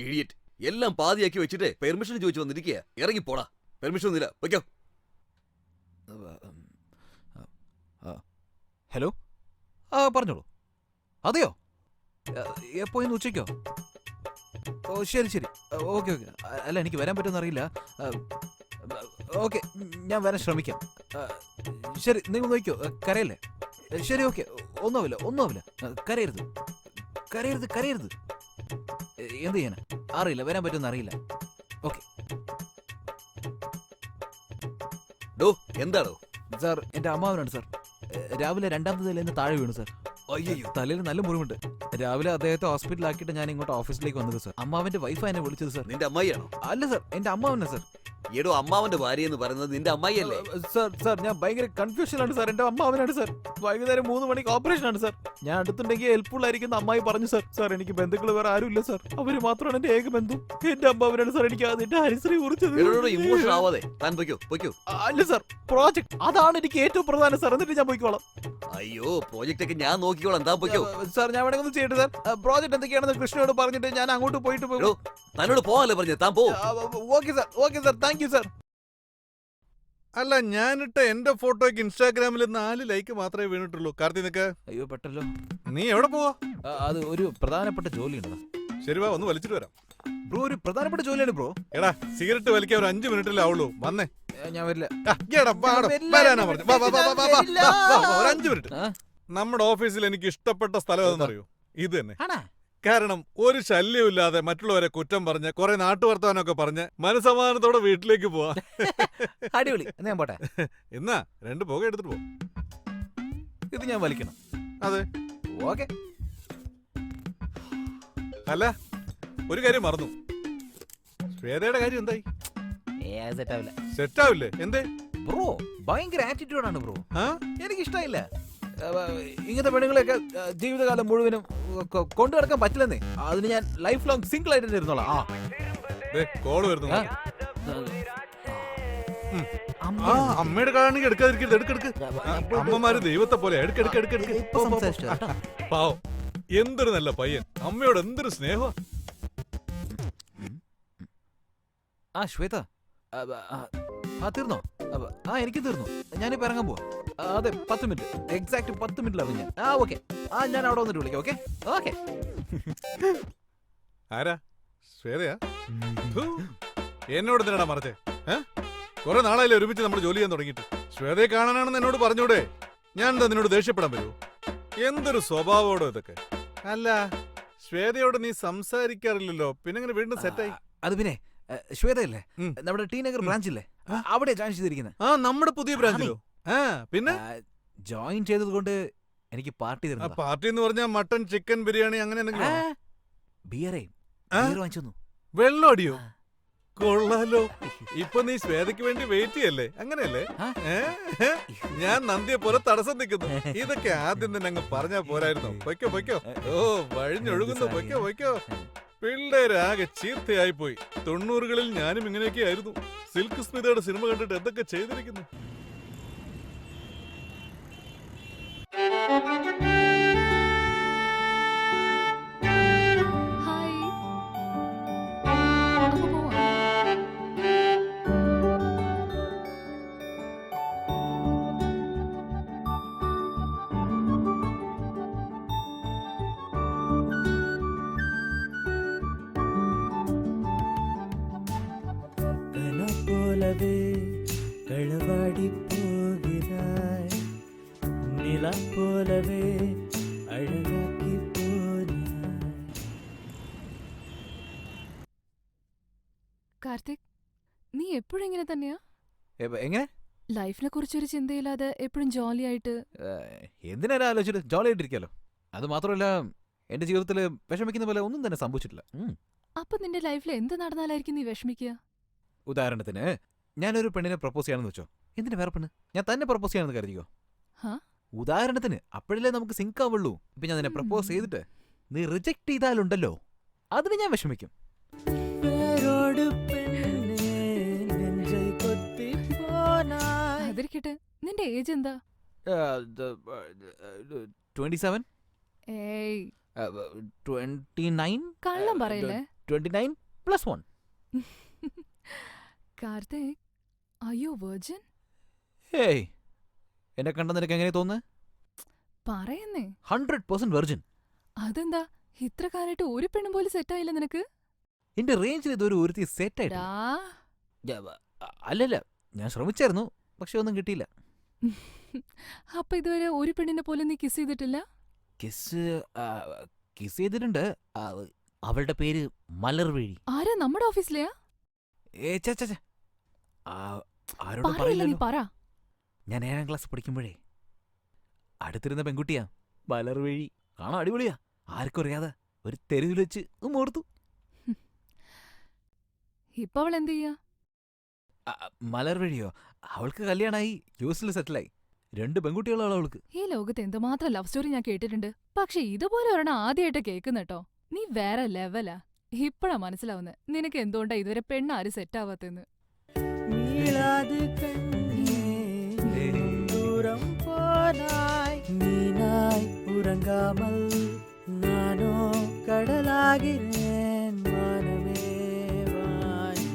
ഇഡിയറ്റ്, എല്ലാം പാതിയാക്കി വെച്ചിട്ട് പെർമിഷൻ ചോദിച്ചു വന്നിരിക്കുക. ഇറങ്ങി പോടാ. പെർമിഷൻ ഒന്നുമില്ല, വെക്കോ. ഹലോ, പറഞ്ഞോളൂ. അതെയോ? എപ്പോ ഇന്ന് ഉച്ചയ്ക്കോ? ശരി. ഓക്കെ. അല്ല, എനിക്ക് വരാൻ പറ്റുമെന്ന് അറിയില്ല. ഓക്കെ, ഞാൻ വരാൻ ശ്രമിക്കാം. ശരി, നിങ്ങൾ നോക്കിയോ. കരയല്ലേ? ശരി, ഓക്കെ. ഒന്നുമാവില്ല. കരയരുത്. എന്ത് ചെയ്യാനാ? അറിയില്ല, വരാൻ പറ്റുമെന്ന് അറിയില്ല. ഓക്കെ. ഡോ, എന്താണോ? സാർ, എന്റെ അമ്മാവനാണ് സാർ. രാവിലെ 2ാമത്തെ നിലയിൽ നിന്ന് താഴെ വീണു സാർ. അയ്യോ, തലയിൽ നല്ല മുറിവുണ്ട്. രാവിലെ അദ്ദേഹത്തെ ഹോസ്പിറ്റലാക്കിയിട്ട് ഞാൻ ഇങ്ങോട്ട് ഓഫീസിലേക്ക് വന്നത് സാർ. അമ്മാവന്റെ വൈഫ് എന്നെ വിളിച്ചത് സാർ. നിന്റെ അമ്മായിയാണോ? അല്ല സാർ, എന്റെ അമ്മാവനാണ് സാർ. എടോ, അമ്മാവന്റെ ഭാര്യ എന്ന് പറയുന്നത് നിന്റെ അമ്മായിയല്ലേ? സാർ, ഞാൻ ഭയങ്കര കൺഫ്യൂഷനിലാണ് സാർ. എന്റെ അമ്മാവനാണ് സാർ. വൈകുന്നേരം 3 മണിക്ക് ഓപ്പറേഷൻ ആണ് സാർ. ഞാൻ അടുത്തുണ്ടെങ്കിൽ ഹെൽപ്ഫുൾ ആയിരിക്കുന്ന അമ്മായി പറഞ്ഞു സാർ. സാർ, എനിക്ക് ബന്ധുക്കൾ വേറെ ആരുമില്ല സാർ. അവര് മാത്രമാണ് എന്റെ ഏക ബന്ധു. എന്റെ അമ്മാവനാണ് സാർ എനിക്ക് അതിന്റെ ഹരിശ്രീ കുറിച്ചത്. ഇമോഷൻ ആവാതെ താൻ പൊയ്ക്കോ. അല്ല സാർ, പ്രോജക്ട് അതാണ് എനിക്ക് ഏറ്റവും പ്രധാനം സാർ. എന്നിട്ട് ഞാൻ പോയിക്കോളാം. അയ്യോ, പ്രോജക്റ്റ് ഒക്കെ ഞാൻ നോക്കിക്കോളാം. താൻ പൊയ്ക്കോ. സാർ, ഞാൻ വേണമെങ്കിൽ ഒന്ന് ചെയ്യട്ടെ സാർ. പ്രോജക്ട് എന്തൊക്കെയാണെന്ന് കൃഷ്ണയോട് പറഞ്ഞിട്ട് ഞാൻ അങ്ങോട്ട് പോയിട്ട് പോകും. തന്നോട് പോകാനല്ലേ പറഞ്ഞത്? താൻ പോ. Okay sir, thank you sir. അല്ല, ഞാനിട്ട എന്റെ ഫോട്ടോയ്ക്ക് ഇൻസ്റ്റാഗ്രാമിൽ 4 ലൈക്ക് മാത്രമേ വീണിട്ടുള്ളൂ. കാർത്തി, നിക്ക്. അയ്യോ, പെട്ടല്ലോ. നീ എവിടെ പോവാ? അത് ഒരു പ്രധാനപ്പെട്ട ജോലിയുണ്ട്. ശരി, വാ, ഒന്ന് വലിച്ചിട്ട് വരാം. ബ്രോ, ഒരു പ്രധാനപ്പെട്ട ജോലിയാണ് ബ്രോ. എടാ, സിഗരറ്റ് വലിക്കാൻ ഒരു 5 മിനിറ്റല്ലേ ആവുള്ളൂ. വന്നേ. ഞാൻ വരില്ല. വരാനാ പറഞ്ഞു. ഒരു 5 മിനിറ്റ്. നമ്മുടെ ഓഫീസിൽ എനിക്ക് ഇഷ്ടപ്പെട്ട സ്ഥലം ഏതെന്നറിയോ? ഇത് തന്നെ. കാരണം ഒരു ശല്യമില്ലാതെ മറ്റുള്ളവരെ കുറ്റം പറഞ്ഞ് കുറെ നാട്ടുവർത്താനൊക്കെ പറഞ്ഞ് മനസമാധാനത്തോടെ വീട്ടിലേക്ക് പോവാ. അടിപൊളി. ഞാൻ പോട്ടെ. എന്നാ 2 പുക എടുത്തിട്ട് പോ. ഇത് ഞാൻ വലിക്കണം. അതെ, ഓക്കെ. അല്ല, ഒരു കാര്യം മറന്നു. ശ്വേതയുടെ കാര്യം എന്തായി? സെറ്റാവില്ലേ? എന്തേ? ബ്രോ, ഭയങ്കര ആറ്റിറ്റ്യൂഡാണ് ബ്രോ. എനിക്ക് ഇഷ്ടമായില്ല. ഇങ്ങനത്തെ പെണ്ണുങ്ങളെയൊക്കെ ജീവിതകാലം മുഴുവനും കൊണ്ടു നടക്കാൻ പറ്റില്ലെന്നേ. അതിന് ഞാൻ ലൈഫ് ലോങ് സിംഗിൾ ആയിട്ട് തന്നെ ഇരുന്നോളാം. കോള് വരുന്നു. അമ്മയുടെ കാണാണെങ്കിൽ എടുക്കാതിരിക്കരുത്. എടുക്കെടുക്ക്. അമ്മമാര് ദൈവത്തെ പോലെ. എടുക്കെടുക്ക്. പാവം, എന്തൊരു നല്ല പയ്യൻ. അമ്മയോട് എന്തൊരു സ്നേഹം. ശ്വേത, തീർന്നോ? എനിക്ക് തീർന്നു. ഞാനിപ്പോ ഇറങ്ങാൻ പോവാ. അതെ, 10 മിനിറ്റ് എക്സാക്ട് 10 മിനിറ്റിലാവും ഞാൻ. ഓക്കെ. ഞാൻ അവിടെ വന്നിട്ട് വിളിക്കാം. Okay okay. ആരാ? ശ്വേതയാ? എന്നോട് എന്തിനാടാ മറച്ചേ? കുറെ നാളായില്ലേ ഒരുമിച്ച് നമ്മൾ ജോലി ചെയ്യാൻ തുടങ്ങിയിട്ട്. ശ്വേതയെ കാണാനാണെന്ന് എന്നോട് പറഞ്ഞൂടെ? ഞാൻ എന്താ നിന്നോട് ദേഷ്യപ്പെടാൻ വരൂ? എന്തൊരു സ്വഭാവോടോ ഇതൊക്കെ. അല്ല, ശ്വേതയോട് നീ സംസാരിക്കാറില്ലല്ലോ, പിന്നെ ഇങ്ങനെ വീണ്ടും സെറ്റായി? അത് പിന്നെ ശ്വേതയല്ലേ, നമ്മുടെ ടി നഗർ ബ്രാഞ്ചില്ലേ, അവിടെ ജോയിൻ ചെയ്തിരിക്കുന്നത്. നമ്മുടെ പുതിയ ബ്രാഞ്ചിലോ? പിന്നെ ജോയിൻ ചെയ്തത് കൊണ്ട് എനിക്ക് പാർട്ടി തരുന്നു. പാർട്ടി എന്ന് പറഞ്ഞാൽ മട്ടൺ, ചിക്കൻ, ബിരിയാണി അങ്ങനെ എന്തെങ്കിലും? ബിയർ വാങ്ങിച്ചു. വെള്ളം അടിയോ? കൊള്ളാലോ. ഇപ്പൊ നീ ശ്വേതയ്ക്ക് വേണ്ടി വെയിറ്റ് ചെയ്യല്ലേ? അങ്ങനെയല്ലേ? ഞാൻ നന്ദിയെ പോലെ തടസ്സം നിൽക്കുന്നു. ഇതൊക്കെ ആദ്യം തന്നെ അങ്ങ് പറഞ്ഞാ പോരായിരുന്നു. പൊയ്ക്കോ. ഓ, വഴിഞ്ഞൊഴുകുന്നു. പൊയ്ക്കോ. പിള്ളേരാകെ ചീത്തയായി പോയി. 90കളിൽ ഞാനും ഇങ്ങനെയൊക്കെ ആയിരുന്നു. സിൽക്ക് സ്മിതയുടെ സിനിമ കണ്ടിട്ട് എന്തൊക്കെ ചെയ്തിരിക്കുന്നു. പോലവേ അഴകാക്കി പോനാ. കാർത്തിക്, നീ എപ്പോഴും ഇങ്ങനെ തന്നെയാ? എങ്ങനെ ലൈഫിനെ കുറിച്ചൊരു ചിന്തയില്ലാതെ എപ്പോഴും ജോലി ആയിട്ട്? എന്തിനാ ആലോചിച്ചിട്ട് ജോളി ആയിട്ടിരിക്കാലോ. അത് മാത്രമല്ല എന്റെ ജീവിതത്തിൽ വിഷമിക്കുന്ന പോലെ ഒന്നും തന്നെ സംഭവിച്ചിട്ടില്ല. അപ്പൊ നിന്റെ ലൈഫിൽ എന്ത് നടന്നാലായിരിക്കും നീ വിഷമിക്കുക? ഉദാഹരണത്തിന് ഞാനൊരു പെണ്ണിനെ പ്രപ്പോസ് ചെയ്യാണെന്ന് വെച്ചോ. എന്തിനു വേറെ പെണ്ണ്? ഞാൻ തന്നെ പ്രപ്പോസ് ചെയ്യാണെന്ന് കരുതിക്കോ. ഹാ? ഉദാഹരണത്തിന് അപ്പോഴല്ലേ നമുക്ക് സിങ്ക് ആവുള്ളൂ. ഇപ്പൊ ഞാൻ നിന്നെ പ്രപ്പോസ് ചെയ്തിട്ട് നീ റിജക്ട് ചെയ്താലുണ്ടല്ലോ, അതിന് ഞാൻ വിഷമിക്കും. പേരോട് പെണ്ണേ നെഞ്ചൈ കൊത്തി പോനായ്. അതിരിക്കട്ടെ, നിന്റെ ഏജ് എന്താ? 27, ഏയ് 29, കള്ളം പറയല്ലേ. 29 + 1. കാർത്തിക്, അയ്യോ വെർജിൻ? ഹേയ്, എന്നെ കണ്ട നിനക്ക് എങ്ങനെ തോന്നുന്നു? പറയുന്നേ. 100% വെർജിൻ. അതെന്താ ഇത്ര കാലമായിട്ട് ഒരു പെണ്ണും പോലും സെറ്റായില്ല നിനക്ക്? എന്റെ റേഞ്ചിൽ ഇതൊരു ഒരുത്തി സെറ്റ് ആയിട്ട്. ഡാ. അല്ലല്ല, ഞാൻ ശ്രമിച്ചായിരുന്നു, പക്ഷെ ഒന്നും കിട്ടിയില്ല. അപ്പൊ ഇതുവരെ ഒരു പെണ്ണിനെ പോലും നീ കിസ് ചെയ്തിട്ടില്ല? കിസ് ചെയ്തിട്ടുണ്ട്. അവളുടെ പേര് മലർവേഴി. ആരാ, നമ്മുടെ ഓഫീസിലെയാ? ആരോടും പറയില്ല, നീ പറയില്ലല്ലോ. പറ. ഞാൻ 7ാം ക്ലാസ് പഠിക്കുമ്പോഴേ അടുത്തിരുന്ന പെൺകുട്ടിയാ മലർവേഴി. കാണാൻ അടിപൊളിയാ. ആർക്കും അറിയാതെ ഒരു തെരുവിൽ വെച്ച് ഓർത്തു. ഇപ്പൊ അവൾ എന്ത് ചെയ്യാ? മലർവഴിയോ? അവൾക്ക് കല്യാണമായി, യൂസിൽ സെറ്റിലായി. 2 പെൺകുട്ടികളാണ് അവൾക്ക്. ഈ ലോകത്ത് എന്തുമാത്രം ലവ് സ്റ്റോറി ഞാൻ കേട്ടിട്ടുണ്ട്, പക്ഷെ ഇതുപോലെ ഒരെണ്ണം ആദ്യമായിട്ട് കേൾക്കുന്നെട്ടോ. നീ വേറെ ലെവലാ. ഇപ്പഴാ മനസ്സിലാവുന്നത് നിനക്ക് എന്തുകൊണ്ടാ ഇതുവരെ പെണ്ണാരും സെറ്റാവാത്തെന്ന്. നീളാത് കണ്ണേ ദൂരം പോനായ്. നീനായ് ഉറങ്ങാമൽ നാനോ കടലാകിരേൻ മാനമേ വാനി.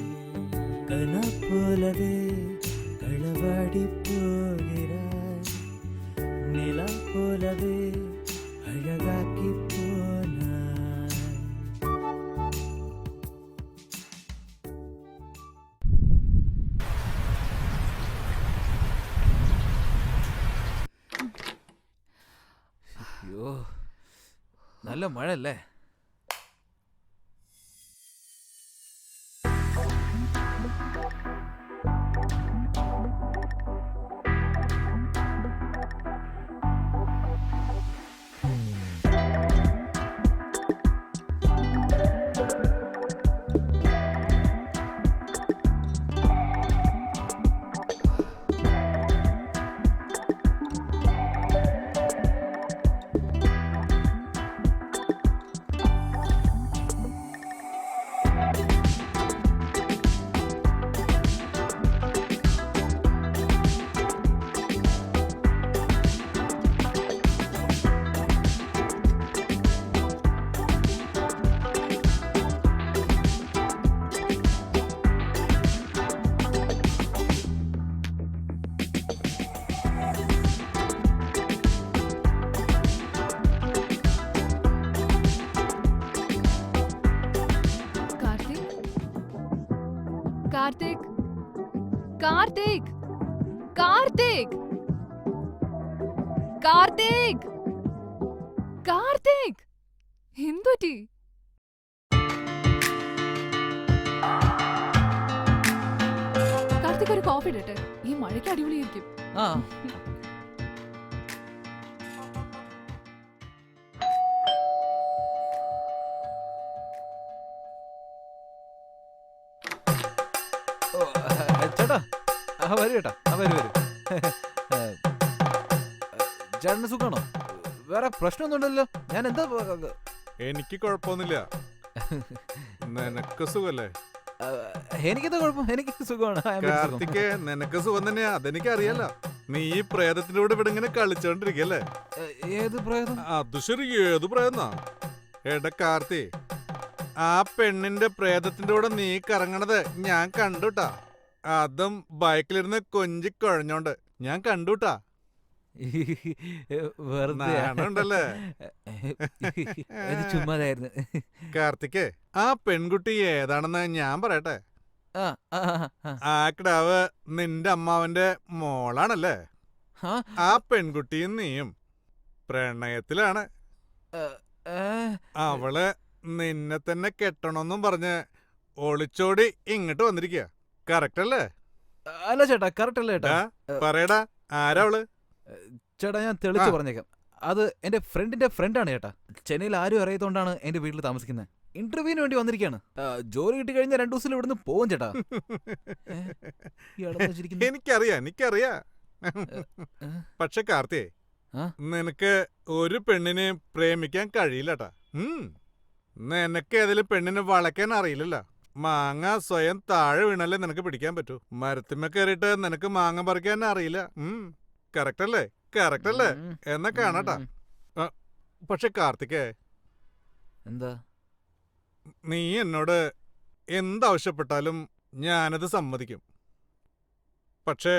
കന പോലവേ കളവാടി പോകിറായ്. നില പോലവേ അഴകാക്കി പോനായ്. അയ്യോ, നല്ല മഴ അല്ലേ? കാർത്തിക്, കാർത്തിക്, കാർത്തിക്, കാർത്തിക്, കാർത്തിക്, എന്തുപറ്റി? കാർത്തിക്, ഒരു കോഫി ഇടട്ടെ? ഈ മഴയ്ക്ക് അടിപൊളിയായിരിക്കും. ആ ചേട്ടാ, വരൂ ചേട്ടാ, വരൂ. ചേട്ടന് സുഖാണോ? വേറെ പ്രശ്നമൊന്നുമില്ലല്ലോ? ഞാൻ എന്താ? എനിക്ക് കുഴപ്പമൊന്നുമില്ല. നിനക്ക് സുഖല്ലേ? എനിക്കെന്താ കുഴപ്പം? എനിക്ക് സുഖമാണ്. കാർത്തിക്, നിനക്ക് സുഖം തന്നെയാ, അതെനിക്ക് അറിയാലോ. നീ ഈ പ്രേതത്തിന്റെ കൂടെ ഇവിടെ ഇങ്ങനെ കളിച്ചോണ്ടിരിക്കല്ലേ? ഏത് പ്രേതം? അത് ശരി, ഏത് പ്രേതന്നാ? എടാ കാർത്തി, ആ പെണ്ണിന്റെ പ്രേതത്തിന്റെ കൂടെ നീ കറങ്ങണത് ഞാൻ കണ്ടുട്ടാ. അതും ബൈക്കിലിരുന്ന് കൊഞ്ചി കുഴഞ്ഞോണ്ട് ഞാൻ കണ്ടുട്ടാ. വെറുതെ ഉണ്ടല്ലേ? ചുമ്മാതായിരുന്നു. കാർത്തിക്, ആ പെൺകുട്ടി ഏതാണെന്ന് ഞാൻ പറയട്ടെ. ആ കിടാവ് നിന്റെ അമ്മാവന്റെ മോളാണല്ലേ? ആ പെൺകുട്ടിയും നീയും പ്രണയത്തിലാണ്. അവള് നിന്നെ തന്നെ കെട്ടണമെന്നും പറഞ്ഞ് ഒളിച്ചോടി ഇങ്ങോട്ട് വന്നിരിക്കുക. കറക്റ്റ് അല്ലേ? അല്ല ചേട്ടാ, കറക്റ്റ് അല്ല ചേട്ടാ. പറയടാ, ആരാ അവള്? ചേട്ടാ ഞാൻ തെളിച്ച് പറഞ്ഞേക്കാം. അത് എന്റെ ഫ്രണ്ടിന്റെ ഫ്രണ്ടാണ് ചേട്ടാ. ചെന്നൈയിൽ ആരും അറിയാത്തോണ്ടാണ് എന്റെ വീട്ടിൽ താമസിക്കുന്നത്. ഇന്റർവ്യൂവിന് വേണ്ടി വന്നിരിക്കുകയാണ്. ജോലി കിട്ടി കഴിഞ്ഞാൽ 2 ദിവസത്തിൽ ഇവിടുന്ന് പോകും ചേട്ടാ. എനിക്കറിയാം. പക്ഷെ കാർത്തിയേ, നിനക്ക് ഒരു പെണ്ണിനെ പ്രേമിക്കാൻ കഴിയില്ലട്ടാ. നിനക്ക് ഏതെങ്കിലും പെണ്ണിനെ വളയ്ക്കാൻ അറിയില്ലല്ലോ. മാങ്ങ സ്വയം താഴെ വീണല്ലേ നിനക്ക് പിടിക്കാൻ പറ്റൂ. മരത്തിന്മേ കയറിയിട്ട് നിനക്ക് മാങ്ങ പറിക്കാൻ അറിയില്ല. കറക്റ്റ് അല്ലേ? എന്നാ കാണാട്ടാ. പക്ഷെ കാർത്തികേ, എന്താ? നീ എന്നോട് എന്താവശ്യപ്പെട്ടാലും ഞാനത് സമ്മതിക്കും. പക്ഷേ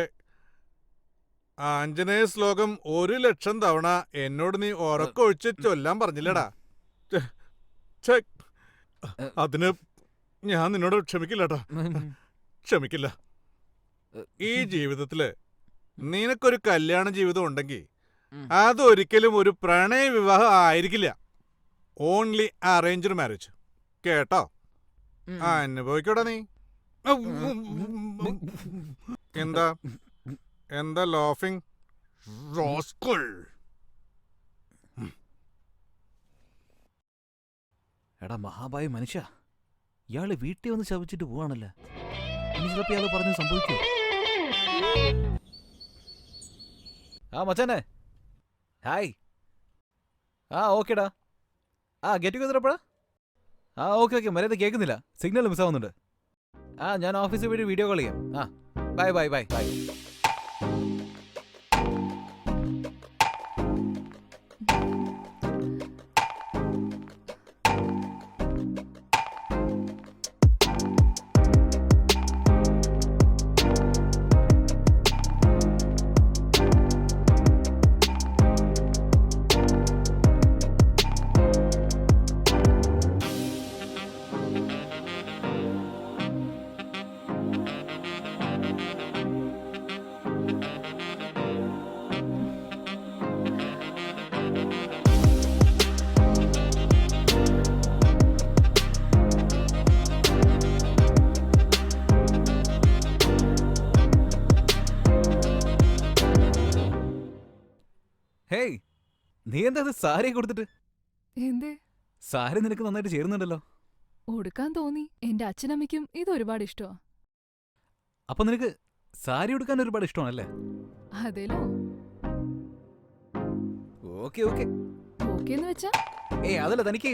ആഞ്ജനേയ ശ്ലോകം 1,00,000 തവണ എന്നോട് നീ ഉറക്കൊഴിച്ച് ചൊല്ലാൻ പറഞ്ഞില്ലടാ. അതിന് ഞാൻ നിന്നോട് ക്ഷമിക്കില്ലട്ടാ. ക്ഷമിക്കില്ല. ഈ ജീവിതത്തില് നിനക്കൊരു കല്യാണ ജീവിതം ഉണ്ടെങ്കിൽ അതൊരിക്കലും ഒരു പ്രണയ വിവാഹം ആയിരിക്കില്ല. Only arranged marriage. കേട്ടോ? അനുഭവിക്കോടാ നീ. എന്താ ലോഫിംഗ് റോസ്കൽ? എടാ മഹാഭാവി മനുഷ്യ, ഇയാള് വീട്ടിൽ വന്ന് ശപിച്ചിട്ട് പോവാണല്ലോ. ഇനി ചിലപ്പോ ഇയാള് പറഞ്ഞു സംഭവിക്കൂ. മച്ചാനെ ഹായ്. ഓക്കേടാ. ഗെറ്റ് ടുഗദർ എപ്പോഴാ? ഓക്കെ മര്യാദ കേൾക്കുന്നില്ല, സിഗ്നൽ മിസ്സാവുന്നുണ്ട്. ഞാൻ ഓഫീസിൽ വഴി വീഡിയോ കോൾ ചെയ്യാം. ബൈ. ഹേയ്, നീ എന്താ സാരി കൊടുത്തിട്ട്? എന്തേ? സാരി നിനക്ക് നന്നായിട്ട് ചേരുന്നുണ്ടല്ലോ. ഉടുക്കാൻ തോന്നി. എന്റെ അച്ഛനമ്മയ്ക്കും ഇത് ഒരുപാട് ഇഷ്ടമാ. അപ്പൊ നിനക്ക് സാരി ഉടുക്കാൻ ഒരുപാട് ഇഷ്ടമാണല്ലേ? അതേലോ. ഓക്കെ ഓക്കേന്ന് വെച്ചാ? അതല്ല, തനിക്ക്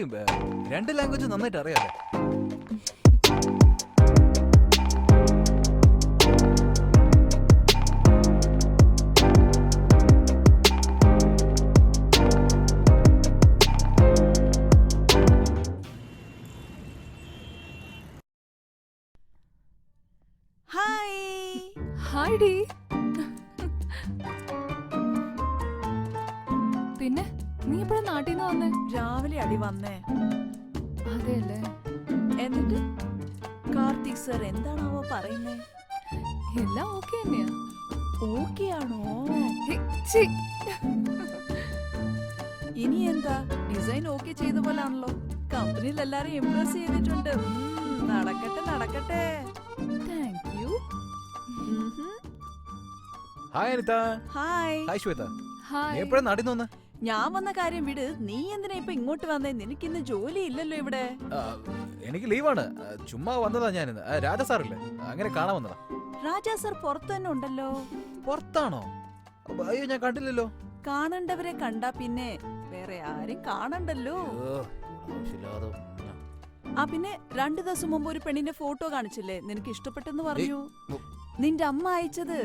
2 ലാംഗ്വേജ് നന്നായിട്ട് അറിയാലേ. Hi D. പിന്നെ നീ എപ്പോഴാ നാട്ടിൽ നിന്ന് വന്നേ? രാവിലെ അടി വന്നേ. അതെയല്ലേ. എന്നിട്ട് കാർത്തിക് സർ എന്താണാവോ പറയുന്നേ? എല്ലാം ഓക്കെ തന്നെയാ. ഓക്കെ ആണോ? ഛീ. ഇനി എന്താ, ഡിസൈൻ ഓക്കെ ചെയ്ത പോലാണല്ലോ. കമ്പനിയിൽ എല്ലാരും ഇംപ്രസ് ചെയ്തിട്ടുണ്ട്. നടക്കട്ടെ. Thank you. Hi Anitha. Hi. Hi Shweta. Hi. എപ്പോഴാ നാട്ടിൽ നിന്ന് വന്നേ? ഞാൻ വന്ന കാര്യം വിട്. നീ എന്തിനാ ഇപ്പൊ ഇങ്ങോട്ട് വന്നേ? നിനക്കിന്ന് ജോലി ഇല്ലല്ലോ ഇവിടെ. എനിക്ക് ലീവാണ്. ചുമ്മാ വന്നതാ ഞാനിന്ന്. രാജ സാറില്ലേ, അങ്ങനെ കാണാൻ വന്നതാ. രാജാ സർ പുറത്തു തന്നെ ഉണ്ടല്ലോ. പുറത്താണോ? അയ്യോ, ഞാൻ കണ്ടില്ലല്ലോ. കാണണ്ടവരെ കണ്ടാ പിന്നെ വേറെ ആരും കാണണ്ടല്ലോ. പിന്നെ 2 ദിവസം മുമ്പ് ഒരു പെണ്ണിന്റെ ഫോട്ടോ കാണിച്ചില്ലേ, നിനക്ക് ഇഷ്ടപ്പെട്ടെന്ന് പറഞ്ഞു. നിന്റെ അമ്മ അയച്ചത്.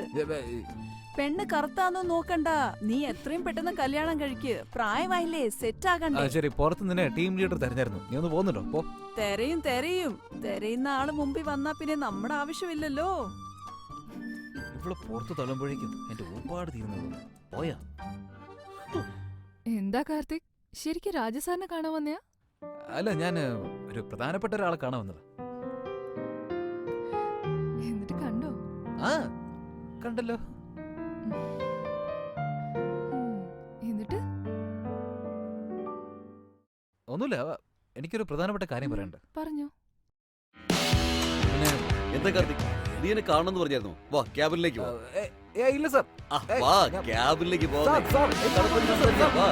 പെണ്ണ് കറുത്താന്നോ നോക്കണ്ട, നീ എത്രയും പെട്ടെന്ന് കല്യാണം കഴിക്ക്. പ്രായമായില്ലേ, സെറ്റ് ആകണ്ടേ. ശരി, പുറത്ത് നിന്നെ ടീം ലീഡർ തെരഞ്ഞായിരുന്നു. നീ ഒന്ന് പോകുന്നുണ്ടോ? പോ. തെരയുന്ന ആള് മുമ്പിൽ വന്നാ പിന്നെ നമ്മുടെ ആവശ്യമില്ലല്ലോ. ഇവിടെ പുറത്ത് തള്ളുമ്പോഴേക്കും എന്റെ ഊപ്പാട് തീർന്നു പോയാ. എന്താ കാർത്തിക്, ശരിക്കും രാജസാറിനെ കാണാൻ വന്നയാ? അല്ല, ഞാൻ ഒരു പ്രധാനപ്പെട്ട ഒരാളെ കാണാൻ വന്നതാ. എന്നിട്ട് കണ്ടോ? കണ്ടല്ലോ. എന്നിട്ട് ഒന്നുമില്ല, എനിക്കൊരു പ്രധാനപ്പെട്ട കാര്യം പറയാനുണ്ട്. പറഞ്ഞോ. പിന്നെ എന്താ കാർത്തിക്, നീ എന്നെ കാണണമെന്ന് പറഞ്ഞായിരുന്നു. വാ ക്യാബിനിലേക്ക് വാ. ഇല്ല സാർ. ആ, വാ ഞാൻ- ക്യാബിനിലേക്ക് പോ. സാർ, സാർ, തണുപ്പൊന്നും സംസാരിക്കാ, വാ.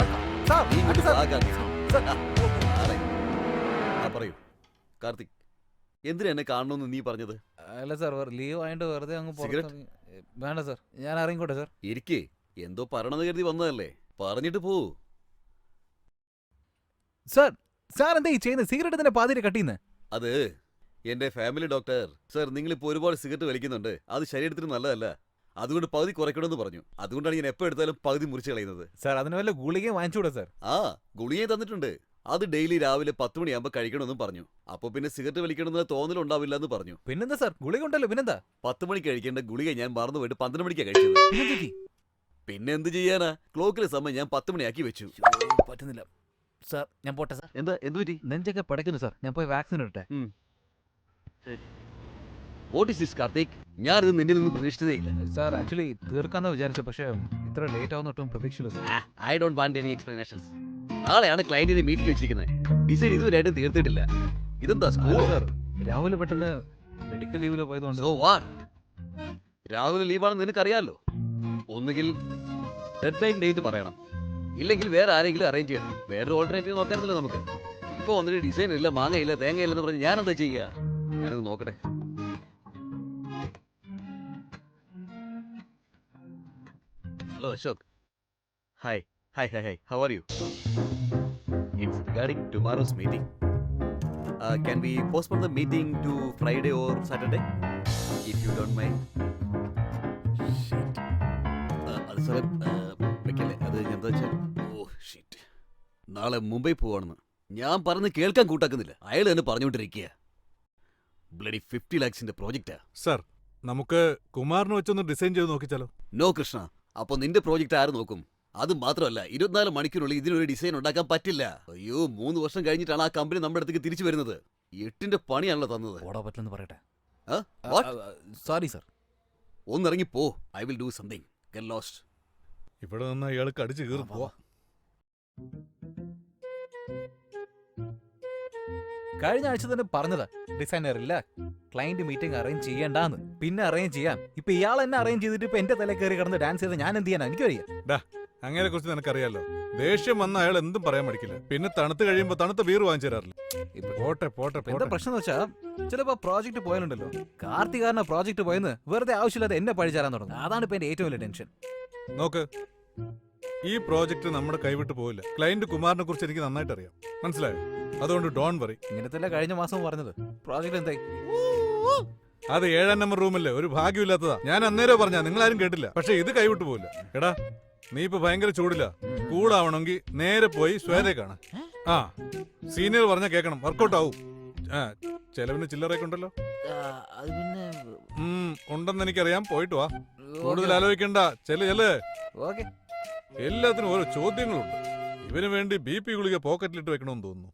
സാർ, നീ ഇങ്ങോട്ട് സാർ, വാ കാർത്തിക്. സാർ. ആരെ? ആ പറയൂ കാർത്തിക്, എന്തിനാ എന്നെ കാണണമെന്ന് നീ പറഞ്ഞത്? അല്ല സാർ, ലീവ് ആയിട്ട് വെറുതെ അങ്ങ് സിഗരറ്റ്? പുറത്തിറങ്ങി. വേണ്ട സാർ, ഞാൻ ഇറങ്ങിക്കോട്ടെ സാർ. ഇരിക്കേ, എന്തോ പറയണമെന്ന് കരുതി വന്നതല്ലേ, പറഞ്ഞിട്ട് പോ. സാർ, സാർ എന്താ ഈ ചെയ്യുന്നത്? സിഗരറ്റ് തന്നെ പാതിരെ കട്ടിന്ന്. അത് എന്റെ ഫാമിലി ഡോക്ടർ സർ, നിങ്ങളിപ്പോ ഒരുപാട് സിഗരറ്റ് വലിക്കുന്നുണ്ട്, അത് ശരീരത്തിന് നല്ലതല്ല, അതുകൊണ്ട് പകുതി കുറയ്ക്കണമെന്ന് പറഞ്ഞു. അതുകൊണ്ടാണ് ഞാൻ എപ്പോ എടുത്താലും പകുതി മുറിച്ച് കളയുന്നത്. സാർ, അതിന് വല്ല ഗുളികയും വാങ്ങിച്ചുകൂടെ സാർ? ആ, ഗുളികയും തന്നിട്ടുണ്ട്. അത് ഡെയിലി രാവിലെ 10 മണിയാകുമ്പോൾ കഴിക്കണമെന്നും പറഞ്ഞു. അപ്പൊ പിന്നെ സിഗരറ്റ് വലിക്കണമെന്ന് തോന്നലുണ്ടാവില്ല എന്ന് പറഞ്ഞു. പിന്നെന്താ സാർ, ഗുളിക ഉണ്ടല്ലോ, പിന്നെന്താ? 10 മണിക്ക് കഴിക്കേണ്ട ഗുളിക ഞാൻ മറന്നു പോയിട്ട് 12 മണിക്കാണ് കഴിച്ചത്. പിന്നെന്താ ചെയ്യ്? പിന്നെ എന്ത് ചെയ്യാനാ, ക്ലോക്കിലെ സമയം ഞാൻ 10 മണിയാക്കി വെച്ചു. പറ്റുന്നില്ല സാർ, ഞാൻ പോട്ടെ സാർ. എന്താ എന്ത് പറ്റി? നെഞ്ചൊക്കെ പടക്കുന്നു സാർ, ഞാൻ പോയി വാക്സിൻ ഇടട്ടെ. What is this Karthik? ഞാനിത് നിന്നിൽ നിന്ന് പ്രതീക്ഷിച്ചതേ ഇല്ല. സാർ, ആക്ച്വലി തീർക്കാന്നാ വിചാരിച്ചു, പക്ഷേ ഇത്ര ലേറ്റ് ആവുന്ന ഒട്ടും പ്രതീക്ഷിച്ചില്ല sir. I don't want any explanations. നാളെയാണ് ക്ലയന്റിനെ മീറ്റിംഗ് വെച്ചിരിക്കുന്നത്. ഡിസൈൻ ഇതുവരെയായിട്ടും തീർത്തിട്ടില്ല. ഇതെന്താ സ്കൂൾ? സാർ, രാവിലെ പെട്ടെന്ന് മെഡിക്കൽ ലീവിൽ പോയതുകൊണ്ട് സോ വാട്ട്? രാഹുൽ ലീവാണെന്ന് നിനക്കറിയാലോ. ഒന്നുകിൽ ഡെഡ്ലൈൻ ഡേറ്റ് പറയണം, ഇല്ലെങ്കിൽ വേറെ ആരെങ്കിലും അറേഞ്ച് ചെയ്യണം. വേറൊരു ഓൾട്ടർനേറ്റീവ് നോക്കാറില്ല നമുക്ക്. ഇപ്പൊ വന്നിട്ട് ഡിസൈൻ ഇല്ല, മാങ്ങയില്ല, തേങ്ങയില്ലെന്ന് പറഞ്ഞ് ഞാൻ എന്താ ചെയ്യുക? ഞാനത് നോക്കട്ടെ. Hello Ashok. Hi hi hi hi, how are U? It's regarding tomorrow's meeting. Can we postpone the meeting to Friday or Saturday? If you don't mind. Shit. അത് സാറേ, വെക്കല്ലേ, അത് എന്താ വെച്ചാൽ, ഓ ഷിറ്റ്, നാളെ മുംബൈ പോവാണെന്ന് ഞാൻ പറഞ്ഞ് കേൾക്കാൻ കൂട്ടാക്കുന്നില്ല. അയാൾ തന്നെ പറഞ്ഞുകൊണ്ടിരിക്കുക. ബ്ലഡി 50 lakhsന്റെ പ്രോജക്റ്റാ. സർ, നമുക്ക് കുമാറിന് വെച്ചൊന്ന് ഡിസൈൻ ചെയ്ത് നോക്കിച്ചാലോ? നോ കൃഷ്ണ, അപ്പൊ നിന്റെ പ്രോജക്റ്റ് ആര് നോക്കും? അത് മാത്രമല്ല, 24 മണിക്കൂറിനുള്ളിൽ ഇതിനൊരു ഡിസൈൻ ഉണ്ടാക്കാൻ പറ്റില്ല. അയ്യോ, 3 വർഷം കഴിഞ്ഞിട്ടാണ് ആ കമ്പനി നമ്മുടെ അടുത്തേക്ക് തിരിച്ചു വരുന്നത്. 8ന്റെ പണിയാണല്ലോ തന്നത്. ഓടാ പറ്റില്ലെന്ന് പറയട്ടെ. Sorry sir. ഒന്നിറങ്ങി പോ. I will do something. Get lost. ഇവിടെ നിന്ന് അയാൾക്ക് അടിച്ച് കീറി പോവാ. കഴിഞ്ഞ ആഴ്ച തന്നെ പറഞ്ഞതാ ഡിസൈനർ ഇല്ല, ക്ലയന്റ് മീറ്റിംഗ് അറേഞ്ച് ചെയ്യണ്ടാന്ന്. പിന്നെ അറേഞ്ച് ചെയ്യാം. ഇപ്പൊ ഇയാൾ എന്നെ അറേഞ്ച് ചെയ്തിട്ട് ഇപ്പൊ എന്റെ തല കയറി കിടന്ന് ഡാൻസ് ചെയ്ത് ഞാൻ എന്ത് ചെയ്യാനാ? എനിക്കറിയാം. അങ്ങനെ കുറിച്ച് നിനക്കറിയാലോ. ദേഷ്യം വന്ന അയാൾ എന്തും പറയാൻ മടിക്കില്ല. പിന്നെ തണുത്ത് കഴിയുമ്പോ തണുത്ത ബീർ വാങ്ങിച്ചു തരാറില്ല. പോട്ടെ പോട്ടെ എന്താ പോട്ടെ. പ്രശ്നം എന്ന് വെച്ചാ, ചിലപ്പോ പ്രോജക്ട് പോയാലുണ്ടല്ലോ, കാർത്തികാരന പ്രോജക്ട് പോയെന്ന് വെറുതെ ആവശ്യമില്ലാതെ എന്നെ പഴിച്ചാരാൻ തുടങ്ങും. അതാണ് ഇപ്പൊ എന്റെ ഏറ്റവും വലിയ ടെൻഷൻ. നോക്ക്, ഈ പ്രോജക്റ്റ് നമ്മുടെ കൈവിട്ട് പോവില്ല. ക്ലയന്റ് കുമാറിനെ കുറിച്ച് എനിക്ക് നന്നായിട്ട് അറിയാം, മനസ്സിലായോ? അതുകൊണ്ട് ഡോൺ വറി. ഇങ്ങനത്തെ കഴിഞ്ഞ മാസം പറഞ്ഞത്. പ്രോജക്ട് എന്തായി? അത് 7ാം നമ്പർ റൂമല്ലേ, ഒരു ഭാഗ്യമില്ലാത്തതാ. ഞാൻ അന്നേരം പറഞ്ഞാ, നിങ്ങളാരും കേട്ടില്ല. പക്ഷെ ഇത് കൈവിട്ട് പോവില്ല. എടാ, നീ ഇപ്പൊ ഭയങ്കര ചൂടില്ല. കൂളാവണമെങ്കിൽ നേരെ പോയി ശ്വേതയെ കാണാം. ആ, സീനിയർ പറഞ്ഞാ കേക്കണം, വർക്കൗട്ട് ആവും. ചെലവിന് ചില്ലറയൊക്കെ ഉണ്ടല്ലോ. ഉണ്ടെന്ന് എനിക്കറിയാം. പോയിട്ട് വാ, കൂടുതൽ ആലോചിക്കണ്ട. ചെല്ല്. ഓക്കെ. എല്ലാത്തിനും ഓരോ ചോദ്യങ്ങളുണ്ട്. ഇവന് വേണ്ടി BP ഗുളിക പോക്കറ്റിലിട്ട് വെക്കണമെന്ന് തോന്നുന്നു.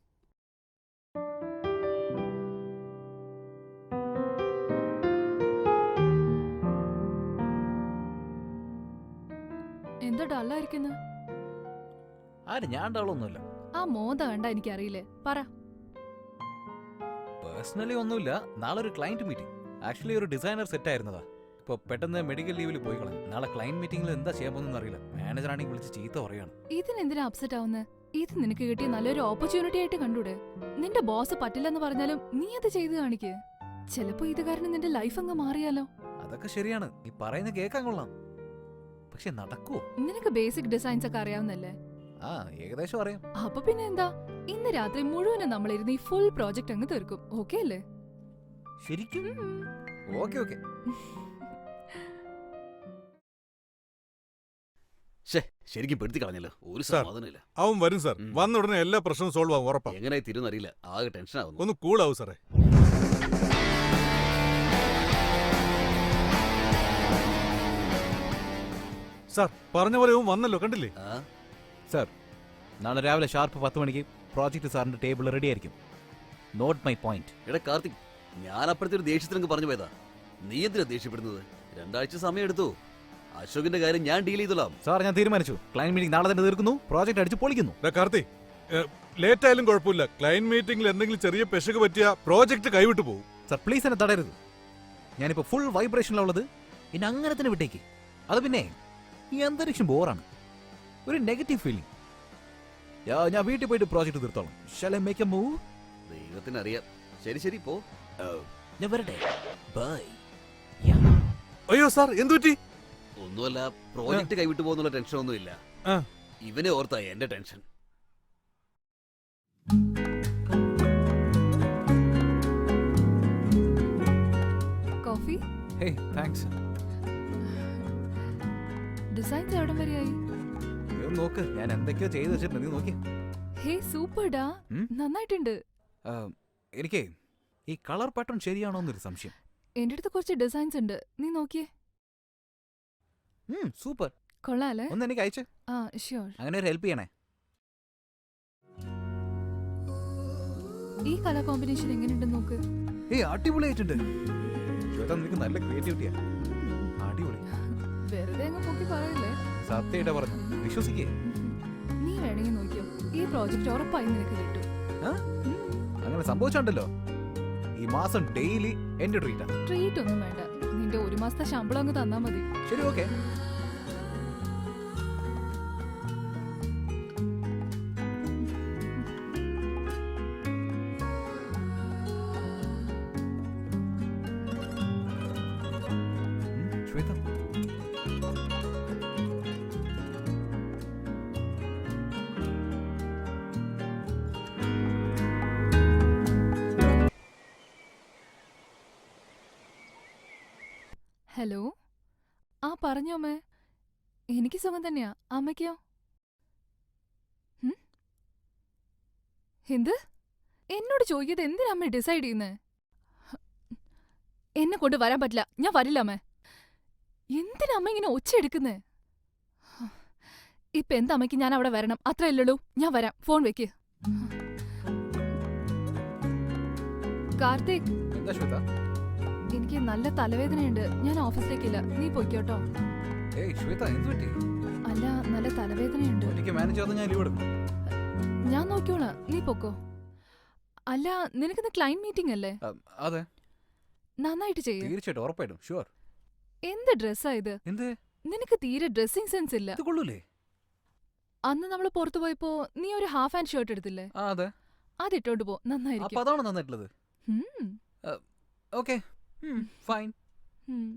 എന്താ ഡല്ലായിരിക്കുന്ന? ആര്? ഞാൻ ഉണ്ടാവുള്ളൊന്നുമില്ല. ആ മോന്ത കണ്ട എനിക്കറിയില്ലേ, പറ. പേഴ്സണലി ഒന്നുമില്ല. നാളെ ഒരു ക്ലയന്റ് മീറ്റിംഗ്. ആക്ച്വലി ഒരു ഡിസൈനർ സെറ്റ് ആയിരുന്നതാ. ഇപ്പൊ പെട്ടെന്ന് മെഡിക്കൽ ലീവിൽ പോയി കളഞ്ഞു. നാളെ ക്ലയന്റ് മീറ്റിംഗിൽ എന്താ ചെയ്യാൻ പോകുന്ന അറിയില്ല. മാനേജർ ആണെങ്കിൽ വിളിച്ച് ചീത്ത പറയാണ്. ഇതിനെന്തിനാ അപ്സെറ്റ് ആവുന്നത്? ഇത് നിനക്ക് കിട്ടിയ നല്ലൊരു ഓപ്പർച്യൂണിറ്റി ആയിട്ട് കണ്ടൂടെ? നിന്റെ ബോസ് പറ്റില്ലെന്ന് പറഞ്ഞാലും നീ അത് ചെയ്ത് കാണിക്ക്. ചിലപ്പോ ഇത് കാരണം നിന്റെ ലൈഫ് അങ്ങ് മാറിയാലോ? അതൊക്കെ ശരിയാണ്, നീ പറയുന്ന കേൾക്കാൻ കൊള്ളാം. പക്ഷെ നടക്കുവോ? നിനക്ക് ബേസിക് ഡിസൈൻസ് ഒക്കെ അറിയാവുന്നല്ലേ? ആ, ഏകദേശം അറിയാം. അപ്പൊ പിന്നെ എന്താ, ഇന്ന് രാത്രി മുഴുവനും നമ്മളിരുന്ന് ഈ ഫുൾ പ്രോജക്റ്റ് അങ്ങ് തീർക്കും. ഓക്കെ അല്ലേ? ശരിക്കും? Okay okay. ശരിക്കും പെടുത്തി കളഞ്ഞല്ലോ. ഒരു സാർ, സമാധാനമില്ല. അവൻ വരും സാർ. വന്ന ഉടനെ എല്ലാ പ്രശ്നവും സോൾവ് ആവും, ഉറപ്പാ. എങ്ങനെ തിരുന്നറിയില്ല, ആകെ ടെൻഷൻ ആവുന്നു. ഒന്ന് കൂളാവും സാറേ. സാർ, പറഞ്ഞ പോലെ അവൻ വന്നല്ലോ, കണ്ടില്ലേ? സാർ, നാളെ രാവിലെ ഷാർപ്പ് 10 മണിക്ക് പ്രോജക്ട് സാറിന്റെ ടേബിൾ റെഡി ആയിരിക്കും. Not my point. എടാ കാർത്തിക്, ഞാൻ അപ്പോഴത്തെ ഒരു ദേഷ്യത്തിനൊക്കെ പറഞ്ഞു പോയതാ. നീ എന്തിനാ ദേഷ്യപ്പെടുന്നത്? 2 ആഴ്ച സമയം എടുത്തു. അശോകിന്റെ കാര്യം ഞാൻ ഡീൽ ചെയ്തോളാം. സാർ, ഞാൻ തീരുമാനിച്ചു. ക്ലയന്റ് മീറ്റിംഗ് നാളെ തന്നെ തീർക്കുന്നു. പ്രോജക്ട് അടിച്ച് പൊളിക്കുന്നു. കാർത്തി, ലേറ്റ് ആയാലും കുഴപ്പമില്ല. ക്ലയന്റ് മീറ്റിംഗിൽ എന്തെങ്കിലും ചെറിയ പെശക് പറ്റിയ പ്രോജക്റ്റ് കൈവിട്ടു പോകും. സർ പ്ലീസ് എന്നെ തടയരുത്. ഞാനിപ്പോ ഫുൾ വൈബ്രേഷനിലുള്ളത്. ഇനി അങ്ങനെ തന്നെ വിട്ടേക്ക്. അത് പിന്നെ ഈ അന്തരീക്ഷം ബോറാണ്, ഒരു നെഗറ്റീവ് ഫീലിംഗ്. ഞാൻ വീട്ടിൽ പോയിട്ട് പ്രോജക്റ്റ് തീർത്തോളാം. Shall I make a move? ദൈവത്തിനറിയാം. ശരി ശരി പോ. ഞാൻ വരട്ടെ. ബൈ. അയ്യോ സാർ, എന്തു പറ്റി? ഒന്നുമല്ല, പ്രോജക്റ്റ് കൈവിട്ടു പോകുന്നുള്ള ടെൻഷൻ ഒന്നുമില്ല. ആ. ഇവനെ ഓർത്താ എന്റെ ടെൻഷൻ. കോഫി ഹേ താങ്ക്സ്. ഡിസൈൻസ് എവിടം വരെയായി? നോക്ക്, ഞാൻ എന്തൊക്കെയോ ചെയ്തു വെച്ചിട്ടുണ്ട്, നീ നോക്കി. ഹേ സൂപ്പർഡാ, ഉം? നന്നായിട്ടുണ്ട്. എനിക്ക് ഈ കളർ പാറ്റേൺ ശരിയാണോ എന്നൊരു സംശയം. എന്റെ അടുത്ത് കുറച്ച് ഡിസൈൻസ് ഉണ്ട്, നീ നോക്കിയേ. സൂപ്പർ. കൊള്ളാല്ലേ? ഒന്ന് എനിക്ക് അയച്ചേ. ആ ഷ്യൂർ. അങ്ങനെ ഒരു ഹെൽപ്പ് ചെയ്യണേ. ഈ കളർ കോമ്പിനേഷൻ എങ്ങനെയുണ്ടെന്ന് നോക്ക്. അടിപൊളിയായിട്ടുണ്ട്. ശ്വേത, നിനക്ക് നല്ല ക്രിയേറ്റിവിറ്റിയാ. അടിപൊളി. വെറുതെ അങ്ങ് പൊക്കി പറയല്ലേ. സത്യമായിട്ടാ പറഞ്ഞു, വിശ്വസിക്കേ. നീ വേണമെങ്കിൽ നോക്കിയോ, ഈ പ്രോജക്റ്റ് ഉറപ്പായി നിനക്ക് കിട്ടും. അങ്ങനെ സംഭവിച്ചോണ്ടല്ലോ. ഈ മാസം ഡെയിലി എന്റെ ട്രീറ്റാ. ട്രീറ്റ് ഒന്നും വേണ്ട, നിന്റെ ഒരു മാസത്തെ ശമ്പളം അങ്ങ് തന്നാ മതി. ശരി, ഓക്കെ. ശ്വേത, ഹലോ. ആ പറഞ്ഞോ അമ്മേ. എനിക്ക് സുഖം തന്നെയാ, അമ്മയ്ക്കോ? എന്ത്? എന്നോട് ചോദിക്കാതെ എന്തിനാ അമ്മ ഡിസൈഡ് ചെയ്യുന്നേ? എന്നെ കൊണ്ട് വരാൻ പറ്റില്ല, ഞാൻ വരില്ല അമ്മേ. എന്തിനാ അമ്മ ഇങ്ങനെ ഒച്ച എടുക്കുന്നേ? ഇപ്പൊ എന്താ അമ്മയ്ക്ക് ഞാൻ അവിടെ വരണം, അത്രയല്ലല്ലോ. ഞാൻ വരാം, ഫോൺ വെക്ക്. കാർത്തിക്, എന്താ ശ്വേത? എനിക്ക് നല്ല തലവേദനയുണ്ട്, ഞാൻ ഓഫീസിലേക്കില്ല, നീ പൊയ്ക്കോട്ടോ. ഏയ് ശ്വേത, എന്ത് പറ്റി? അല്ല, നല്ല തലവേദനയുണ്ട്. എനിക്ക് മാനേജ് ചെയ്താൽ ഞാൻ ലീവ് എടുക്കും. ഞാൻ നോക്കിയോളാം, നീ പൊക്കോ. അല്ല, നിനക്കിന്ന് ക്ലൈന്റ് മീറ്റിംഗ് അല്ലേ? അതെ, നന്നായിട്ട് ചെയ്യും. തീർച്ചയായിട്ടും, ഉറപ്പായിട്ടും, ഷുവർ. എന്ത് ഡ്രസ്സാ ഇത്? എന്ത്? നിനക്ക് തീരെ ഡ്രസ്സിംഗ് സെൻസ് ഇല്ല. ഇത് കൊള്ളൂലേ? അന്ന് നമ്മൾ പുറത്തു പോയപ്പോ നീ ഒരു ഹാഫ് ആൻഡ് ഷർട്ട് എടുത്തില്ലേ? അതെ. അതിട്ടോണ്ട് പോ, അപ്പൊ നന്നായിരിക്കും. അതാണ് നന്നായിട്ടുള്ളത്. ഉം. Okay, fine. ഉം.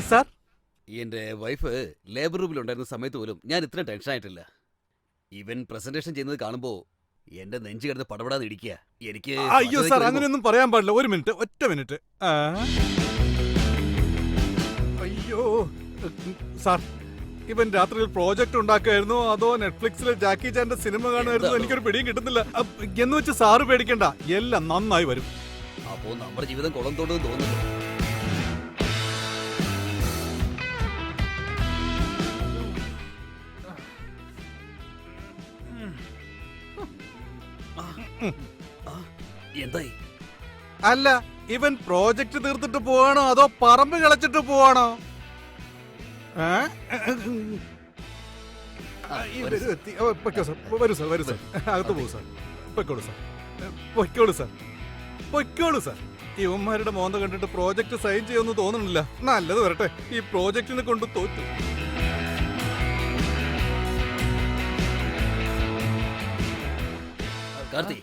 സാർ, എന്റെ വൈഫ് ലേബർ റൂമിൽ ഉണ്ടായിരുന്ന സമയത്ത് പോലും ഞാൻ ഇത്ര ടെൻഷൻ ആയിട്ടില്ല. ഇവൻ പ്രസന്റേഷൻ ചെയ്യുന്നത് കാണുമ്പോ എന്റെ നെഞ്ചു കിടന്ന് പടപടാതെ ഇടിക്കുക. എനിക്ക് അയ്യോ സാർ, അങ്ങനെയൊന്നും പറയാൻ പാടില്ല. ഒരു മിനിറ്റ്, ഒറ്റ മിനിറ്റ്. അയ്യോ സാർ, ഇവൻ രാത്രിയിൽ പ്രോജക്റ്റ് ഉണ്ടാക്കുമായിരുന്നു അതോ നെറ്റ്ഫ്ലിക്സിലെ ജാക്കി ചാന്റെ സിനിമ കാണുമായിരുന്നു? എനിക്കൊരു പിടിയും കിട്ടുന്നില്ല. എന്ന് വെച്ച് സാറ് പേടിക്കണ്ട, എല്ലാം നന്നായി വരും. അപ്പോ നമ്മുടെ ജീവിതം കുളം തോണ്ടെന്ന് തോന്നുന്നു. എന്തായി? അല്ല, ഇവൻ പ്രോജക്റ്റ് തീർത്തിട്ട് പോവാണോ അതോ പറമ്പ് കളച്ചിട്ട് പോവാണോ? വരൂ സാർ, വരൂ സാർ, അകത്ത് പോകും സാർ. പൊയ്ക്കോളൂ സാർ, പൊയ്ക്കോളൂ സാർ, പൊയ്ക്കോളൂ സാർ. ഇവന്മാരുടെ മോന്ത കണ്ടിട്ട് പ്രോജക്റ്റ് സൈൻ ചെയ്യുമെന്ന് തോന്നുന്നില്ല. നല്ലത് വരട്ടെ, ഈ പ്രോജക്റ്റിനെ കൊണ്ട് തോറ്റു. Karthi,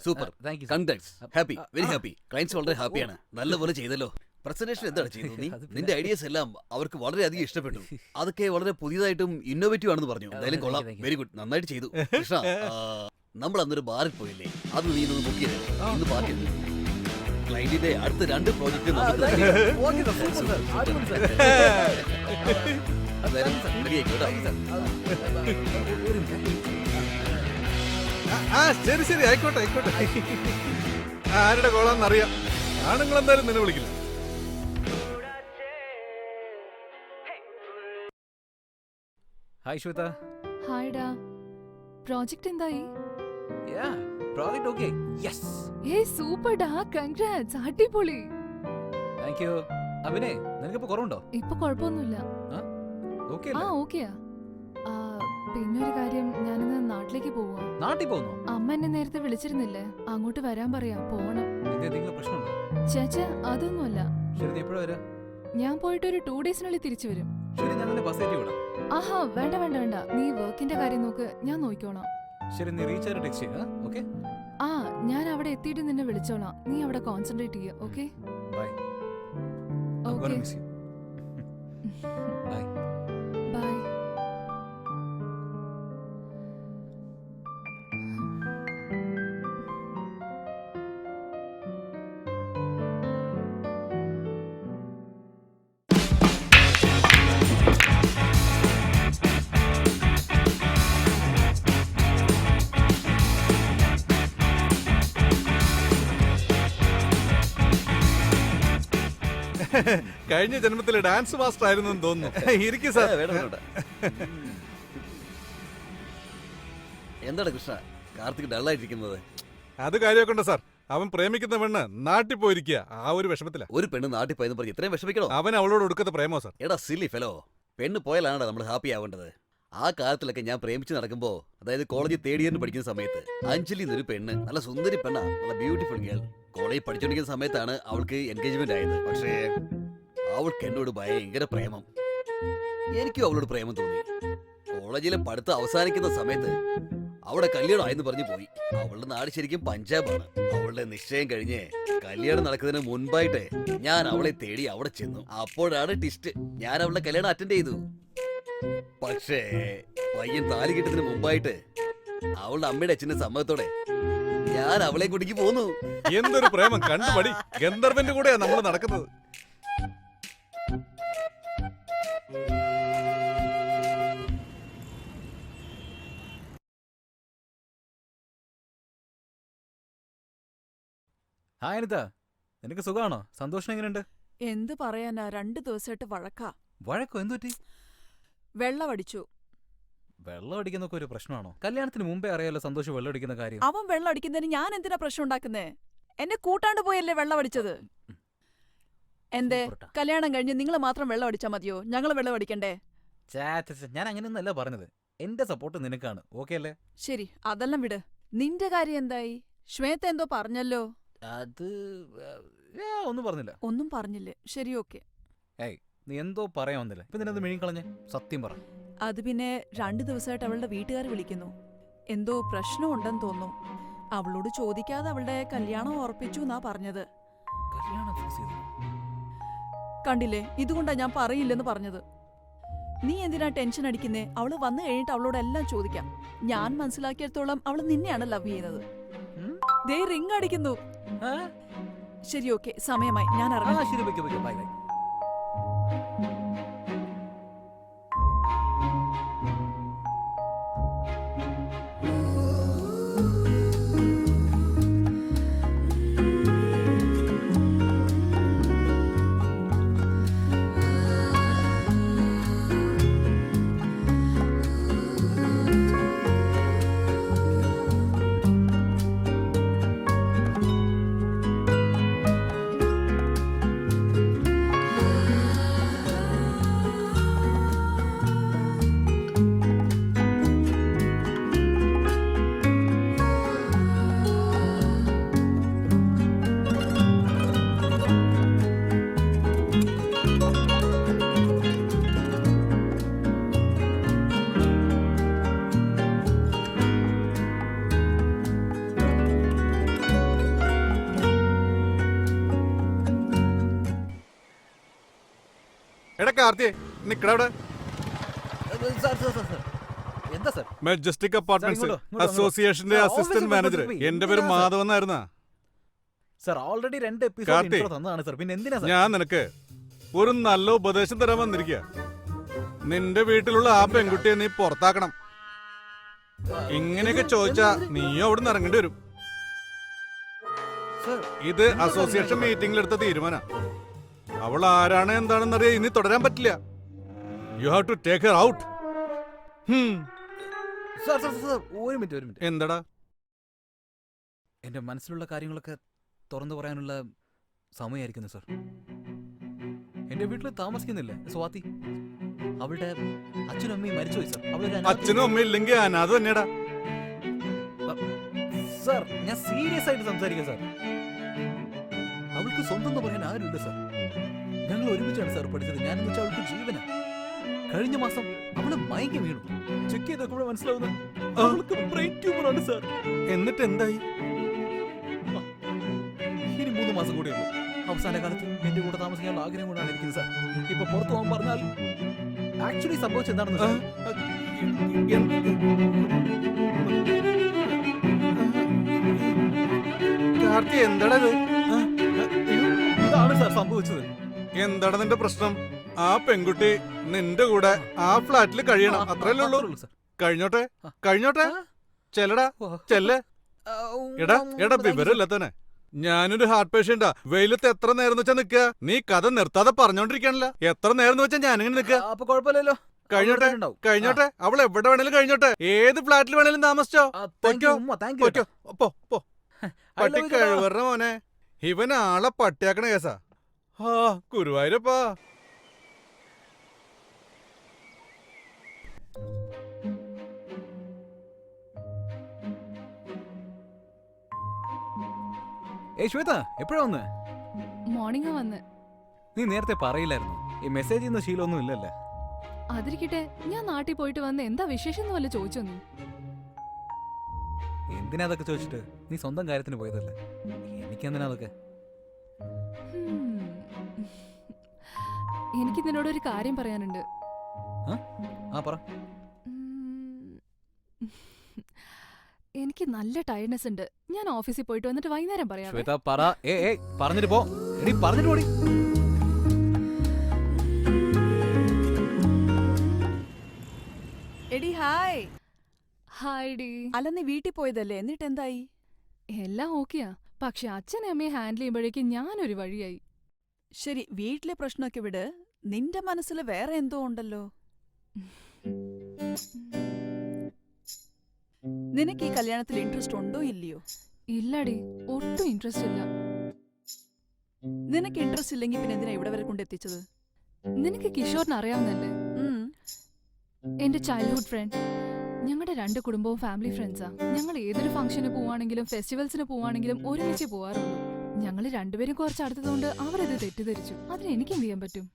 super, congrats, happy, very happy. Clients വളരെ ഹാപ്പിയാണ്. നല്ലപോലെ ചെയ്തല്ലോ. പ്രസന്റേഷൻ എന്താണ് ചെയ്തത് നീ? നിന്റെ ഐഡിയാസ് എല്ലാം അവർക്ക് വളരെയധികം ഇഷ്ടപ്പെട്ടു. അതൊക്കെ വളരെ പുതിയതായിട്ടും ഇന്നോവേറ്റീവ് ആണെന്ന് പറഞ്ഞു. എന്തായാലും കൊള്ളാം, വെരി ഗുഡ്, നന്നായിട്ട് ചെയ്തു. കൃഷ്ണ, നമ്മൾ അന്നൊരു ബാറിൽ പോയില്ലേ, അത് നീ ഇന്ന് ബുക്ക് ചെയ്തേ. ഇന്ന് പാർട്ടി ക്ലൈന്റിന്റെ അടുത്ത 2 പ്രോജക്റ്റ് ശരി ശരി, ആയിക്കോട്ടെ ആയിക്കോട്ടെ. ആരുടെ കോളാന്നറിയാം. ആണുങ്ങൾ എന്തായാലും നിന്നെ വിളിക്കില്ല. ഹായ് ശ്വേത. ഹായ്ഡാ, പ്രോജക്റ്റ് എന്തായി? Yeah, project okay. യെസ്. ഏയ് സൂപ്പർഡാ, കൺഗ്രാറ്റ്സ്, അടിപൊളി. Thank you. അഭിനെ, നിനക്കിപ്പോ കുറവുണ്ടോ? ഇപ്പൊ കുഴപ്പമൊന്നുമില്ല. ഓക്കേ ആ അല്ലേ? ഓക്കെയാ. പിന്നെ ഒരു കാര്യം, ഞാനിന്ന് നാട്ടിലേക്ക് പോവാ. നാട്ടിൽ പോകുന്നോ? അമ്മ എന്നെ നേരത്തെ വിളിച്ചിരുന്നില്ലേ, അങ്ങോട്ട് വരാൻ പറയാ, പോണം. എന്തെങ്കിലും പ്രശ്നമുണ്ടോ? ചേച്ച അതൊന്നുമല്ല, ശരി, നീ എപ്പോഴാ വരാ? ഞാൻ പോയിട്ട് ഒരു 2 ഡേയ്സിനുള്ളിൽ തിരിച്ചു വരും. ശരി, ഞാൻ നിന്നെ ബസ് കയറ്റി വിടാം. ആഹാ, വേണ്ട വേണ്ട വേണ്ട, നീ വർക്കിന്റെ കാര്യം നോക്ക്, ഞാൻ നോക്കിക്കോളാം. ശരി, നീ റീച്ച് ആയിട്ട് ടെക്സ്റ്റ് ചെയ്യുക. ഓക്കെ, ആ, ഞാൻ അവിടെ എത്തിയിട്ട് നിന്നെ വിളിച്ചോളാം. നീ അവിടെ കോൺസെൻട്രേറ്റ് ചെയ്യുക. Okay bye. Okay, miss you. Bye. Bye. കഴിഞ്ഞ ജന്മത്തിലെ ഡാൻസ് മാസ്റ്റർ ആയിരുന്നു എന്ന് തോന്നുന്നു. ഇരിക്കും സാർ. എന്താണ് കൃഷ്ണ കാർത്തിക് ഡള്ളായിട്ടിരിക്കുന്നത്? അത് കാര്യമൊക്കെ ഉണ്ട് സാർ. അവൻ പ്രേമിക്കുന്ന പെണ്ണ് നാട്ടിൽ പോയിരിക്കുക, ആ ഒരു വിഷമത്തില. ഒരു പെണ്ണ് നാട്ടിൽ പോയെന്ന് പറഞ്ഞ് ഇത്രയും വിഷമിക്കണോ? അവൻ അവളോട് ഒടുക്കത്തെ പ്രേമോ സാർ. എടാ സില്ലി ഫെലോ, പെണ്ണ് പോയാലാണ് നമ്മൾ ഹാപ്പി ആവേണ്ടത്. ആ കാലത്തിലൊക്കെ ഞാൻ പ്രേമിച്ച് നടക്കുമ്പോ, അതായത് കോളേജിൽ തേർഡ് ഇയറിന് പഠിക്കുന്ന സമയത്ത്, അഞ്ജലി എന്നൊരു പെണ്ണ്, നല്ല സുന്ദരി പെണ്ണാ, നല്ല ബ്യൂട്ടിഫുൾ ഗേൾ. കോളേജിൽ പഠിച്ചുകൊണ്ടിരിക്കുന്ന സമയത്താണ് അവൾക്ക് എൻഗേജ്മെന്റ് ആയത്. പക്ഷേ അവൾക്ക് എന്നോട് ഭയങ്കര പ്രേമം. എനിക്കും അവളോട് പ്രേമം തോന്നി. കോളേജിലെ പഠിത്തം അവസാനിക്കുന്ന സമയത്ത് അവിടെ കല്യാണം ആയെന്ന് പറഞ്ഞു പോയി. അവളുടെ നാട് ശരിക്കും പഞ്ചാബാണ്. അവളുടെ നിശ്ചയം കഴിഞ്ഞ് കല്യാണം നടക്കുന്നതിന് മുൻപായിട്ട് ഞാൻ അവളെ തേടി അവിടെ ചെന്നു. അപ്പോഴാണ് ടിസ്റ്റ്. ഞാൻ അവളുടെ കല്യാണം അറ്റൻഡ് ചെയ്തു. പക്ഷേ പയ്യൻ താലി കിട്ടുന്നതിന് മുമ്പായിട്ട് അവളുടെ അമ്മയുടെ അച്ഛന്റെ സമ്മതത്തോടെ ഞാൻ അവളെ കുട്ടിക്ക് പോന്നു. എന്തൊരു പ്രേമം കണ്ടുപടി. ഗന്ധർവന്റെ കൂടെയാ നമ്മൾ നടക്കുന്നത്. ഹായ് അനിത, നിനക്ക് സുഖമാണോ? സന്തോഷം എങ്ങനെയുണ്ട്? എന്ത് പറയാനാ, 2 ദിവസമായിട്ട് വഴക്കാ. വഴക്കോ? എന്തു പറ്റി? വെള്ളമടിച്ചു. വെള്ളം അടിക്കുന്നൊക്കെ ഒരു പ്രശ്നമാണോ? കല്യാണത്തിന് മുമ്പേ അറിയാലോ സന്തോഷം വെള്ളം അടിക്കുന്ന കാര്യം. അവൻ വെള്ളം അടിക്കുന്നതിന് ഞാൻ എന്തിനാ പ്രശ്നം ഉണ്ടാക്കുന്നേ? എന്നെ കൂട്ടാണ്ട് പോയല്ലേ വെള്ളം അടിച്ചത്. എന്തേ, കല്യാണം കഴിഞ്ഞ് നിങ്ങൾ മാത്രം വെള്ളം അടിച്ചാ മതിയോ? ഞങ്ങൾ വെള്ളം അടിക്കണ്ടേ? ഞാൻ അങ്ങനെയൊന്നല്ല പറഞ്ഞത്. എന്റെ സപ്പോർട്ട് നിനക്കാണ്. ഓക്കെ അല്ലേ? ശരി, അതെല്ലാം വിട്. നിന്റെ കാര്യം എന്തായി? ശ്വേത എന്തോ പറഞ്ഞല്ലോ. അത് ഒന്നും പറഞ്ഞില്ല. ഒന്നും പറഞ്ഞില്ലേ? ശരി, ഓക്കെ. ഏയ്, നീ എന്തോ പറയാൻ വന്നില്ല. ഇപ്പൊ നിന്നത് മിഴിക്കളഞ്ഞേ. സത്യം പറ. അത് പിന്നെ 2 ദിവസമായിട്ട് അവളുടെ വീട്ടുകാർ വിളിക്കുന്നു. എന്തോ പ്രശ്നമുണ്ടെന്ന് തോന്നുന്നു. അവളോട് ചോദിക്കാതെ അവളുടെ കല്യാണം ഉറപ്പിച്ചു എന്നാ പറഞ്ഞത്. കല്യാണം ഫിക്സ് ചെയ്തു. കണ്ടില്ലേ, ഇതുകൊണ്ടാ ഞാൻ പറയില്ലെന്ന് പറഞ്ഞത്. നീ എന്തിനാ ടെൻഷൻ അടിക്കുന്നേ? അവള് വന്നു കഴിഞ്ഞിട്ട് അവളോട് എല്ലാം ചോദിക്കാം. ഞാൻ മനസ്സിലാക്കിയിടത്തോളം അവള് നിന്നെയാണ് ലവ് ചെയ്യുന്നത്. ദേ റിംഗ് അടിക്കുന്നു. ശരി, ഓക്കെ, സമയമായി, ഞാൻ ഇറങ്ങാം. ശരി, ബൈ ബൈ. എടാ കാർത്തിയെ, നിക്കടവിടെ. എന്താ സാർ? മെജസ്റ്റിക് അപ്പാർട്ട്മെന്റ്സ് ഇങ്ങോട്ടോ. അസോസിയേഷന്റെ അസിസ്റ്റന്റ് മാനേജർ. എന്റെ പേര് മാധവന്നായിരുന്നാ. Sir already 2 episode Karthi, intro തന്നതാണ് സാർ. പിന്നെ എന്തിനാ സാർ? ഞാൻ നിനക്ക് ഒരു നല്ല ഉപദേശം തരാൻ വന്നിരിക്കുക. നിന്റെ വീട്ടിലുള്ള ആ പെൺകുട്ടിയെ നീ പുറത്താക്കണം. ഇങ്ങനെയൊക്കെ ചോദിച്ചാ നീയോ അവിടെ നിന്ന് ഇറങ്ങേണ്ടി വരും. ഇത് അസോസിയേഷൻ മീറ്റിംഗിൽ എടുത്ത തീരുമാനം. അവൾ ആരാണ് എന്താണെന്നറിയാൻ ഇനി തുടരാൻ പറ്റില്ല. You have to take her out. Sir sir sir ഒരു മിനിറ്റ് എന്തടാ? എന്റെ മനസ്സിലുള്ള കാര്യങ്ങളൊക്കെ തുറന്നു പറയാനുള്ള സമയമായിരിക്കുന്നു സാർ. എന്റെ വീട്ടിൽ താമസിക്കുന്നില്ലേ സ്വാതി? അവളുടെ അച്ഛനും അമ്മയും മരിച്ചുപോയി സാർ. അവളൊരു അച്ഛനും അമ്മയും ഇല്ലെങ്കിൽ അനാഥ തന്നെടാ. സാർ ഞാൻ സീരിയസ് ആയിട്ട് സംസാരിക്കാം സാർ. അവൾക്ക് സ്വന്തം എന്ന് പറയാൻ ആരുമില്ല സാർ. ഞങ്ങൾ ഒരുമിച്ചാണ് സാർ പഠിച്ചത്. ഞാനെന്ന് വെച്ചാൽ അവൾക്ക് ജീവന. കഴിഞ്ഞ മാസം അവള് മയങ്ങി വീണു. ചെക്ക് ചെയ്തൊക്കെ മനസ്സിലാവുന്നത് അവൾക്ക് ബ്രെയിൻ ട്യൂമർ ആണ് സാർ. എന്നിട്ട് എന്തായി? ഇനി 3 മാസം കൂടെ ഉള്ളൂ. അവസാന കാലത്ത് എന്റെ കൂടെ താമസിക്കാനുള്ള ആഗ്രഹം കൊണ്ടാണ് ഇരിക്കുന്നത് സാർ. ഇപ്പൊ പുറത്തു പോകാൻ പറഞ്ഞാൽ ആക്ച്വലി സംഭവിച്ചത് എന്താണെന്ന് സാർ? കാർത്തി എന്താടാ ഇത്? ഇതാണ് സാർ സംഭവിച്ചത്. എന്താടാ നിന്റെ പ്രശ്നം? ആ പെൺകുട്ടി നിന്റെ കൂടെ ആ ഫ്ലാറ്റിൽ കഴിയണം, അത്രയല്ലേ ഉള്ളൂ. സാർ. കഴിഞ്ഞോട്ടെ കഴിഞ്ഞോട്ടെ, ചെല്ലടാ ചെല്ല്. എടാ എടാ വിവരമില്ലത്തന്നെ. ഞാനൊരു ഹാർട്ട് പേഷ്യന്റാ. വെയിലത്ത് എത്ര നേരം വെച്ചാ നിക്ക? നീ കഥ നിർത്താതെ പറഞ്ഞോണ്ടിരിക്കാനല്ല. എത്ര നേരം വെച്ചാ ഞാനിങ്ങനെ നിക്ക? അപ്പൊ കുഴപ്പമില്ലല്ലോ. കഴിഞ്ഞോട്ടെ കഴിഞ്ഞോട്ടെ, അവൾ എവിടെ വേണേലും കഴിഞ്ഞോട്ടെ, ഏത് ഫ്ലാറ്റിൽ വേണേലും താമസിച്ചോ. പൊയ്ക്കോ പൊയ്ക്കോ, പോ പോ. പട്ടി കഴിവറ മോനെ, ഇവൻ ആളെ പട്ടിയാക്കണ കേസാ. ആ ഗുരുവായൂരപ്പാ. ഏയ് ശ്വേത, എപ്പോഴാ വന്ന്? മോർണിംഗ് വന്ന്. നീ നേരത്തെ പറയില്ലായിരുന്നു. ഈ മെസ്സേജ് ചെയ്യുന്ന ശീലമൊന്നും ഇല്ലല്ലേ? അതിരിക്കട്ടെ, ഞാൻ നാട്ടിൽ പോയിട്ട് വന്ന് എന്താ വിശേഷം എന്ന് വല്ല ചോദിച്ചോ നീ? എന്തിനാ അതൊക്കെ ചോദിച്ചിട്ട്? നീ സ്വന്തം കാര്യത്തിന് പോയതല്ലേ. എനിക്കെന്തിനാ അതൊക്കെ? എനിക്ക് നിന്നോടൊരു കാര്യം പറയാനുണ്ട്. ആ പറ. എനിക്ക് നല്ല ടയർഡ്നെസ് ഉണ്ട്. ഞാൻ ഓഫീസിൽ പോയിട്ട് വന്നിട്ട് വൈകുന്നേരം പറയാം. ശ്വേത പറ. പറഞ്ഞിട്ട് പോ. എടി പറഞ്ഞിട്ട് പോടി. എടി ഹായ്. Hi D. അല്ല നീ വീട്ടിൽ പോയതല്ലേ, എന്നിട്ട് എന്തായി? എല്ലാം ഓക്കെയാ. പക്ഷെ അച്ഛനെ അമ്മയെ ഹാൻഡിൽ ചെയ്യുമ്പോഴേക്കും ഞാനൊരു വഴിയായി. ശരി, വീട്ടിലെ പ്രശ്നമൊക്കെ വിട്. നിന്റെ മനസ്സിൽ വേറെ എന്തോ ഉണ്ടല്ലോ. നിനക്ക് ഈ കല്യാണത്തിൽ ഇൻട്രസ്റ്റ് ഉണ്ടോ ഇല്ലയോ? ഇല്ലടി, ഒട്ടും ഇൻട്രസ്റ്റ് ഇല്ല. നിനക്ക് ഇൻട്രസ്റ്റ് ഇല്ലെങ്കിൽ പിന്നെ എന്തിനാ ഇവിടെ വരെ കൊണ്ടെത്തിച്ചത്? നിനക്ക് കിഷോറിനെ അറിയാവുന്നല്ലേ? എന്റെ ചൈൽഡ്ഹുഡ് ഫ്രണ്ട്. ഞങ്ങളുടെ 2 കുടുംബവും ഫാമിലി ഫ്രണ്ട്സാ. ഞങ്ങൾ ഏതൊരു ഫംഗ്ഷന് പോവാണെങ്കിലും ഫെസ്റ്റിവൽസിന് പോവാണെങ്കിലും ഒരുമിച്ച് പോവാറുള്ളൂ. ഞങ്ങൾ രണ്ടുപേരും കുറച്ച് അടുത്തതുകൊണ്ട് അവരത് തെറ്റിദ്ധരിച്ചു. അതിന് എനിക്ക് എന്ത് ചെയ്യാൻ പറ്റും?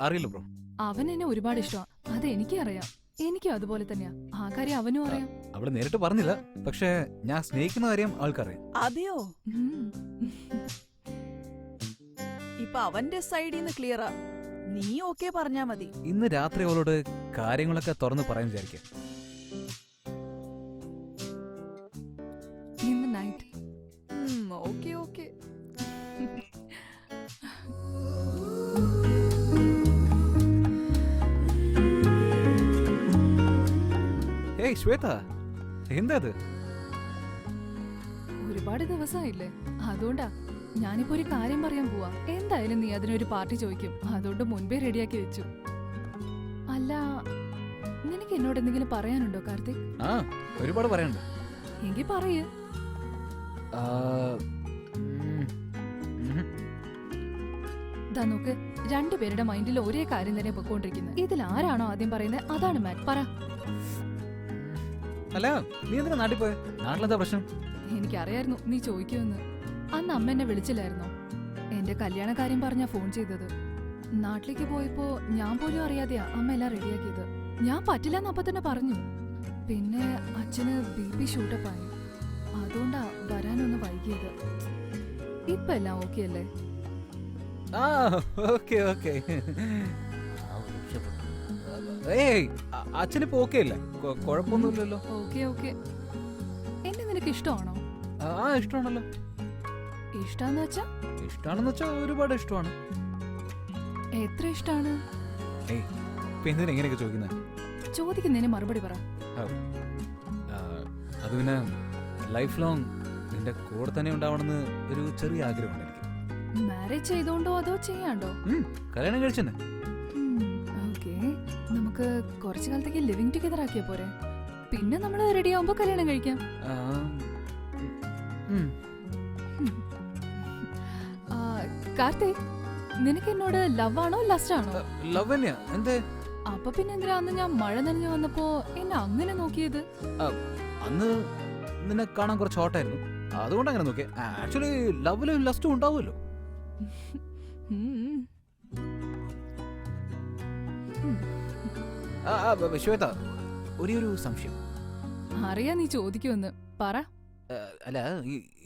അറിയില്ല ബ്രോ. അവൻ എന്നെ ഒരുപാട് ഇഷ്ടമാണ്. അത് എനിക്കും അറിയാം. എനിക്കും അതുപോലെ തന്നെയാ. ആ കാര്യം അവനും അറിയാം. അവള് നേരിട്ട് പറഞ്ഞില്ല, പക്ഷെ ഞാൻ സ്നേഹിക്കുന്ന കാര്യം ആൾക്കറിയാം. അതെയോ? ഇപ്പൊ അവന്റെ സൈഡിൽ നിന്ന് ക്ലിയറാ. നീ ഓക്കെ പറഞ്ഞാ മതി. ഇന്ന് രാത്രി അവളോട് കാര്യങ്ങളൊക്കെ തുറന്ന് പറയാൻ വിചാരിക്കാം. ഇന്ന് നൈറ്റ്. Okay okay. ഏയ് ശ്വേത, എന്താ അത്? ഒരുപാട് ദിവസമായില്ലേ, അതുകൊണ്ടാ. ഞാനിപ്പോ ഒരു കാര്യം പറയാൻ പോവാ. എന്തായാലും നീ അതിനൊരു പാർട്ടി ചോദിക്കും, അതുകൊണ്ട് മുൻപേ റെഡിയാക്കി വെച്ചു. അല്ല, നിനക്ക് എന്നോട് എന്തെങ്കിലും പറയാനുണ്ടോ കാർത്തിക്? ആ, ഒരുപാട് പറയാനുണ്ട്. എങ്കിൽ പറയ്. ദാ നോക്ക്, 2 പേരുടെ മൈൻഡിൽ ഒരേ കാര്യം തന്നെ പൊക്കോണ്ടിരിക്കുന്നത്. ഇതിൽ ആരാണോ ആദ്യം പറയുന്നത് അതാണ് മാറ്റ്. പറ. അല്ല, നീ എന്തിനാ നാട്ടിൽ പോയെ? നാട്ടിലെന്താ പ്രശ്നം? എനിക്കറിയായിരുന്നു നീ ചോദിക്കുമെന്ന്. അന്ന് അമ്മ എന്നെ വിളിച്ചില്ലായിരുന്നോ? എന്റെ കല്യാണ കാര്യം പറഞ്ഞാ ഫോൺ ചെയ്തത്. നാട്ടിലേക്ക് പോയപ്പോ ഞാൻ പോലും അറിയാതെയാ അമ്മ എല്ലാം റെഡിയാക്കിയത്. ഞാൻ പറ്റില്ലെന്ന് അപ്പൊ തന്നെ പറഞ്ഞു. പിന്നെ അച്ഛന് BP ഷൂട്ടപ്പായി. അതുകൊണ്ടാ വരാനൊന്ന് വൈകിയത്. ഇപ്പൊ എല്ലാം ഓക്കെ അല്ലേ? ആ, ഓക്കെ ഓക്കെ. ഏയ്, അച്ഛനിപ്പോ ഓക്കെ അല്ലേ? കുഴപ്പമൊന്നുമില്ലല്ലോ. Okay okay. എന്നെ നിനക്ക് ഇഷ്ടമാണോ? ആ, ഇഷ്ടമാണല്ലോ. ഇഷ്ടാന്ന് വെച്ചാ? ഇഷ്ടാണെന്ന് വെച്ചാ ഒരുപാട് ഇഷ്ടമാണ്. എത്ര ഇഷ്ടാണ്? ഏയ്, ഇപ്പൊ എന്തിനാ ഇങ്ങനെയൊക്കെ ചോദിക്കുന്നത്? ചോദിക്കുന്നതിന് മറുപടി പറ. അത് പിന്നെ ലൈഫ് ലോങ് നിന്റെ കൂടെ തന്നെ ഉണ്ടാവണമെന്ന് ഒരു ചെറിയ ആഗ്രഹമുണ്ട് എനിക്ക്. മാരേജ് ചെയ്തോണ്ടോ അതോ ചെയ്യാണ്ടോ? കല്യാണം കഴിച്ചെന്നെ. ഓക്കെ, നമുക്ക് നമുക്ക് കുറച്ചു കാലത്തേക്ക് ലിവിങ് ടുഗദർ ആക്കിയ പോരെ? പിന്നെ നമ്മൾ റെഡി ആവുമ്പോ കല്യാണം കഴിക്കാം. കാർത്തിക്, നിനക്ക് എന്നോട് ലവ് ആണോ ലസ്റ്റ് ആണോ? ലവ് തന്നെയാ. എന്തേ? അപ്പൊ പിന്നെ എന്തിനാ അന്ന് ഞാൻ മഴ നനഞ്ഞു വന്നപ്പോ എന്നെ അങ്ങനെ നോക്കിയത്? അന്ന് നിന്നെ കാണാൻ കുറച്ച് ഹോട്ടായിരുന്നു, അതുകൊണ്ട് അങ്ങനെ നോക്കിയേ. ആക്ച്വലി ലവിലും ലസ്റ്റും ഉണ്ടാവുമല്ലോ. ശ്വേത, ഒരു സംശയം. അറിയാ നീ ചോദിക്കുമെന്ന്, പറ. അല്ല,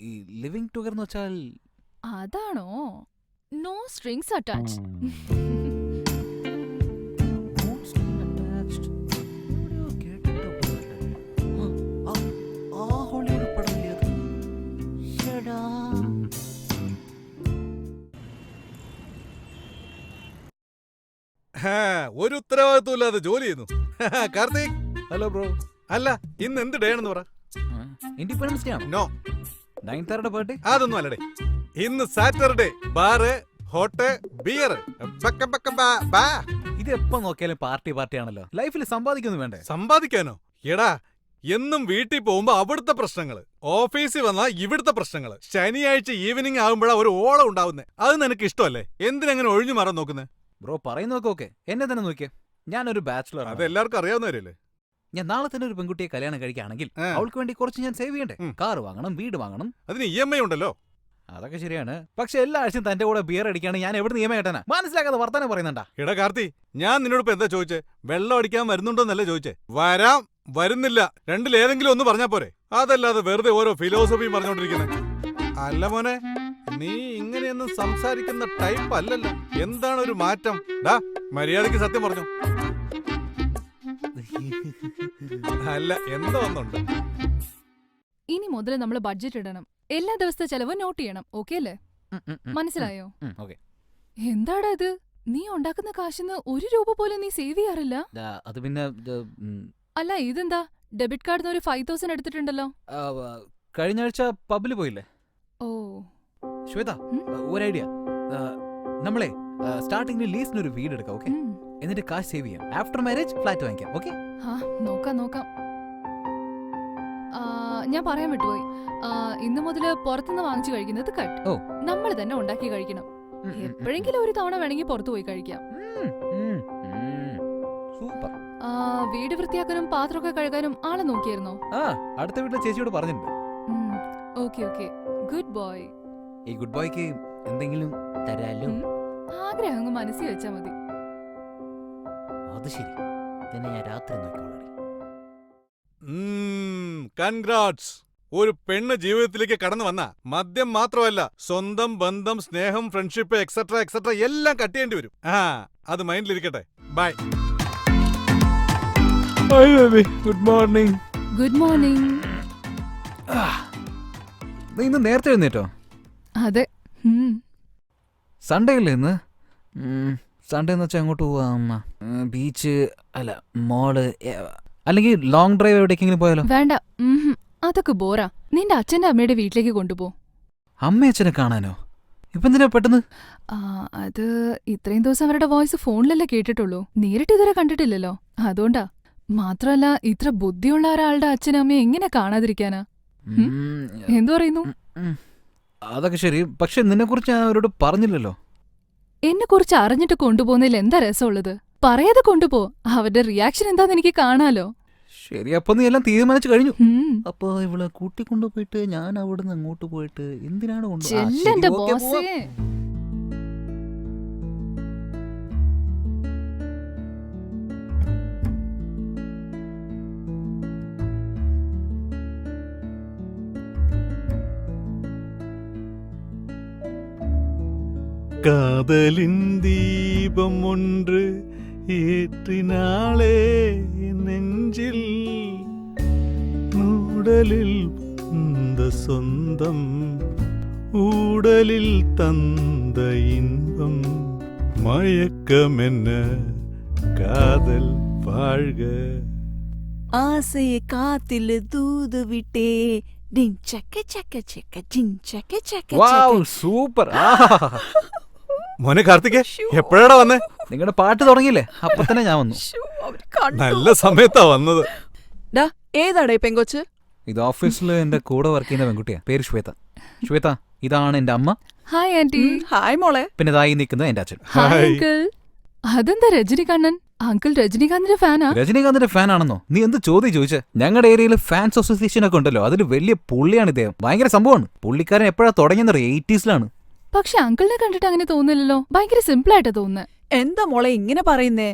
ഈ ലിവിങ് ടുഗദർ എന്ന് വെച്ചാൽ അതാണോ? No strings attached. ഒരു ഉത്തരവാദിത്വം ഇല്ലാതെ ജോലി ചെയ്യുന്നു. Karthik, hello bro. അല്ല ഇന്ന് എന്ത് ഡേ ആണെന്ന് പറ. ഇൻഡിപെൻഡൻസ് ഡേ ആണോ? No, 9th birthday. അതൊന്നും അല്ലടേ. ഇന്ന് സാറ്റർഡേ. Bar, hot, beer. ഇത് എപ്പോ നോക്കിയാലും പാർട്ടി ആണല്ലോ. ലൈഫിൽ സമ്പാദിക്കൊന്നും വേണ്ടേ? സമ്പാദിക്കാനോ? എടാ, എന്നും വീട്ടിൽ പോകുമ്പോ അവിടുത്തെ പ്രശ്നങ്ങള്, ഓഫീസിൽ വന്നാ ഇവിടുത്തെ പ്രശ്നങ്ങള്, ശനിയാഴ്ച ഈവനിങ് ആകുമ്പോഴാ ഒരു ഓളം ഉണ്ടാവുന്നേ. അത് നിനക്ക് ഇഷ്ടമല്ലേ? എന്തിനങ്ങനെ ഒഴിഞ്ഞു മാറാൻ നോക്കുന്നേ? ബ്രോ പറയുന്നതൊക്കെ ഓക്കെ, എന്നെ തന്നെ നോക്കിയേ. ഞാനൊരു ബാച്ചിലർ. അത് എല്ലാവർക്കും അറിയാവുന്നവരല്ലേ. ഞാൻ നാളെ തന്നെ ഒരു പെൺകുട്ടിയെ കല്യാണം കഴിക്കുകയാണെങ്കിൽ അവൾക്ക് വേണ്ടി കുറച്ച് ഞാൻ സേവ് ചെയ്യണ്ടേ? കാർ വാങ്ങണം, വീട് വാങ്ങണം. അതിന് EMI ഉണ്ടല്ലോ. അതൊക്കെ ശരിയാണ്. പക്ഷെ എല്ലാ ആഴ്ചയും തന്റെ കൂടെ ബിയർ അടിക്കാണ് ഞാൻ എവിടെ നിയമം കേട്ടാനാ? മനസ്സിലാക്കാതെ വർത്താനം പറയുന്നുണ്ടാ. എടാ കാർത്തി, ഞാൻ നിന്നോട് ഇപ്പൊ എന്താ ചോദിച്ചേ? വെള്ളം അടിക്കാൻ വരുന്നുണ്ടോന്നല്ലേ ചോദിച്ചേ? വരാം, വരുന്നില്ല, രണ്ടിലേതെങ്കിലും ഒന്ന് പറഞ്ഞാ പോരെ. അതല്ലാതെ വെറുതെ ഓരോ ഫിലോസഫിയും പറഞ്ഞോണ്ടിരിക്കുന്നത്. അല്ല മോനെ, നീ ഇങ്ങനെയൊന്നും സംസാരിക്കുന്ന ടൈപ്പ് അല്ലല്ലോ. എന്താണ് ഒരു മാറ്റം? ഡാ, മര്യാദക്ക് സത്യം പറഞ്ഞു. അല്ല, എന്തോ ഒന്നുണ്ട്. ഇനി മുതൽ നമ്മൾ ബഡ്ജറ്റ് ഇടണം. എല്ലാ ദിവസത്തെ ചെലവും നോട്ട് ചെയ്യണം. ഓക്കെ അല്ലേ? മനസ്സിലായോ? എന്താടാ ഇത്? നീ ഉണ്ടാക്കുന്ന കാശിന്ന് 1 രൂപ പോലും നീ സേവ് ചെയ്യാറില്ല. അത് പിന്നെ അല്ല, ഇതെന്താ ഡെബിറ്റ് കാർഡിന് ഒരു 5000 എടുത്തിട്ടുണ്ടല്ലോ? കഴിഞ്ഞ ആഴ്ച പബ്ബിൽ പോയില്ലേ? ഓ ശ്വേത, ഒരു ഐഡിയ. നമ്മളെ സ്റ്റാർട്ടിംഗിൽ ലീസിന് ഒരു വീട് എടുക്കാം. ഓക്കെ, എന്നിട്ട് കാശ് സേവ് ചെയ്യാം. ആഫ്റ്റർ മാരേജ് ഫ്ലാറ്റ് വാങ്ങിക്കാം. ഓക്കെ, നോക്കാം. ഞാൻ പറയാൻ വിട്ടുപോയി. ഇന്ന് മുതൽ പുറത്തുനിന്ന് വാങ്ങിച്ചു കഴിക്കുന്നത് കട്ട്. നമ്മൾ തന്നെ ഉണ്ടാക്കി കഴിക്കണം. എപ്പോഴെങ്കിലും ഒരു തവണ വേണമെങ്കിൽ പുറത്തു പോയി കഴിക്കാം. സൂപ്പർ. വീട് വൃത്തിയാക്കാനും പാത്രമൊക്കെ കഴുകാനും ആളെ നോക്കിയായിരുന്നോ? അടുത്ത വീട്ടിലെ ചേച്ചിയോട് പറഞ്ഞിട്ടുണ്ട്. Okay, good boy. ഈ ഗുഡ് ബോയ്ക്ക് എന്തെങ്കിലും തരാലോ? ആഗ്രഹം മനസ്സിൽ വെച്ചാ മതി. അത് ശരി, തന്നെ ഞാൻ രാത്രി നോക്കിക്കോളാം. കൺഗ്രാറ്റ്സ്. ഒരു പെണ്ണ് ജീവിതത്തിലേക്ക് കടന്നു വന്ന മദ്യം മാത്രമല്ല, സ്വന്തം ബന്ധം, സ്നേഹം, ഫ്രണ്ട്ഷിപ്പ് എക്സെട്ര എല്ലാം കട്ട് ചെയ്യേണ്ടി വരും. അത് മൈൻഡിലിരിക്കട്ടെ. Bye. Good morning. Good morning. ഇന്ന് നേരത്തെ എഴുന്നേറ്റോ? അതെ. സൺഡേ അല്ലേ ഇന്ന്? സൺഡേ എന്ന് വെച്ചാൽ അങ്ങോട്ട് പോവാം. ബീച്ച് അല്ല, മോള്, അല്ലെങ്കിൽ ലോങ് ഡ്രൈവ് എവിടേക്കെങ്കിലും പോയാലോ? വേണ്ട, അതൊക്കെ ബോറാ. നിന്റെ അച്ഛന്റെ അമ്മയുടെ വീട്ടിലേക്ക് കൊണ്ടുപോ. അമ്മ അച്ഛനെ കാണാനോ? ഇപ്പൊ എന്തിനാ പെട്ടെന്ന്? അത് ഇത്രയും ദിവസം അവരുടെ വോയിസ് ഫോണിലല്ലേ കേട്ടിട്ടുള്ളൂ, നേരിട്ട് ഇതുവരെ കണ്ടിട്ടില്ലല്ലോ, അതുകൊണ്ടാ. മാത്രമല്ല, ഇത്ര ബുദ്ധിയുള്ള ഒരാളുടെ അച്ഛനും അമ്മയെ എങ്ങനെ കാണാതിരിക്കാനാ? എന്തു പറയുന്നു? അതൊക്കെ ശരി, പക്ഷെ നിന്നെ കുറിച്ച് ഞാൻ അവരോട് പറഞ്ഞില്ലല്ലോ. എന്നെ കുറിച്ച് അറിഞ്ഞിട്ട് കൊണ്ടുപോകുന്നതിൽ എന്താ രസമുള്ളത്? പറയാതെ കൊണ്ടുപോ. അവരുടെ റിയാക്ഷൻ എന്താന്ന് എനിക്ക് കാണാലോ. ശരി, അപ്പൊ നീ എല്ലാം തീരുമാനിച്ചു കഴിഞ്ഞു. അപ്പൊ ഇവളെ കൂട്ടിക്കൊണ്ടുപോയിട്ട് ഞാൻ അവിടുന്ന് അങ്ങോട്ട് പോയിട്ട് എന്തിനാണ് ചെല്ലെന്റെ ബോസേ. காதலின் தீபம் ஒன்று ஏற்றினாளே நெஞ்சில், ஊடலில் வந்த சொந்தம், ஊடலில் தந்த இன்பம், மயக்கம் என்ன காதல் வாழ்க. ஆசையை காத்தில் தூது விட்டே, டிங் சக்க சக்க சக்க டிங் சக்க சக்க. വാവ്, സൂപ്പർ. മോനെ കാർത്തികേ, എപ്പോഴാടാ വന്നേ? നിങ്ങളുടെ പാട്ട് തുടങ്ങിയില്ലേ? അപ്പൊ തന്നെ ഞാൻ വന്നു. നല്ല സമയത്താ വന്നത്. ഡാ, ഏതാടേ പെങ്കൊച്ച്? ഇത് ഓഫീസിൽ എന്റെ കൂടെ വർക്ക് ചെയ്യുന്ന പെൺകുട്ടിയാ. പേര് ശ്വേത. ശ്വേത, ഇതാണ് എന്റെ അമ്മ. Hi aunty. ഹായ് മോളെ. പിന്നെ ഇതായി നിൽക്കുന്നത് എന്റെ അച്ഛൻ. Hi uncle. അതെന്താ രജനികണ്ണൻ? അങ്കിൾ രജനികാന്തിന്റെ ഫാനാ? രജനീകാന്തിന്റെ ഫാൻ ആണെന്നോ? നീ എന്ത് ചോദ്യം ചോദിച്ചേ? ഞങ്ങളുടെ ഏരിയയിൽ ഫാൻസ് അസോസിയേഷൻ ഒക്കെ ഉണ്ടല്ലോ, അതിൽ വലിയ പുള്ളിയാണ് ഇദ്ദേഹം. ഭയങ്കര സംഭവമാണ്. പുള്ളിക്കാരൻ എപ്പോഴാ തുടങ്ങിയെന്നറിയോ? 80s പക്ഷെ അങ്കിളിനെ കണ്ടിട്ട് അങ്ങനെ തോന്നില്ലല്ലോ. ഭയങ്കര സിമ്പിൾ ആയിട്ടാ തോന്നുന്നത്. എന്താ മോളെ ഇങ്ങനെ പറയുന്നേ?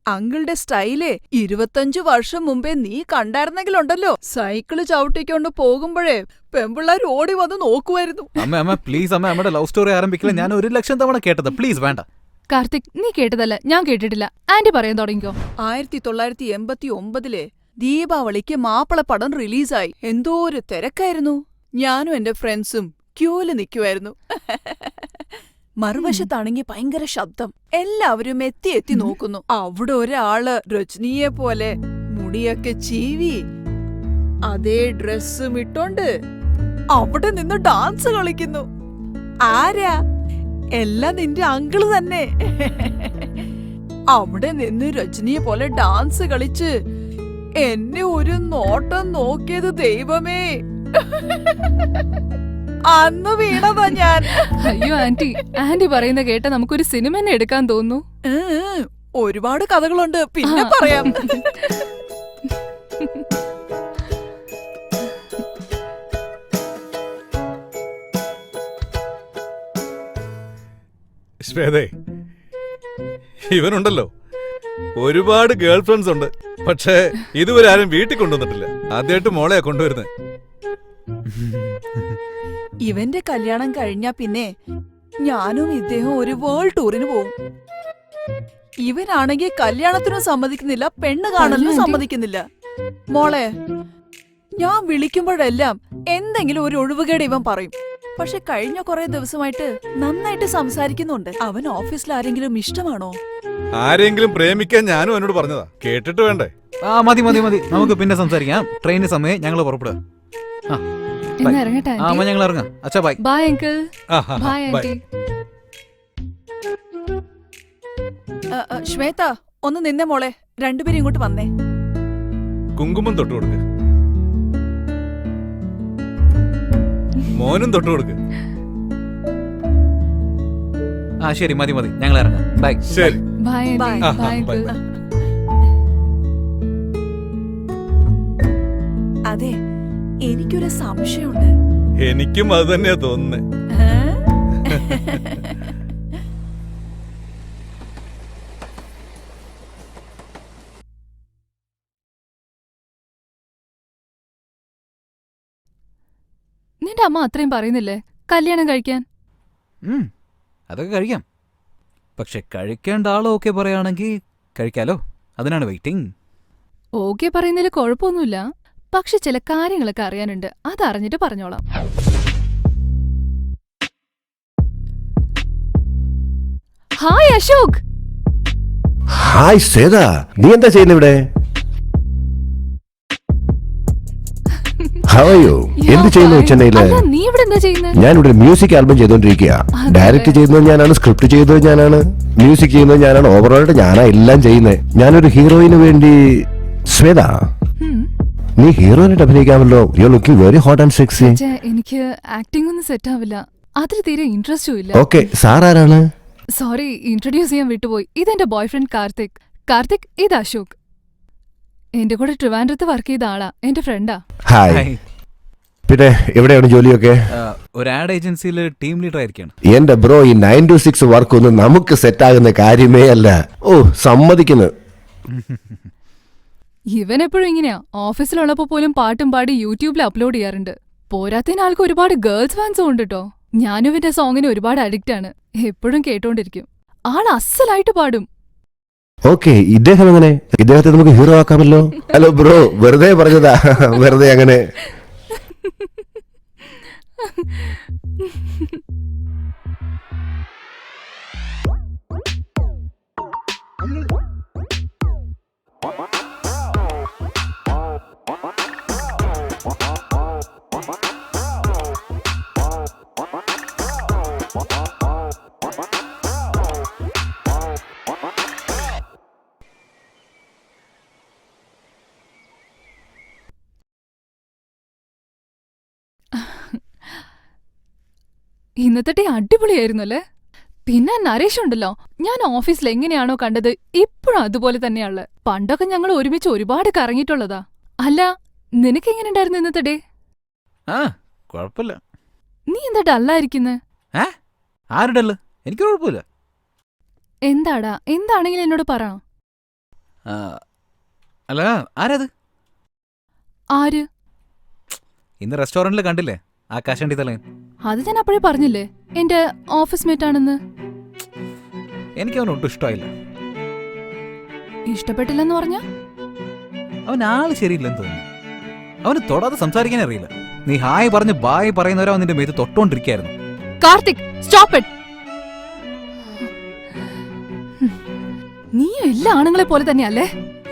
അങ്കിളുടെ സ്റ്റൈലേ 25 വർഷം മുമ്പേ നീ കണ്ടായിരുന്നെങ്കിലുണ്ടല്ലോ, സൈക്കിള് ചവിട്ടിക്കൊണ്ട് പോകുമ്പോഴേ പെമ്പിള്ളാർ ഓടി വന്ന് നോക്കുമായിരുന്നു. അമ്മ പ്ലീസ് അമ്മ, നമ്മുടെ ലവ് സ്റ്റോറി ആരംഭിക്കില്ല. ഞാൻ 1,00,000 തവണ കേട്ടത്. പ്ലീസ് വേണ്ട. കാർത്തിക്, നീ കേട്ടതല്ല, ഞാൻ കേട്ടിട്ടില്ല. ആന്റി പറയാൻ തുടങ്ങിക്കോ. 1989 ദീപാവലിക്ക് മാപ്പിളപ്പടം റിലീസായി. എന്തോ ഒരു തിരക്കായിരുന്നു. ഞാനും എന്റെ ഫ്രണ്ട്സും ക്യൂല് നിൽക്കുമായിരുന്നു. മറുവശത്താണെങ്കി ഭയങ്കര ശബ്ദം. എല്ലാവരും എത്തി എത്തി നോക്കുന്നു. അവിടെ ഒരാള് രജനിയെ പോലെ മുടിയൊക്കെ ചീവി അതേ ഡ്രസ്സും ഇട്ടോണ്ട് അവിടെ നിന്ന് ഡാൻസ് കളിക്കുന്നു. ആരാ? എല്ലാം നിന്റെ അങ്കിള് തന്നെ. അവിടെ നിന്ന് രജനിയെ പോലെ ഡാൻസ് കളിച്ച് എന്നെ ഒരു നോട്ടം നോക്കിയത് ദൈവമേ. അന്ന് വീണതാ ഞാൻ. അയ്യോ ആന്റി, ആന്റി പറയുന്ന കേട്ട നമുക്കൊരു സിനിമ തന്നെ എടുക്കാൻ തോന്നുന്നു. ഒരുപാട് കഥകളുണ്ട്, പിന്നെ പറയാം. ശ്വേതേ, ഇവനുണ്ടല്ലോ, ഒരുപാട് ഗേൾ ഫ്രണ്ട്സ് ഉണ്ട്. പക്ഷേ ഇതുവരെ ആരും വീട്ടിൽ കൊണ്ടുവന്നിട്ടില്ല. ആദ്യമായിട്ട് മോളെയാ കൊണ്ടുവരുന്നത്. ഇവന്റെ കല്യാണം കഴിഞ്ഞാ പിന്നെ ഞാനും ഇദ്ദേഹം ഒരു വേൾഡ് ടൂറിന് പോവും. ഇവനാണെങ്കിൽ കല്യാണത്തിനും സമ്മതിക്കുന്നില്ല, പെണ്ണ് കാണലിനും സമ്മതിക്കുന്നില്ല. മോളെ, ഞാൻ വിളിക്കുമ്പോഴെല്ലാം എന്തെങ്കിലും ഒരു ഒഴിവുകേട് ഇവൻ പറയും. പക്ഷെ കഴിഞ്ഞ കുറെ ദിവസമായിട്ട് നന്നായിട്ട് സംസാരിക്കുന്നുണ്ട്. അവൻ ഓഫീസിൽ ആരെങ്കിലും ഇഷ്ടമാണോ? ആരെങ്കിലും പ്രേമിക്കാൻ ഞാനും അവനോട് പറഞ്ഞതാ. കേട്ടിട്ട് വേണ്ടേ? മതി നമുക്ക് പിന്നെ സംസാരിക്കാം. ട്രെയിന് സമയം ഞങ്ങൾ പുറപ്പെടുക. എന്നാ ഇറങ്ങട്ടെ അമ്മ, ഞങ്ങൾ ഇറങ്ങാം. അച്ഛാ bye. Bye uncle. Bye aunty. Shweta, ഒന്ന് നിന്നെ മോളെ. രണ്ടുപേരും ഇങ്ങോട്ട് വന്നേ. കുങ്കുമം തൊട്ടു കൊടുക്ക്. മോനും തൊട്ടു കൊടുക്ക്. ശരി, മതി ഞങ്ങൾ ഇറങ്ങാം. ബൈ. ശരി. By anti. ആ, ബൈ ബൈ, അങ്കിൾ. ബൈ. അതെ, എനിക്കൊരു സംശയമുണ്ട്. എനിക്കും അത് തന്നെയാ തോന്നുന്നേ. നിന്റെ അമ്മ അത്രയും പറയുന്നില്ലേ കല്യാണം കഴിക്കാൻ? അതൊക്കെ കഴിക്കാം. പക്ഷെ കഴിക്കേണ്ട ആളോ ഓക്കെ പറയുകയാണെങ്കിൽ കഴിക്കാലോ. അതിനാണ് വെയിറ്റിംഗ്. ഓക്കെ പറയുന്നതിൽ കുഴപ്പമൊന്നുമില്ല. പക്ഷെ ചില കാര്യങ്ങളൊക്കെ അറിയാനുണ്ട്. അതറിഞ്ഞിട്ട് പറഞ്ഞോളാം. ഹായ് അശോക്. ഹായ് ശ്വേത, നീ എന്താ ചെയ്യുന്നത് ഇവിടെ? How are you? എന്ത് ചെയ്യുന്നു ചെന്നൈയില്? അല്ല, നീ ഇവിടെ എന്താ ചെയ്യുന്നത്? ഞാനിവിടെ മ്യൂസിക് ആൽബം ചെയ്തോണ്ടിരിക്കുക. ഡയറക്റ്റ് ചെയ്യുന്നത് ഞാനാണ്, സ്ക്രിപ്റ്റ് ചെയ്യുന്നത് ഞാനാണ്, മ്യൂസിക് ചെയ്യുന്നത് ഞാനാണ്, ഓവറോളായിട്ട് ഞാനാ എല്ലാം ചെയ്യുന്നത്. ഞാനൊരു ഹീറോയിന് വേണ്ടി. ശ്വേത, നീ ഹീറോയിനായിട്ട് അഭിനയിക്കാമല്ലോ. You are looking very hot and sexy. എനിക്ക് ആക്ടിംഗ് ഒന്നും സെറ്റ് ആവില്ല. അതിൽ തീരെ ഇൻട്രസ്റ്റും ഇല്ല. ഓക്കെ, സാർ ആരാണ്? സോറി, ഇൻട്രൊഡ്യൂസ് ചെയ്യാൻ വിട്ടുപോയി. ഇതെന്റെ ബോയ് ഫ്രണ്ട് കാർത്തിക്. കാർത്തിക്, ഇത് അശോക്. എന്റെ കൂടെ ട്രിവാൻഡ്രത്ത് വർക്ക് ചെയ്ത ആളാ. എന്റെ ഫ്രണ്ടാ. ഹായ്. പിന്നെ എവിടെയാണ് ജോലിയൊക്കെ? ഒരു ആഡ് ഏജൻസിയിൽ ടീം ലീഡർ ആയിരിക്കാണ്. എന്റെ ബ്രോ, ഈ 9 to 6 വർക്ക് ഒന്നും നമുക്ക് സെറ്റ് ആകുന്ന കാര്യമേ അല്ല. ഓ, സമ്മതിക്കുന്നു. ഇവൻ എപ്പോഴും ഇങ്ങനെയാ. ഓഫീസിലുള്ളപ്പോ പോലും പാട്ടും പാടി യൂട്യൂബിൽ അപ്ലോഡ് ചെയ്യാറുണ്ട്. പോരാത്തതിന് ആൾക്ക് ഒരുപാട് ഗേൾസ് ഫാൻസും ഉണ്ട് കേട്ടോ. ഞാനും ഇവന്റെ സോങ്ങിന് ഒരുപാട് അഡിക്റ്റ് ആണ്. എപ്പോഴും കേട്ടോണ്ടിരിക്കും. ആൾ അസലായിട്ട് പാടും. ഓക്കെ, ഇദ്ദേഹം എങ്ങനെ? ഇദ്ദേഹത്തെ നമുക്ക് ഹീറോ ആക്കാമല്ലോ. ഹലോ ബ്രോ, വെറുതെ പറഞ്ഞതാ. വെറുതെ അങ്ങനെ. ഇന്നത്തെ ഡേ അടിപൊളിയായിരുന്നു അല്ലേ? പിന്നെ നരേഷ് ഉണ്ടല്ലോ, ഞാൻ ഓഫീസിൽ എങ്ങനെയാണോ കണ്ടത് ഇപ്പോഴും അതുപോലെ തന്നെയാള്. പണ്ടൊക്കെ ഞങ്ങൾ ഒരുമിച്ച് ഒരുപാട് കറങ്ങിയിട്ടുള്ളതാ. അല്ല, നിനക്ക് എങ്ങനെ ഉണ്ടായിരുന്നു ഇന്നത്തെ ഡേ? ആ കുഴപ്പമില്ല. നീ എന്താ ഡല്ലായിരിക്കുന്നെ? ആരുടല്ലോ? എനിക്ക് കുഴപ്പമില്ല. എന്താടാ, എന്താണെങ്കിലും എന്നോട് പറ. അല്ല, ആരത്? ആര്? ഇന്ന് റെസ്റ്റോറന്റിൽ കണ്ടില്ലേ ആകാശണ്ടി തലയൻ? അത് ഞാൻ അപ്പോഴേ പറഞ്ഞില്ലേ, എന്റെ ഓഫീസ് മേറ്റ് ആണെന്ന്. എനിക്ക് അവൻ ഒട്ടും ഇഷ്ടമായില്ല. ഇഷ്ടപ്പെട്ടില്ലെന്ന് പറഞ്ഞ? അവൻ ആള് ശരിയില്ലെന്ന് തോന്നുന്നു. അവന് തൊടാതെ സംസാരിക്കാൻ അറിയില്ല. നീ ഹായ് പറഞ്ഞ് ബായ് പറയുന്നവരോ നിന്റെ മേത്ത് തൊട്ടോണ്ടിരിക്കായിരുന്നു. Karthik, stop it. നീ എല്ലാ ആണുങ്ങളെ പോലെ തന്നെയല്ലേ?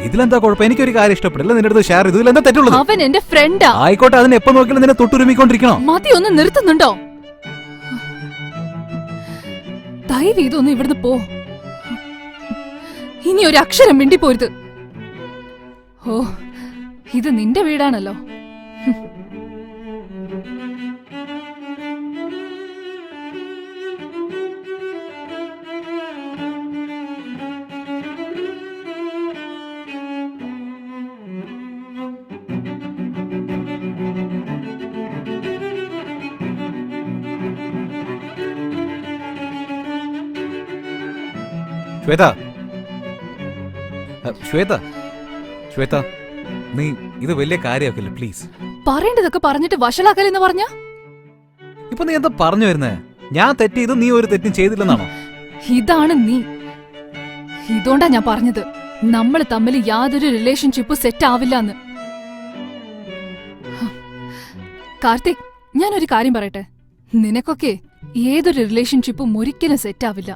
ഇതിലെന്താ കുഴപ്പം? എനിക്കൊരു കാര്യം ഇഷ്ടപ്പെടില്ല, നിന്റെ അടുത്ത് ഷെയർ ചെയ്തു. ഇതിലെന്താ തെറ്റുള്ളത്? അവൻ എന്റെ ഫ്രണ്ടാ. ആയിക്കോട്ടെ, അതിന് എപ്പോ നോക്കിയാലും നിന്നെ തൊട്ടുരുമിക്കൊണ്ടിരിക്കണോ? മതി, ഒന്ന് നിർത്തുന്നുണ്ടോ? ദയവ് ഇതൊന്ന് ഇവിടുന്ന് പോ. ഇനി ഒരു അക്ഷരം മിണ്ടിപ്പോരുത്. ഓ, ഇത് നിന്റെ വീടാണല്ലോ. ശ്വേത, ശ്വേത, ശ്വേത, നീ ഇത് വലിയ കാര്യമാക്കില്ല പ്ലീസ്. പറയേണ്ടതൊക്കെ പറഞ്ഞിട്ട് വഷളാക്കലെന്ന് പറഞ്ഞ? ഇപ്പൊ നീ എന്താ പറഞ്ഞു വരുന്നേ? ഞാൻ തെറ്റ് ചെയ്ത് നീ ഒരു തെറ്റും ചെയ്തില്ലെന്നാണോ? ഇതാണ് നീ. ഇതോണ്ടാ ഞാൻ പറഞ്ഞത് നമ്മൾ തമ്മിൽ യാതൊരു റിലേഷൻഷിപ്പും സെറ്റ് ആവില്ലാന്ന്. കാർത്തിക്, ഞാനൊരു കാര്യം പറയട്ടെ. നിനക്കൊക്കെ ഏതൊരു റിലേഷൻഷിപ്പും ഒരിക്കലും സെറ്റ് ആവില്ല.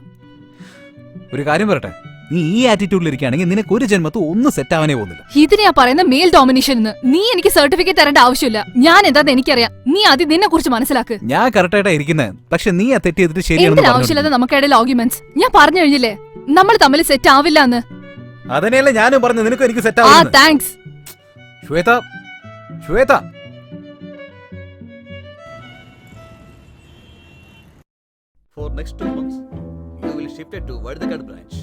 ഒരു കാര്യം പറയട്ടെ, നീ ഈ ആറ്റിറ്റ്യൂഡിൽ ഇരിക്കുകയാണെങ്കിൽ നിനക്ക് ഒരു ജന്മത്തും ഒന്നും സെറ്റ് ആവാനേ പോകുന്നില്ല. ഇതിനെയാ പറയുന്ന മെയിൽ ഡോമിനേഷൻ എന്ന്. നീ എനിക്ക് സർട്ടിഫിക്കറ്റ് തരേണ്ട ആവശ്യമില്ല. ഞാൻ എന്താന്ന് എനിക്കറിയാം. നീ ആദ്യം നിന്നെ കുറിച്ച് മനസ്സിലാക്ക്. ഞാൻ കറക്റ്റായിട്ടാ ഇരിക്കുന്നത്, പക്ഷെ നീ ആ തെറ്റ് ചെയ്തിട്ട് എന്തിനാ ശരിയാണെന്ന് ആവശ്യമില്ലാതെ നമുക്കിടയിൽ ആർഗ്യുമെന്റ്സ്? ഞാൻ പറഞ്ഞു കഴിഞ്ഞില്ലേ നമ്മൾ തമ്മിൽ സെറ്റ് ആവില്ല എന്ന്. അതന്നെയല്ലേ ഞാനും പറഞ്ഞു, നിനക്കും എനിക്ക് സെറ്റ് ആ, ആവുന്നു. Thanks. Shweta, Shweta, For next 2 months, you will shift it to Vadakad branch.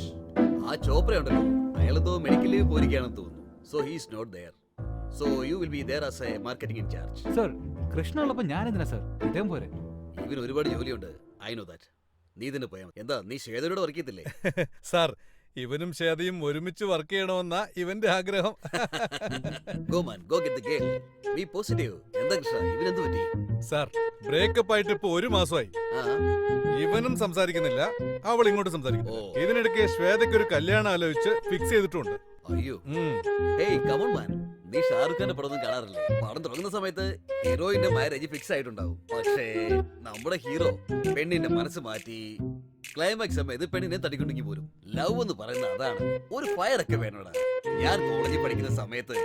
ആ ചോപ്ര ഉണ്ടല്ലോ, അയാളെന്തോ മെഡിക്കൽ ലീവ് പോയിരിക്കുകയാണെന്ന് തോന്നുന്നു. So he is not there. So you will be there as a marketing in charge. Sir, Krishna ഉള്ളപ്പോ ഞാൻ എന്തിനാ സർ? ഇദ്ദേഹം പോരെ? ഇവന് ഒരുപാട് ജോലിയുണ്ട്. I know that. നീ തന്നെ പോയാൽ മതി. എന്താ നീ ശ്വേതയോട് വർക്ക് ചെയ്യത്തില്ലേ? സാർ, ഇവനും ശ്വേതയും ഒരുമിച്ച് വർക്ക് ചെയ്യണമെന്നാ ഇവന്റെ ആഗ്രഹം. Go man, go get the girl. Be positive. എന്താ കൃഷ്ണ, ഇവനെന്ത് പറ്റി? സാർ, ബ്രേക്കപ്പ് ആയിട്ട് ഇപ്പൊ 1 മാസമായി. ആ, ഇവനും സംസാരിക്കുന്നില്ല, അവൾ ഇങ്ങോട്ട് സംസാരിക്കുന്നു. ഓ. ഇതിനിടയ്ക്ക് ശ്വേതയ്ക്ക് ഒരു കല്യാണം ആലോചിച്ച് ഫിക്സ് ചെയ്തിട്ടുണ്ട്. അയ്യോ. ഉം. ഹേയ് കം ഓൺ മാൻ, നീ ഷാറുഖ് ഖാന്റെ പടമൊന്നും കാണാറില്ലേ? പടം തുടങ്ങുന്ന സമയത്ത് ഹീറോയിന്റെ മാരേജ് ഫിക്സ് ആയിട്ടുണ്ടാവും. പക്ഷേ നമ്മുടെ ഹീറോ പെണ്ണിന്റെ മനസ്സ് മാറ്റി ക്ലൈമാക്സ് സമയത്ത് പെണ്ണിനെ തട്ടിക്കൊണ്ടെങ്കിൽ പോലും. ലവ് എന്ന് പറയുന്നത് അതാണ്. ഒരു ഫയർ ഒക്കെ വേണോടാ. ഞാൻ കോളേജിൽ പഠിക്കുന്ന സമയത്ത്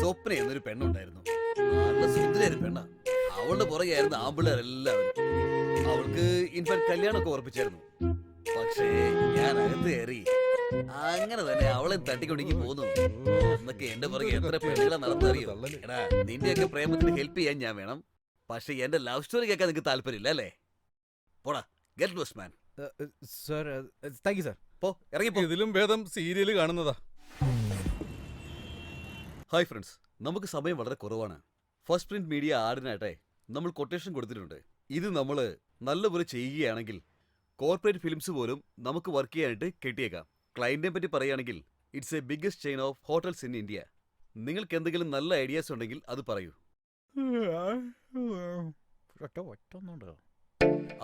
സ്വപ്ന എന്നൊരു പെണ്ണുണ്ടായിരുന്നു. നല്ല സുന്ദരിയൊരു പെണ്ണ. അവളുടെ പുറകെയായിരുന്നു ആമ്പിള്ളേരെല്ലാവരും. അവൾക്ക് ഇൻഫാക്ട് കല്യാണമൊക്കെ ഉറപ്പിച്ചായിരുന്നു. പക്ഷേ ഞാൻ അകത്ത് കയറി അങ്ങനെ തന്നെ അവളെ തട്ടിക്കൊണ്ടെങ്കി പോന്നു. എന്നൊക്കെ എന്റെ പുറകെ എത്ര പെണ്ണുകളെ നടന്നറിയോ? എടാ, നിന്റെയൊക്കെ പ്രേമത്തിന് ഹെൽപ്പ് ചെയ്യാൻ ഞാൻ വേണം. പക്ഷെ എന്റെ ലവ് സ്റ്റോറി കേൾക്കാൻ നിനക്ക് താല്പര്യമില്ല അല്ലേ? പോടാ, get lost man. Sir, thank you sir. പോ, ഇറങ്ങിപ്പോ. ഇതിലും ഭേദം സീരിയല് കാണുന്നതാ. ഹായ് ഫ്രണ്ട്സ്, നമുക്ക് സമയം വളരെ കുറവാണ്. ഫസ്റ്റ് പ്രിന്റ് മീഡിയ ആടിനാട്ടെ നമ്മൾ കൊട്ടേഷൻ കൊടുത്തിട്ടുണ്ട്. ഇത് നമ്മൾ നല്ലപോലെ ചെയ്യുകയാണെങ്കിൽ കോർപ്പറേറ്റ് ഫിലിംസ് പോലും നമുക്ക് വർക്ക് ചെയ്യാനായിട്ട് കിട്ടിയേക്കാം. ക്ലയന്റിനെ പറ്റി പറയുകയാണെങ്കിൽ it's A biggest chain of hotels in India. നിങ്ങൾക്ക് എന്തെങ്കിലും നല്ല ഐഡിയാസ് ഉണ്ടെങ്കിൽ അത് പറയൂ.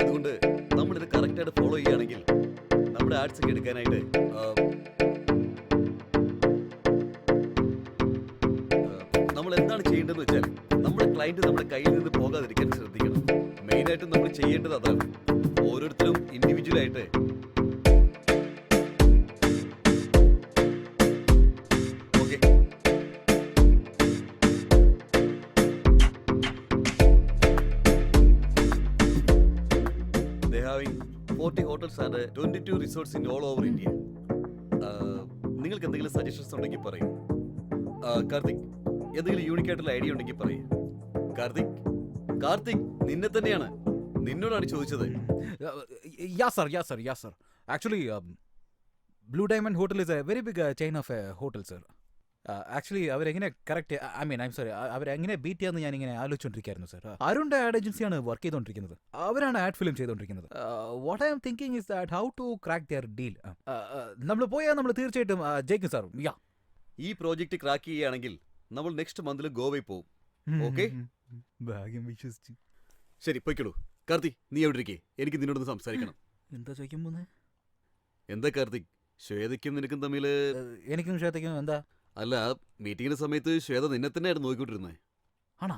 അതുകൊണ്ട് നമ്മളിത് കറക്റ്റായിട്ട് ഫോളോ ചെയ്യുകയാണെങ്കിൽ നമ്മുടെ ആഡ്സ് ഒക്കെ എടുക്കാനായിട്ട് നമ്മൾ എന്താണ് ചെയ്യേണ്ടതെന്ന് വെച്ചാൽ നമ്മുടെ ക്ലയന്റ് നമ്മുടെ കയ്യിൽ നിന്ന് പോകാതിരിക്കാൻ ശ്രദ്ധിക്കണം. മെയിനായിട്ട് നമ്മൾ ചെയ്യേണ്ടത് അതാണ്. ഓരോരുത്തരും ഇൻഡിവിജ്വൽ ആയിട്ട് okay. They having 40 hotels and 22 resorts in all over India. നിങ്ങൾക്ക് എന്തെങ്കിലും സജഷൻസ് ഉണ്ടെങ്കിൽ പറയൂ. കാർത്തിക്, എന്തെങ്കിലും യൂണിക് ആയിട്ടുള്ള ഐഡിയ ഉണ്ടെങ്കിൽ പറയൂ. കാർത്തിക്, കാർത്തിക്, നിന്നെ തന്നെയാണ്. നിന്നോടാണ് ചോദിച്ചത്. Yeah, sir. Actually, Blue Diamond Hotel is a very big chain of hotels, sir. Actually അവരെങ്ങനെ കറക്റ്റ് ഐം സോറി അവരെങ്ങനെ ബീറ്റ് ചെയ്യാന്ന് ഞാൻ ഇങ്ങനെ ആലോചിച്ചുകൊണ്ടിരിക്കുകയായിരുന്നു സർ. അരുണിന്റെ ആഡ് ഏജൻസിയാണ് വർക്ക് ചെയ്തുകൊണ്ടിരിക്കുന്നത്. അവരാണ് ആഡ് ഫിലിം ചെയ്തുകൊണ്ടിരിക്കുന്നത്. What I am thinking is that how to crack their deal. നമ്മൾ പോയാൽ നമ്മൾ തീർച്ചയായിട്ടും ജയിക്കും സാർ. യാ, ഈ പ്രോജക്റ്റ് ക്രാക്ക് ചെയ്യുകയാണെങ്കിൽ നമ്മൾ നെക്സ്റ്റ് മന്തിൽ ഗോവയിൽ പോകും. Okay? ഭാഗ്യം വിശ്വസിച്ചു. ശരി, പൊയ്ക്കോളൂ. കാർത്തിക്, നീ എവിടെ ഇരിക്കേ? എനിക്ക് നിന്നോടൊന്ന് സംസാരിക്കണം. എന്താ ചോദിക്കാൻ പോകുന്നത്? എന്താ കാർത്തിക്, ശ്വേതയ്ക്കും നിനക്കും തമ്മിൽ? എനിക്കും ശ്വേതയ്ക്കും എന്താ? അല്ല, മീറ്റിങ്ങിന്റെ സമയത്ത് ശ്വേത നിന്നെ തന്നെയായിരുന്നു നോക്കിക്കൊണ്ടിരുന്നത്. ആണോ?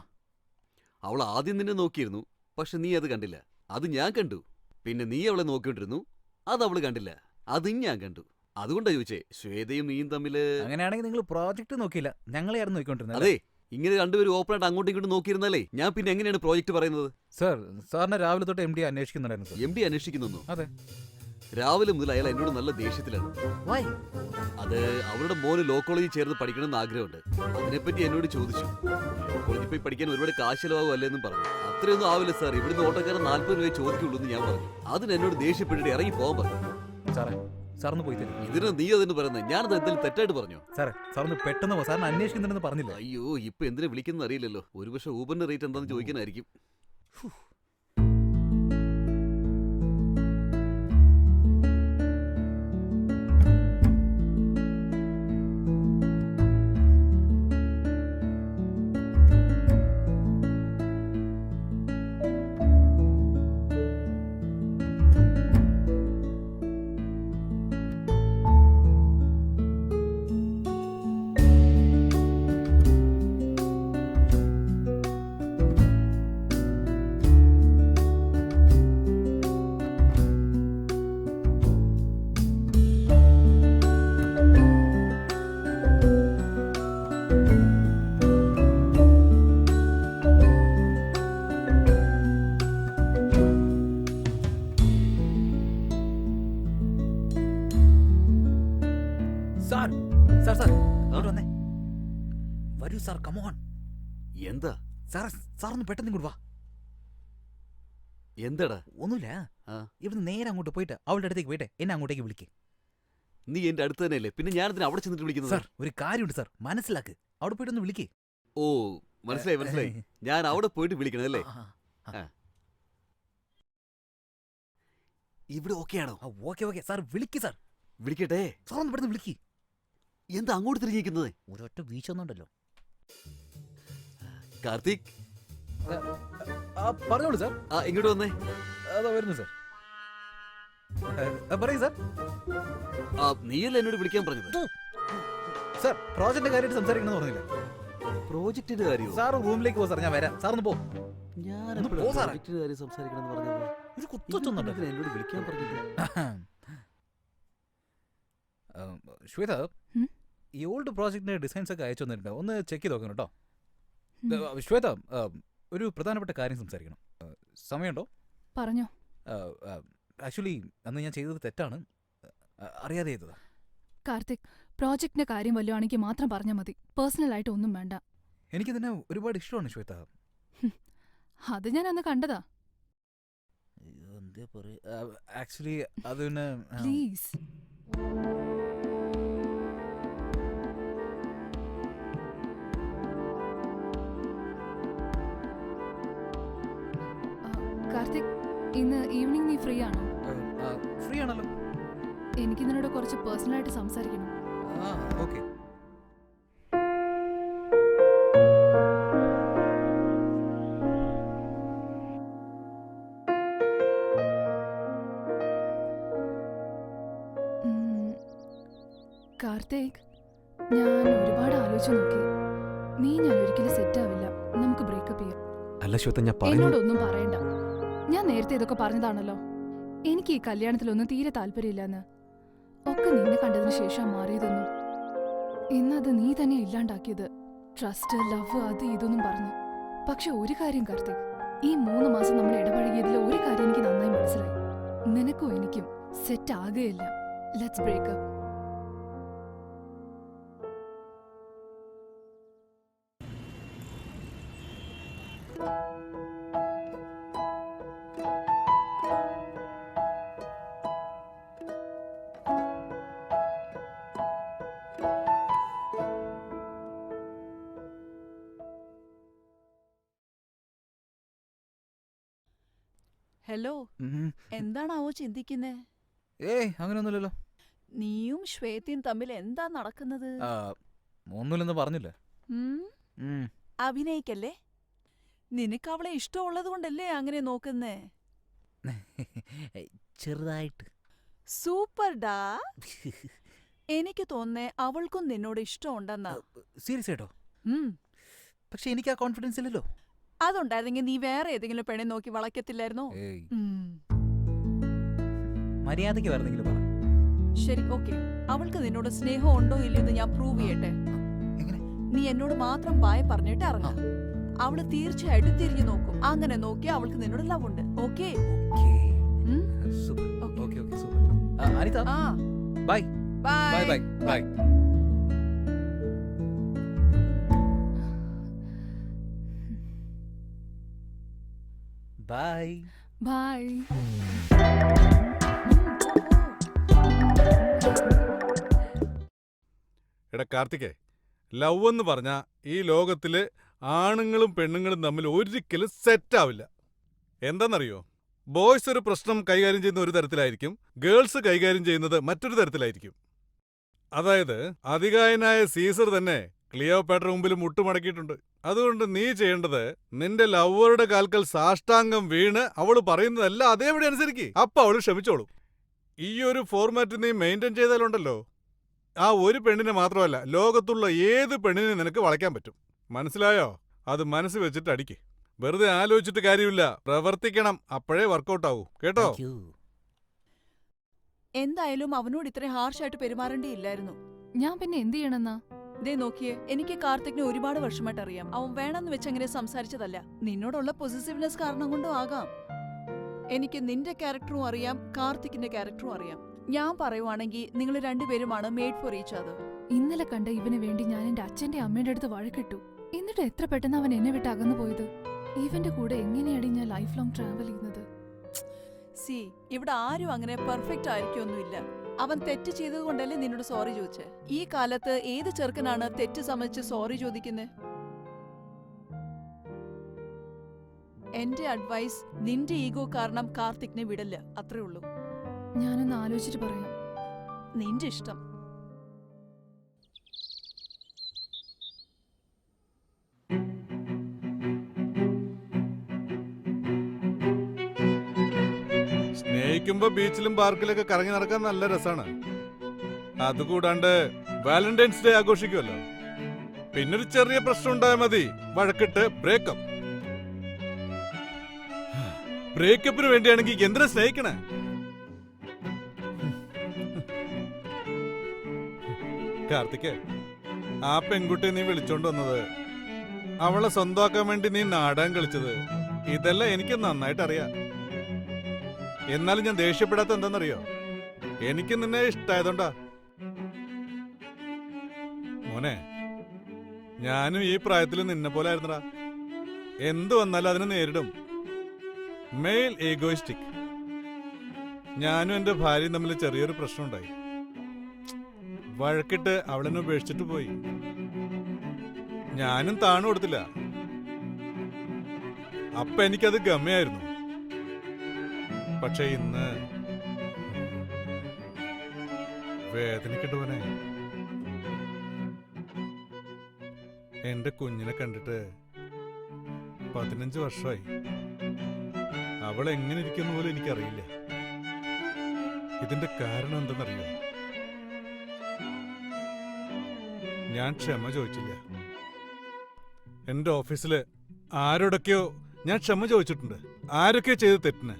അവൾ ആദ്യം നിന്നെ നോക്കിയിരുന്നു, പക്ഷെ നീ അത് കണ്ടില്ല. അത് ഞാൻ കണ്ടു. പിന്നെ നീ അവളെ നോക്കിക്കൊണ്ടിരുന്നു, അത് അവള് കണ്ടില്ല. അതും ഞാൻ കണ്ടു. അതുകൊണ്ടാ ചോദിച്ചേ, ശ്വേതയും നീയും തമ്മിൽ. അങ്ങനെയാണെങ്കിൽ നിങ്ങൾ പ്രോജക്റ്റ് നോക്കിയില്ല, ഞങ്ങളെയായിരുന്നു നോക്കിക്കൊണ്ടിരുന്നത്. അതെ, ഇങ്ങനെ രണ്ടുപേരും ഓപ്പണായിട്ട് അങ്ങോട്ടും ഇങ്ങോട്ടും നോക്കിയിരുന്നാലേ ഞാൻ പിന്നെ എങ്ങനെയാണ് പ്രോജക്റ്റ് പറയുന്നത്? സാർ, സാറിനെ രാവിലെ തൊട്ട് MD അന്വേഷിക്കുന്നുണ്ടായിരുന്നു സാർ. MD അന്വേഷിക്കുന്നു? അതെ. രാവിലെ മുതൽ അയാൾ എന്നോട് നല്ല ദേഷ്യത്തിലാണ്. അത് അവരുടെ മോന് ലോ കോളേജിൽ ചേർന്ന് പഠിക്കണമെന്ന് ആഗ്രഹമുണ്ട്. അതിനെപ്പറ്റി എന്നോട് ചോദിച്ചു. ലോ കോളേജിൽ പോയി പഠിക്കാൻ ഒരുപാട് കാശ് ചെലവാകും അല്ലേന്നും പറഞ്ഞു. അത്രയൊന്നും ആവില്ല സാർ, ഇവിടുന്ന് ഓട്ടോക്കാരൻ 40 രൂപ ചോദിക്കുള്ളൂ എന്ന് ഞാൻ പറഞ്ഞു. അതിന് എന്നോട് ദേഷ്യപ്പെട്ടിട്ട് ഇറങ്ങി പോകാൻ പറഞ്ഞു. സാറേ, സാറിന് പോയി തരും. ഇതിന് നീ അതെന്ന് പറയുന്നത്? ഞാനത് എന്തെങ്കിലും തെറ്റായിട്ട് പറഞ്ഞു? സാറേ, സാറിന് പെട്ടെന്ന് സാറിന് അന്വേഷിക്കുന്നുണ്ടെന്ന് പറഞ്ഞില്ല. അയ്യോ, ഇപ്പൊ എന്തിനാ വിളിക്കുന്ന അറിയില്ലല്ലോ. ഒരുപക്ഷെ ഊബറിന്റെ റേറ്റ് എന്താണെന്ന് ചോദിക്കാനായിരിക്കും. വരൂ സാർ, കമോൺ. എന്താ സാർ, സാറൊന്ന് പെട്ടെന്ന് ഇങ്ങോട്ട് വാ. എന്താടാ? ഒന്നുമില്ല, ഇവിടുന്ന് നേരെ അങ്ങോട്ട് പോയിട്ട് അവളുടെ അടുത്തേക്ക് പോയിട്ട് എന്നെ അങ്ങോട്ടേക്ക് വിളിക്കേ. നീ എന്റെ അടുത്ത് തന്നെയല്ലേ, പിന്നെ ഞാനതിന് അവിടെ ചെന്നിട്ട് വിളിക്കുന്നത്? സാർ, ഒരു കാര്യമുണ്ട് സാർ, മനസ്സിലാക്ക്. അവിടെ പോയിട്ട് ഒന്ന് വിളിക്കേ. ഓ, മനസ്സിലായി. ഞാൻ അവിടെ പോയിട്ട് വിളിക്കണം അല്ലേ? ഇവിടെ ഓക്കെയാണോ? ഓക്കെ സാർ, വിളിക്ക് സാർ. വിളിക്കട്ടെ? സാർ ഒന്ന് പെട്ടെന്ന് വിളിക്ക്. എന്താ അങ്ങോട്ട് തിരിഞ്ഞിരിക്കുന്നത്? ഒരൊറ്റ വീഴ്ചൊന്നുണ്ടല്ലോ. കാർത്തിക്, പറഞ്ഞോളൂ സാർ. ഇങ്ങോട്ട് വന്നേ. അതാ വരുന്നു സാർ. പറയൂ സാർ. നീയല്ലേ എന്നോട് വിളിക്കാൻ പറഞ്ഞത്? സാർ, പ്രോജക്റ്റിന്റെ കാര്യമായിട്ട് സംസാരിക്കണമെന്ന് പറഞ്ഞില്ല. പ്രോജക്റ്റിന്റെ കാര്യം? സാർ റൂമിലേക്ക് പോ സാർ, ഞാൻ വരാം. സാർ ഒന്ന് പോ. ഞാൻ പ്രോജക്റ്റിന്റെ കാര്യം സംസാരിക്കണം പറഞ്ഞത്. ഒരു കുത്തൊന്നുണ്ട് എന്നോട് വിളിക്കാൻ പറഞ്ഞില്ല. ശ്വേത, ഈ ഓൾഡ് പ്രോജക്റ്റിന്റെ ഡിസൈൻസ് ഒക്കെ അയച്ചു തന്നിട്ടുണ്ട്, ഒന്ന് ചെക്ക് ചെയ്ത് നോക്കണം കേട്ടോ. ശ്വേത, ഒരു പ്രധാനപ്പെട്ട കാര്യം സംസാരിക്കണം. സമയമുണ്ടോ? പറഞ്ഞോ. ആക്ച്വലി അന്ന് ഞാൻ ചെയ്തത് തെറ്റാണ്, അറിയാതെ ചെയ്തതാ. കാർത്തിക്, പ്രോജക്റ്റിന്റെ കാര്യം വല്ലതുമാണെങ്കിൽ മാത്രം പറഞ്ഞാൽ മതി, പേഴ്സണലായിട്ട് ഒന്നും വേണ്ട. എനിക്കിതിനെ ഒരുപാട് ഇഷ്ടമാണ് ശ്വേത. അത് ഞാൻ അന്ന് കണ്ടതാ. ആക്ച്വലി അത് പിന്നെ പ്ലീസ്. കാർത്തിക്, ഇന്ന് ഈവനിങ് നീ ഫ്രീ ആണോ? ഫ്രീ ആണല്ലോ. എനിക്ക് നിന്നോട് കുറച്ച് പേഴ്സണലായിട്ട് സംസാരിക്കണം. ഓക്കെ. കാർത്തിക്, ഞാൻ ഒരുപാട് ആലോചിച്ചു നോക്കി. നീ ഞാൻ ഒരിക്കലും സെറ്റ് ആവില്ല. നമുക്ക് ബ്രേക്കപ്പ് ചെയ്യാം. അല്ല ശ്വേത, ഞാൻ എന്നോടൊന്നും പറയണ്ട. ഞാൻ നേരത്തെ ഇതൊക്കെ പറഞ്ഞതാണല്ലോ. എനിക്ക് ഈ കല്യാണത്തിലൊന്നും തീരെ താല്പര്യമില്ലെന്ന്. ഒക്കെ നിന്നെ കണ്ടതിന് ശേഷം മാറിയതൊന്നും. ഇന്നത് നീ തന്നെ ഇല്ലാണ്ടാക്കിയത്. ട്രസ്റ്റ്, ലവ്, അത് ഇതൊന്നും പറഞ്ഞു. പക്ഷെ ഒരു കാര്യം കാർത്തിക്, ഈ 3 മാസം നമ്മൾ ഇടപഴകിയതിൽ ഒരു കാര്യം എനിക്ക് നന്നായി മനസ്സിലായി. നിനക്കും എനിക്കും സെറ്റ് ആകുകയില്ല. Let's break up. ഹലോ, ഉം. എന്താണാവോ ചിന്തിക്കുന്നേ? ഏയ് അങ്ങനെയൊന്നുമില്ലല്ലോ. നീയും ശ്വേതയും തമ്മിൽ എന്താ നടക്കുന്നത്? ആ, ഒന്നുമില്ലെന്ന് പറഞ്ഞില്ലേ. ഉം? ഉം. അഭിനയിക്കല്ലേ? നിനക്ക് അവളെ ഇഷ്ടമുള്ളത് കൊണ്ടല്ലേ അങ്ങനെ നോക്കുന്നേ? ചെറുതായിട്ട്. സൂപ്പർ ഡാ. എനിക്ക് തോന്നേ അവൾക്കും നിന്നോട് ഇഷ്ടമുണ്ടെന്നാ. സീരിയസ് ആയിട്ടോ? ഉം. പക്ഷെ എനിക്ക് ആ കോൺഫിഡൻസ് ഇല്ലല്ലോ. അതുണ്ടായിരുന്നെങ്കിൽ നീ വേറെ ഏതെങ്കിലും പെണ്ണെ നോക്കി വളയ്ക്കത്തില്ലായിരുന്നോ? ഏയ് ഉം. മര്യാദയ്ക്ക് വരുന്നെങ്കിലും പറ. ശരി, ഓക്കെ. അവൾക്ക് നിന്നോട് സ്നേഹം ഉണ്ടോ ഇല്ലയോ ഞാൻ പ്രൂവ് ചെയ്യട്ടെ. എങ്ങനെ? നീ എന്നോട് മാത്രം ബായ് പറഞ്ഞിട്ട് ഇറങ്ങാം. അവള് തീർച്ചയായിട്ടും തിരിഞ്ഞു നോക്കും. അങ്ങനെ നോക്കി അവൾക്ക് നിന്നോട് ലവ് ഉണ്ട്. Okay? Super. Okay. Okay okay super. Anitha ആ, bye bye bye. Bye bye. Bye. Bye. എടാ കാർത്തികേ, ലവ് എന്ന് പറഞ്ഞാ ഈ ലോകത്തില് ആണുങ്ങളും പെണ്ണുങ്ങളും തമ്മിൽ ഒരിക്കലും സെറ്റ് ആവില്ല. എന്താണെന്നറിയോ? ബോയ്സ് ഒരു പ്രശ്നം കൈകാര്യം ചെയ്യുന്ന ഒരു തരത്തിലായിരിക്കും, ഗേൾസ് കൈകാര്യം ചെയ്യുന്നത് മറ്റൊരു തരത്തിലായിരിക്കും. അതായത് അതികായനായ സീസർ തന്നെ ക്ലിയോപാട്ര മുമ്പിൽ മുട്ടുമടക്കിയിട്ടുണ്ട്. അതുകൊണ്ട് നീ ചെയ്യേണ്ടത് നിന്റെ ലവറുടെ കാൽക്കൽ സാഷ്ടാംഗം വീണ് അവള് പറയുന്നതെല്ലാം അതേപടി അനുസരിക്ക്. അപ്പൊ അവള് ക്ഷമിച്ചോളൂ. ഈ ഒരു ഫോർമാറ്റ് നീ മെയിൻറ്റെയിൻ ചെയ്താലുണ്ടല്ലോ, ആ ഒരു പെണ്ണിനെ മാത്രമല്ല ലോകത്തുള്ള ഏത് പെണ്ണിനെ നിനക്ക് വളയ്ക്കാൻ പറ്റും. മനസ്സിലായോ? അത് മനസ്സിൽ വെച്ചിട്ട് അടിക്ക്. വെറുതെ ആലോചിച്ചിട്ട് കാര്യമില്ല, പ്രവർത്തിക്കണം. അപ്പോഴേ വർക്കൗട്ട് ആവൂ. കേട്ടോ? Thank you. എന്തായാലും അവനോട് ഇത്രയും ഹാർഷായിട്ട് പെരുമാറേണ്ടിയില്ലായിരുന്നു. ഞാൻ പിന്നെ എന്ത് ചെയ്യണമെന്നാ? ദേ നോക്കിയേ, എനിക്ക് കാർത്തിക്കിനെ ഒരുപാട് വർഷമായിട്ട് അറിയാം. അവൻ വേണമെന്ന് വെച്ച് അങ്ങനെ സംസാരിച്ചതല്ല. നിന്നോടുള്ള പൊസസീവ്നെസ് കാരണം കൊണ്ടും ആകാം. എനിക്ക് നിന്റെ ക്യാരക്ടറും അറിയാം, കാർത്തിക്കിന്റെ ക്യാരക്ടറും അറിയാം. ഞാൻ പറയുവാണെങ്കിൽ നിങ്ങൾ രണ്ടുപേരുമാണ് മെയ്ഡ് ഫോർ ഈച്ച് അതർ. ഇന്നലെ കണ്ട ഇവന് വേണ്ടി ഞാൻ എന്റെ അച്ഛന്റെ അമ്മയുടെ അടുത്ത് വഴക്കിട്ടു. എന്നിട്ട് എത്ര പെട്ടെന്ന് അവൻ എന്നെ വിട്ട് അകന്നു പോയത്. ഇവന്റെ കൂടെ എങ്ങനെയാണ് ഞാൻ ലൈഫ് ലോങ് ട്രാവൽ ചെയ്യുന്നത്? സി, ഇവിടെ ആരും അങ്ങനെ പെർഫെക്റ്റ് ആയിരിക്കൊന്നുമില്ല. അവൻ തെറ്റ് ചെയ്തത് കൊണ്ടല്ലേ നിന്നോട് സോറി ചോദിച്ചേ. ഈ കാലത്ത് ഏത് ചെറുക്കനാണ് തെറ്റ് സമ്മതിച്ച് സോറി ചോദിക്കുന്നത്? എന്റെ അഡ്വൈസ്, നിന്റെ ഈഗോ കാരണം കാർത്തിക്കിനെ വിടല്ല. അത്രേ ഉള്ളൂ. ഞാനൊന്ന് ആലോചിച്ചിട്ട് പറയാം. നിന്റെ ഇഷ്ടം. സ്നേഹിക്കുമ്പോ ബീച്ചിലും പാർക്കിലൊക്കെ കറങ്ങി നടക്കാൻ നല്ല രസാണ്. അതുകൂടാണ്ട് വാലന്റൈൻസ് ഡേ ആഘോഷിക്കുമല്ലോ. പിന്നൊരു ചെറിയ പ്രശ്നം ഉണ്ടായാൽ മതി, വഴക്കിട്ട് ബ്രേക്കപ്പ്. ബ്രേക്കപ്പിന് വേണ്ടിയാണെങ്കിൽ എന്തിനാ സ്നേഹിക്കണേ? കാർത്തിക്, ആ പെൺകുട്ടിയെ നീ വിളിച്ചോണ്ട് വന്നത്, അവളെ സ്വന്തമാക്കാൻ വേണ്ടി നീ നാടകം കളിച്ചത്, ഇതെല്ലാം എനിക്ക് നന്നായിട്ട് അറിയാം. എന്നാലും ഞാൻ ദേഷ്യപ്പെടാത്ത എന്താണെന്നറിയോ? എനിക്ക് നിന്നെ ഇഷ്ടായതുകൊണ്ടാ. മോനെ, ഞാനും ഈ പ്രായത്തിൽ നിന്നെ പോലെ ആയിരുന്നടാ. എന്തു വന്നാലും അതിനെ നേരിടും. Male egoistic. ഞാനും എന്റെ ഭാര്യയും തമ്മിൽ ചെറിയൊരു പ്രശ്നമുണ്ടായി. വഴക്കിട്ട് അവളെന്നെ ഉപേക്ഷിച്ചിട്ട് പോയി. ഞാനും താണു കൊടുത്തില്ല. അപ്പൊ എനിക്കത് ഗമ്യായിരുന്നു. പക്ഷെ ഇന്ന് വേദനിക്കണ്ടവനെ. എന്റെ കുഞ്ഞിനെ കണ്ടിട്ട് 15 വർഷമായി. അവൾ എങ്ങനെ ഇരിക്കുന്ന പോലും എനിക്കറിയില്ല. ഇതിന്റെ കാരണം എന്തെന്നറിയോ? ഞാൻ ക്ഷമ ചോദിച്ചില്ല. എന്റെ ഓഫീസില് ആരോടൊക്കെയോ ഞാൻ ക്ഷമ ചോദിച്ചിട്ടുണ്ട്, ആരൊക്കെയോ ചെയ്ത തെറ്റിന്.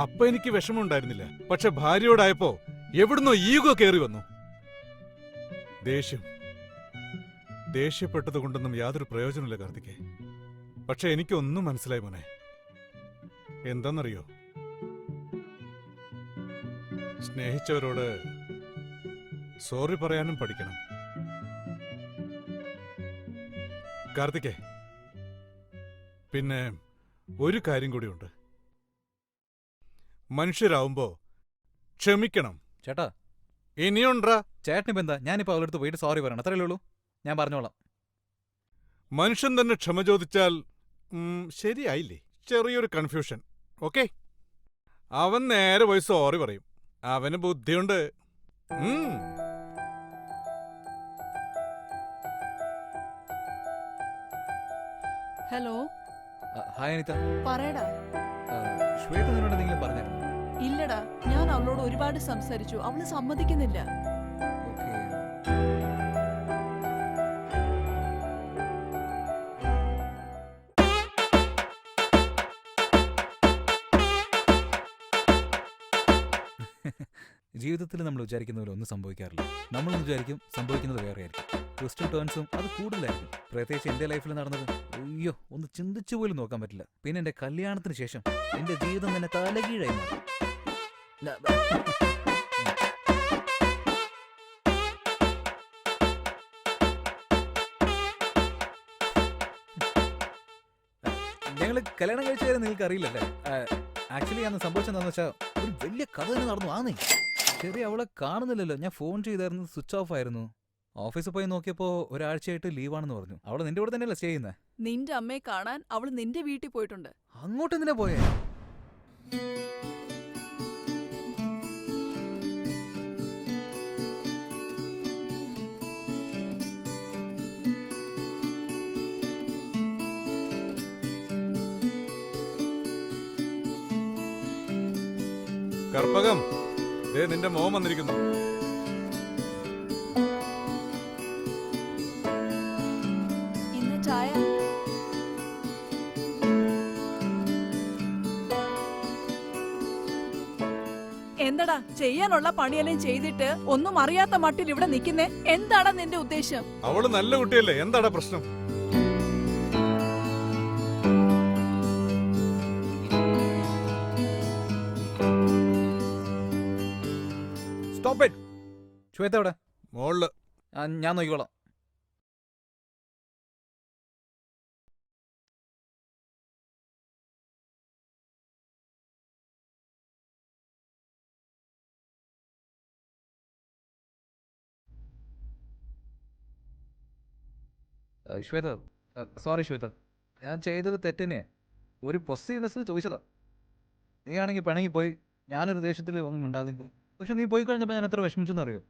അപ്പൊ എനിക്ക് വിഷമമുണ്ടായിരുന്നില്ല. പക്ഷെ ഭാര്യയോടായപ്പോ എവിടുന്നോ ഈഗോ കയറി വന്നു. ദേഷ്യപ്പെട്ടത് കൊണ്ടൊന്നും യാതൊരു പ്രയോജനമില്ല കാർത്തികേ. പക്ഷെ എനിക്കൊന്നും മനസ്സിലായി മോനെ. എന്താന്നറിയോ? സ്നേഹിച്ചവരോട് സോറി പറയാനും പഠിക്കണം കാർത്തികേ. പിന്നെ ഒരു കാര്യം കൂടിയുണ്ട്. മനുഷ്യരാവുമ്പോ ക്ഷമിക്കണം. ചേട്ടാ, ഇനിയുണ്ടാ? ചേട്ടനിപ്പോ എന്താ? ഞാനിപ്പോ അവളടുത്ത് പോയിട്ട് സോറി പറയണം, അത്രയല്ലേ ഉള്ളൂ. ഞാൻ പറഞ്ഞോളാം. മനുഷ്യൻ തന്നെ ക്ഷമ ചോദിച്ചാൽ ശരിയായില്ലേ? ചെറിയൊരു കൺഫ്യൂഷൻ. ഓക്കെ? അവൻ നേരെ പോയി സോറി പറയും. അവന് ബുദ്ധിയുണ്ട്. Hello, hi Anitha. പറയടാ. ശ്വേത നിന്നോട് എന്തെങ്കിലും പറഞ്ഞായിരുന്നു? ഇല്ലടാ, ഞാൻ അവളോട് ഒരുപാട് സംസാരിച്ചു. അവള് സമ്മതിക്കുന്നില്ല. ഓക്കെ. ജീവിതത്തിൽ നമ്മൾ വിചാരിക്കുന്ന പോലെ ഒന്നും സംഭവിക്കാറില്ല. നമ്മളൊന്നും വിചാരിക്കും, സംഭവിക്കുന്നത് വേറെ ആയിരിക്കും. ട്വിസ്റ്റും ടേൺസും അത് കൂടുതലായിരിക്കും. പ്രത്യേകിച്ച് എൻ്റെ ലൈഫിൽ നടന്നത് അയ്യോ ഒന്ന് ചിന്തിച്ചു പോലും നോക്കാൻ പറ്റില്ല. പിന്നെ എൻ്റെ കല്യാണത്തിന് ശേഷം എൻ്റെ ജീവിതം തന്നെ തലകീഴായി മാറി. ഞങ്ങൾ കല്യാണം കഴിച്ച കാര്യം നിങ്ങൾക്ക് അറിയില്ലല്ലേ? ആക്ച്വലി അന്ന് സംഭവിച്ചെന്താന്ന് വെച്ചാൽ ഒരു വലിയ കഥ തന്നെ നടന്നു. ആന്നേ ശരി, അവളെ കാണുന്നില്ലല്ലോ. ഞാൻ ഫോൺ ചെയ്തായിരുന്നു, സ്വിച്ച് ഓഫ് ആയിരുന്നു. ഓഫീസിൽ പോയി നോക്കിയപ്പോ ഒരാഴ്ചയായിട്ട് ലീവാണെന്ന് പറഞ്ഞു. അവളെ നിന്റെ കൂടെ തന്നെയല്ലേ സ്റ്റേ ചെയ്യുന്നത്? നിന്റെ അമ്മയെ കാണാൻ അവള് നിന്റെ വീട്ടിൽ പോയിട്ടുണ്ട്. അങ്ങോട്ട് എന്തിനാ പോയേ? കർപ്പകം, ദേ നിന്റെ മോൻ വന്നിരിക്കുന്നു. ഇന്ന് ചായ. എന്തടാ, ചെയ്യാനുള്ള പണിയെല്ലാം ചെയ്തിട്ട് ഒന്നും അറിയാത്ത മട്ടിൽ ഇവിടെ നിൽക്കുന്നേ? എന്താടാ നിന്റെ ഉദ്ദേശം? അവള് നല്ല കുട്ടിയല്ലേ, എന്താടാ പ്രശ്നം? Stop it. ശ്വേത എവിടെ? മോള് ഞാൻ നോക്കിക്കോളാം. ശ്വേത, സോറി ശ്വേത, ഞാൻ ചെയ്തത് തെറ്റന്നെ. ഒരു പൊസീവ്നെസ് ചോദിച്ചതാ. നീ ആണെങ്കിൽ പിണങ്ങി പോയി. ഞാനൊരു ദേഷ്യത്തിൽ ഒന്നും ഉണ്ടാകുന്നു. പക്ഷെ നീ പോയി കഴിഞ്ഞപ്പോൾ ഞാൻ എത്ര വിഷമിച്ചെന്ന് അറിയോ?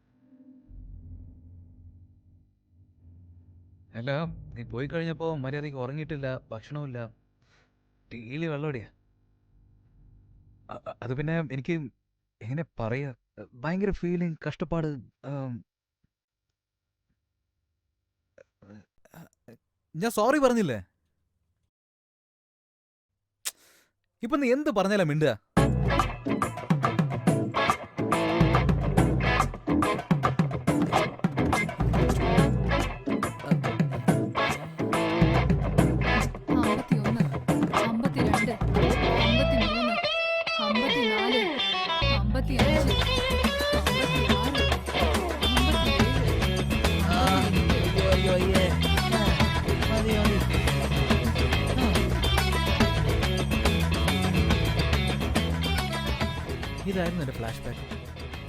അല്ല, നീ പോയി കഴിഞ്ഞപ്പോൾ മര്യാദയ്ക്ക് ഉറങ്ങിയിട്ടില്ല, ഭക്ഷണമില്ല, ഡെയിലി വെള്ളമടിയാ. അത് പിന്നെ എനിക്ക് എങ്ങനെ പറയാ, ഭയങ്കര ഫീലിംഗ്, കഷ്ടപ്പാട്. ഞാൻ സോറി പറഞ്ഞില്ലേ? ഇപ്പൊ നീ എന്ത് പറഞ്ഞാലാ മിണ്ടുക? ഇതായിരുന്നു എന്റെ ഫ്ലാഷ് ബാക്ക്.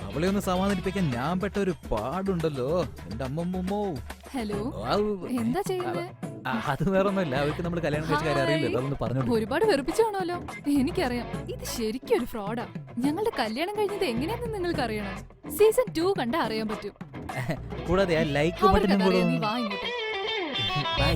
അവളെ ഒന്ന് സമാധാനിപ്പിക്കാൻ ഞാൻ പെട്ട ഒരു പാടുണ്ടല്ലോ എന്റെ അമ്മമ്മോ. ഹലോ, എന്താ ചെയ്യുന്നത്? അത് വേറൊന്നുമില്ല, അവർക്ക് നമ്മൾ കല്യാണം കഴിച്ച കാര്യം അറിയില്ലല്ലോ, അതൊന്ന് പറഞ്ഞു. ഒരുപാട് വെറുപ്പിച്ചാണല്ലോ. എനിക്കറിയാം, ഇത് ശരിക്കും ഒരു ഫ്രോഡാ. ഞങ്ങളുടെ കല്യാണം കഴിഞ്ഞത് എങ്ങനെയാണെന്ന് നിങ്ങൾക്ക് അറിയണം. സീസൺ 2 കണ്ടാ അറിയാൻ പറ്റും. കൂടാതെ ലൈക്ക് ബട്ടനും കൂടെ. നീ വാ ഇങ്ങോട്ട്. ബൈ.